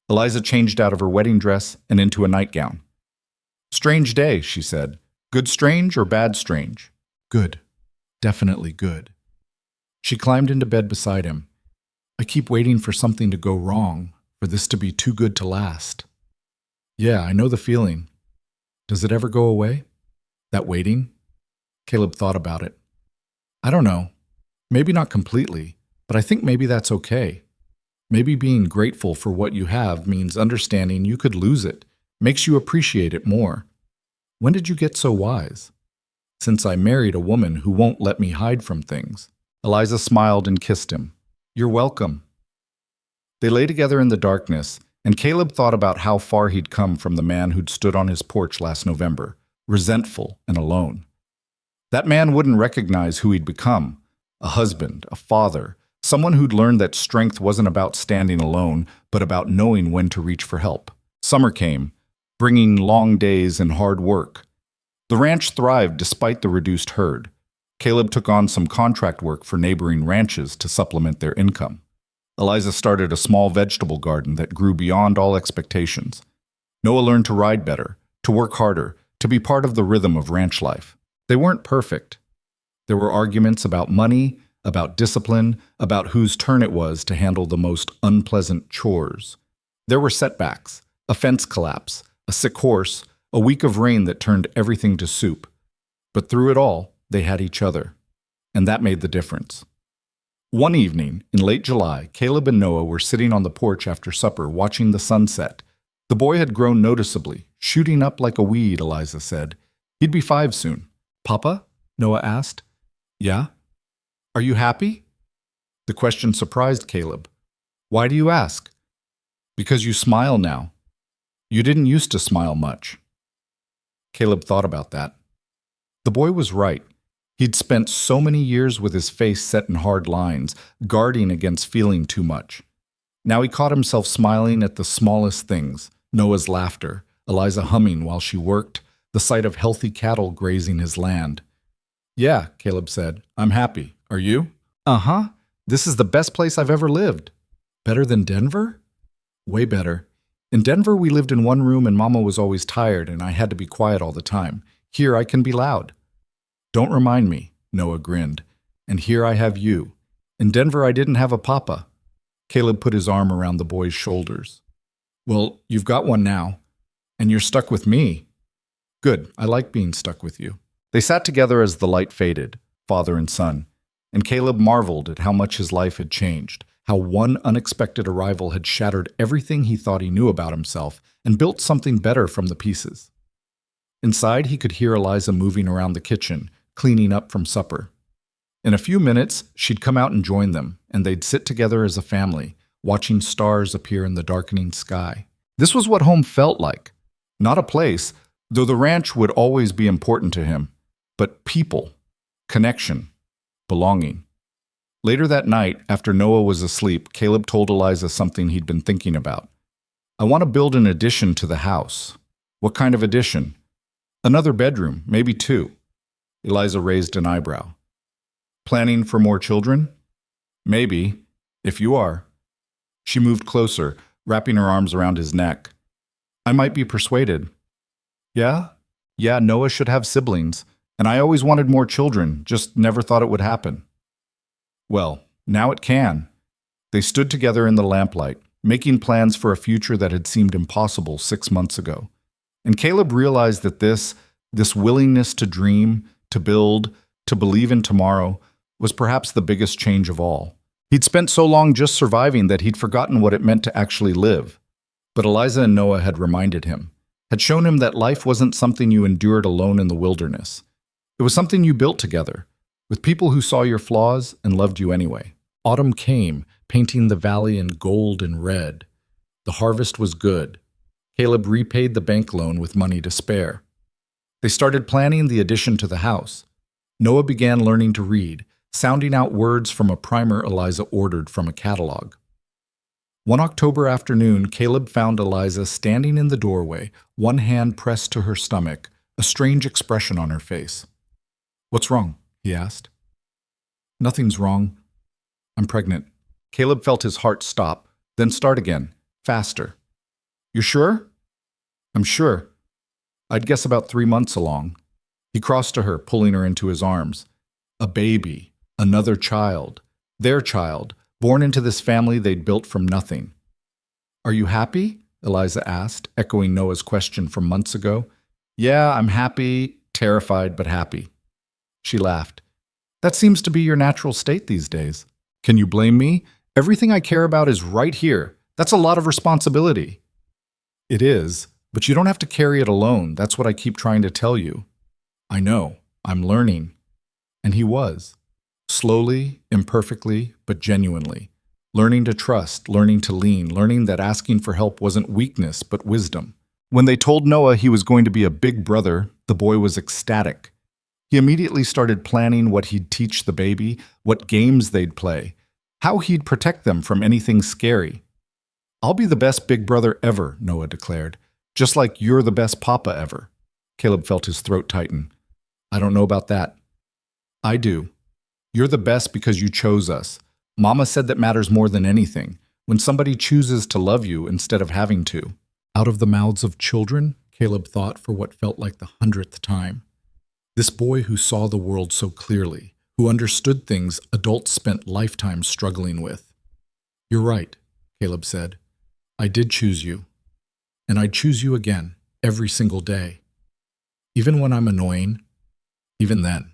Eliza changed out of her wedding dress and into a nightgown. "Strange day," she said. "Good strange or bad strange?" "Good. Definitely good." She climbed into bed beside him. "I keep waiting for something to go wrong, for this to be too good to last." "Yeah, I know the feeling. Does it ever go away? That waiting?" Caleb thought about it. "I don't know. Maybe not completely, but I think maybe that's okay. Maybe being grateful for what you have means understanding you could lose it, makes you appreciate it more. When did you get so wise?" "Since I married a woman who won't let me hide from things." Eliza smiled and kissed him. "You're welcome." They lay together in the darkness, and Caleb thought about how far he'd come from the man who'd stood on his porch last November, resentful and alone. That man wouldn't recognize who he'd become. A husband, a father, someone who'd learned that strength wasn't about standing alone, but about knowing when to reach for help. Summer came, bringing long days and hard work. The ranch thrived despite the reduced herd. Caleb took on some contract work for neighboring ranches to supplement their income. Eliza started a small vegetable garden that grew beyond all expectations. Noah learned to ride better, to work harder, to be part of the rhythm of ranch life. They weren't perfect. There were arguments about money, about discipline, about whose turn it was to handle the most unpleasant chores. There were setbacks, a fence collapse, a sick horse, a week of rain that turned everything to soup. But through it all, they had each other, and that made the difference. One evening, in late July, Caleb and Noah were sitting on the porch after supper, watching the sunset. The boy had grown noticeably, shooting up like a weed, Eliza said. He'd be 5 soon. "Papa?" Noah asked. "Yeah?" "Are you happy?" The question surprised Caleb. "Why do you ask?" "Because you smile now. You didn't used to smile much." Caleb thought about that. The boy was right. He'd spent so many years with his face set in hard lines, guarding against feeling too much. Now he caught himself smiling at the smallest things, Noah's laughter, Eliza humming while she worked, the sight of healthy cattle grazing his land. "Yeah," Caleb said, "I'm happy. Are you?" "Uh-huh. This is the best place I've ever lived." "Better than Denver?" "Way better. In Denver, we lived in one room and Mama was always tired and I had to be quiet all the time. Here I can be loud." "Don't remind me," Noah grinned. "And here I have you. In Denver, I didn't have a papa." Caleb put his arm around the boy's shoulders. "Well, you've got one now, and you're stuck with me." "Good. I like being stuck with you." They sat together as the light faded, father and son, and Caleb marveled at how much his life had changed, how one unexpected arrival had shattered everything he thought he knew about himself and built something better from the pieces. Inside, he could hear Eliza moving around the kitchen, cleaning up from supper. In a few minutes, she'd come out and join them, and they'd sit together as a family, watching stars appear in the darkening sky. This was what home felt like. Not a place, though the ranch would always be important to him, but people, connection, belonging. Later that night, after Noah was asleep, Caleb told Eliza something he'd been thinking about. I want to build an addition to the house. What kind of addition? Another bedroom, maybe 2. Eliza raised an eyebrow. Planning for more children? Maybe, if you are. She moved closer, wrapping her arms around his neck. I might be persuaded. Yeah? Yeah, Noah should have siblings, and I always wanted more children, just never thought it would happen. Well, now it can. They stood together in the lamplight, making plans for a future that had seemed impossible 6 months ago. And Caleb realized that this willingness to dream, to build, to believe in tomorrow, was perhaps the biggest change of all. He'd spent so long just surviving that he'd forgotten what it meant to actually live. But Eliza and Noah had reminded him, had shown him that life wasn't something you endured alone in the wilderness. It was something you built together, with people who saw your flaws and loved you anyway. Autumn came, painting the valley in gold and red. The harvest was good. Caleb repaid the bank loan with money to spare. They started planning the addition to the house. Noah began learning to read, sounding out words from a primer Eliza ordered from a catalog. One October afternoon, Caleb found Eliza standing in the doorway, one hand pressed to her stomach, a strange expression on her face. What's wrong? He asked. Nothing's wrong. I'm pregnant. Caleb felt his heart stop, then start again, faster. You sure? I'm sure. I'd guess about 3 months along. He crossed to her, pulling her into his arms. A baby, another child, their child, born into this family they'd built from nothing. Are you happy? Eliza asked, echoing Noah's question from months ago. Yeah, I'm happy, terrified, but happy. She laughed. That seems to be your natural state these days. Can you blame me? Everything I care about is right here. That's a lot of responsibility. It is, but you don't have to carry it alone. That's what I keep trying to tell you. I know. I'm learning. And he was. Slowly, imperfectly, but genuinely. Learning to trust, learning to lean, learning that asking for help wasn't weakness, but wisdom. When they told Noah he was going to be a big brother, the boy was ecstatic. He immediately started planning what he'd teach the baby, what games they'd play, how he'd protect them from anything scary. I'll be the best big brother ever, Noah declared, just like you're the best papa ever. Caleb felt his throat tighten. I don't know about that. I do. You're the best because you chose us. Mama said that matters more than anything, when somebody chooses to love you instead of having to. Out of the mouths of children, Caleb thought for what felt like the 100th time. This boy who saw the world so clearly, who understood things adults spent lifetimes struggling with. You're right, Caleb said. I did choose you. And I'd choose you again, every single day. Even when I'm annoying, even then.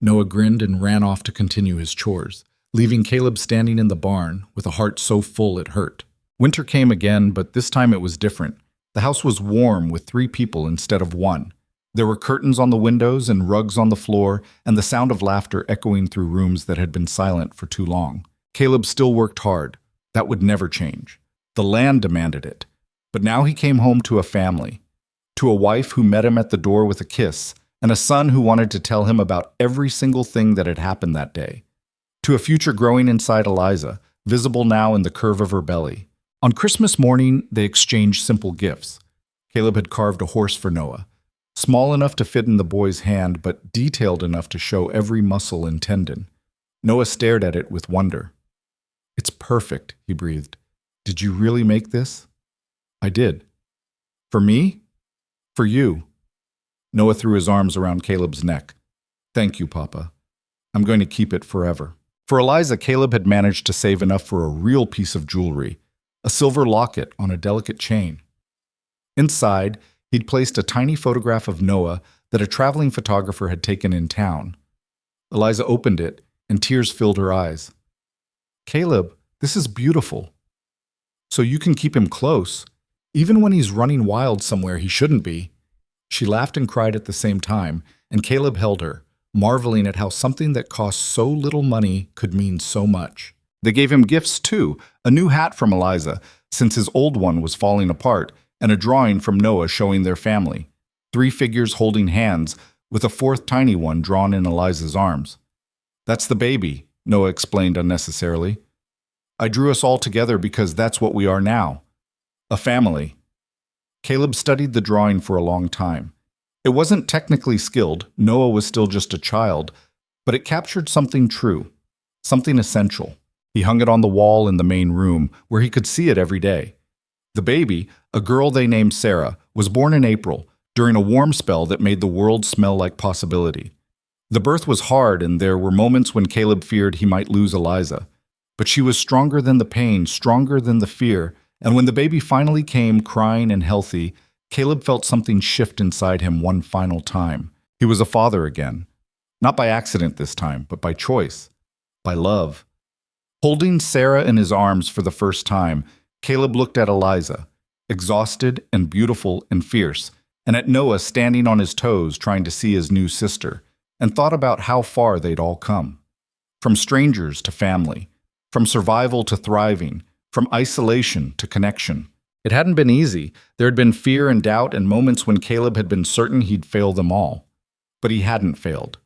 Noah grinned and ran off to continue his chores, leaving Caleb standing in the barn with a heart so full it hurt. Winter came again, but this time it was different. The house was warm with 3 people instead of 1. There were curtains on the windows and rugs on the floor, and the sound of laughter echoing through rooms that had been silent for too long. Caleb still worked hard. That would never change. The land demanded it. But now he came home to a family, to a wife who met him at the door with a kiss, and a son who wanted to tell him about every single thing that had happened that day. To a future growing inside Eliza, visible now in the curve of her belly. On Christmas morning, they exchanged simple gifts. Caleb had carved a horse for Noah, small enough to fit in the boy's hand, but detailed enough to show every muscle and tendon. Noah stared at it with wonder. It's perfect, he breathed. Did you really make this? I did. For me? For you. Noah threw his arms around Caleb's neck. Thank you, Papa. I'm going to keep it forever. For Eliza, Caleb had managed to save enough for a real piece of jewelry, a silver locket on a delicate chain. Inside, he'd placed a tiny photograph of Noah that a traveling photographer had taken in town. Eliza opened it, and tears filled her eyes. Caleb, this is beautiful. So you can keep him close, even when he's running wild somewhere he shouldn't be. She laughed and cried at the same time, and Caleb held her, marveling at how something that cost so little money could mean so much. They gave him gifts too, a new hat from Eliza, since his old one was falling apart, and a drawing from Noah showing their family. 3 figures holding hands, with a 4th tiny one drawn in Eliza's arms. "That's the baby," Noah explained unnecessarily. "I drew us all together because that's what we are now. A family." Caleb studied the drawing for a long time. It wasn't technically skilled, Noah was still just a child, but it captured something true, something essential. He hung it on the wall in the main room, where he could see it every day. The baby, a girl they named Sarah, was born in April, during a warm spell that made the world smell like possibility. The birth was hard, and there were moments when Caleb feared he might lose Eliza. But she was stronger than the pain, stronger than the fear, and when the baby finally came, crying and healthy, Caleb felt something shift inside him one final time. He was a father again. Not by accident this time, but by choice. By love. Holding Sarah in his arms for the first time, Caleb looked at Eliza, exhausted and beautiful and fierce, and at Noah standing on his toes trying to see his new sister, and thought about how far they'd all come. From strangers to family, from survival to thriving, from isolation to connection. It hadn't been easy. There had been fear and doubt and moments when Caleb had been certain he'd fail them all. But he hadn't failed.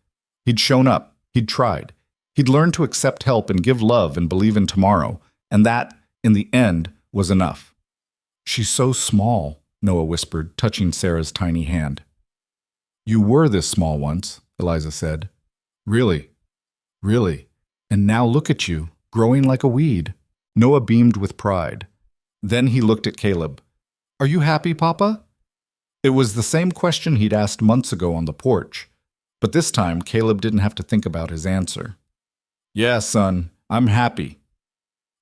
He'd shown up. He'd tried. He'd learned to accept help and give love and believe in tomorrow. And that, in the end, was enough. "She's so small," Noah whispered, touching Sarah's tiny hand. "You were this small once," Eliza said. "Really? Really? And now look at you, growing like a weed." Noah beamed with pride. Then he looked at Caleb. "Are you happy, Papa?" It was the same question he'd asked months ago on the porch. But this time, Caleb didn't have to think about his answer. "Yeah, son, I'm happy."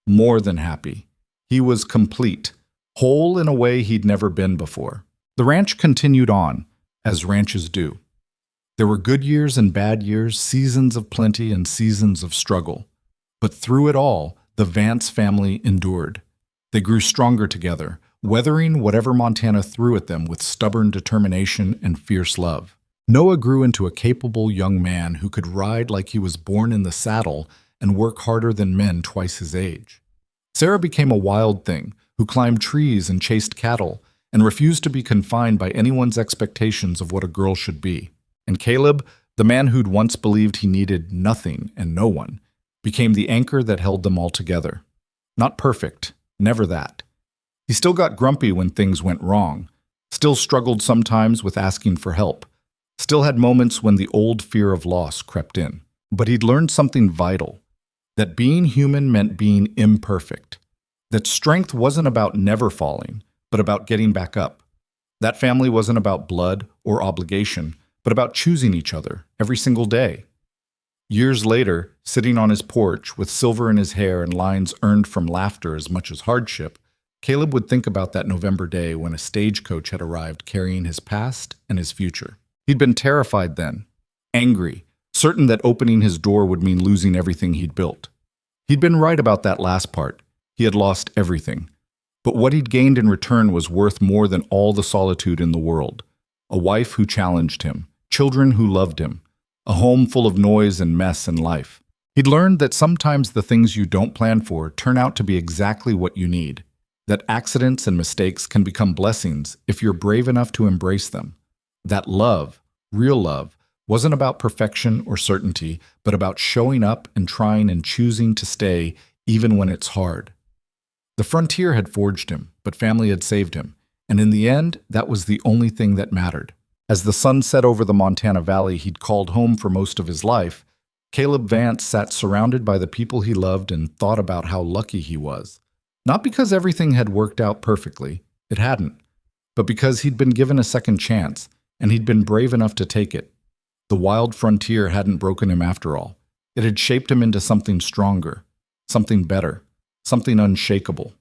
More than happy. He was complete, whole in a way he'd never been before. The ranch continued on, as ranches do. There were good years and bad years, seasons of plenty and seasons of struggle. But through it all, the Vance family endured. They grew stronger together, weathering whatever Montana threw at them with stubborn determination and fierce love. Noah grew into a capable young man who could ride like he was born in the saddle and work harder than men twice his age. Sarah became a wild thing who climbed trees and chased cattle and refused to be confined by anyone's expectations of what a girl should be. And Caleb, the man who'd once believed he needed nothing and no one, became the anchor that held them all together. Not perfect, never that. He still got grumpy when things went wrong, still struggled sometimes with asking for help, still had moments when the old fear of loss crept in. But he'd learned something vital, that being human meant being imperfect, that strength wasn't about never falling, but about getting back up. That family wasn't about blood or obligation, but about choosing each other every single day. Years later, sitting on his porch with silver in his hair and lines earned from laughter as much as hardship, Caleb would think about that November day when a stagecoach had arrived carrying his past and his future. He'd been terrified then, angry, certain that opening his door would mean losing everything he'd built. He'd been right about that last part. He had lost everything. But what he'd gained in return was worth more than all the solitude in the world. A wife who challenged him, children who loved him, a home full of noise and mess and life. He'd learned that sometimes the things you don't plan for turn out to be exactly what you need, that accidents and mistakes can become blessings if you're brave enough to embrace them. That love, real love, wasn't about perfection or certainty, but about showing up and trying and choosing to stay even when it's hard. The frontier had forged him, but family had saved him, and in the end, that was the only thing that mattered. As the sun set over the Montana Valley he'd called home for most of his life, Caleb Vance sat surrounded by the people he loved and thought about how lucky he was. Not because everything had worked out perfectly, it hadn't, but because he'd been given a second chance, and he'd been brave enough to take it. The wild frontier hadn't broken him after all. It had shaped him into something stronger, something better, something unshakable.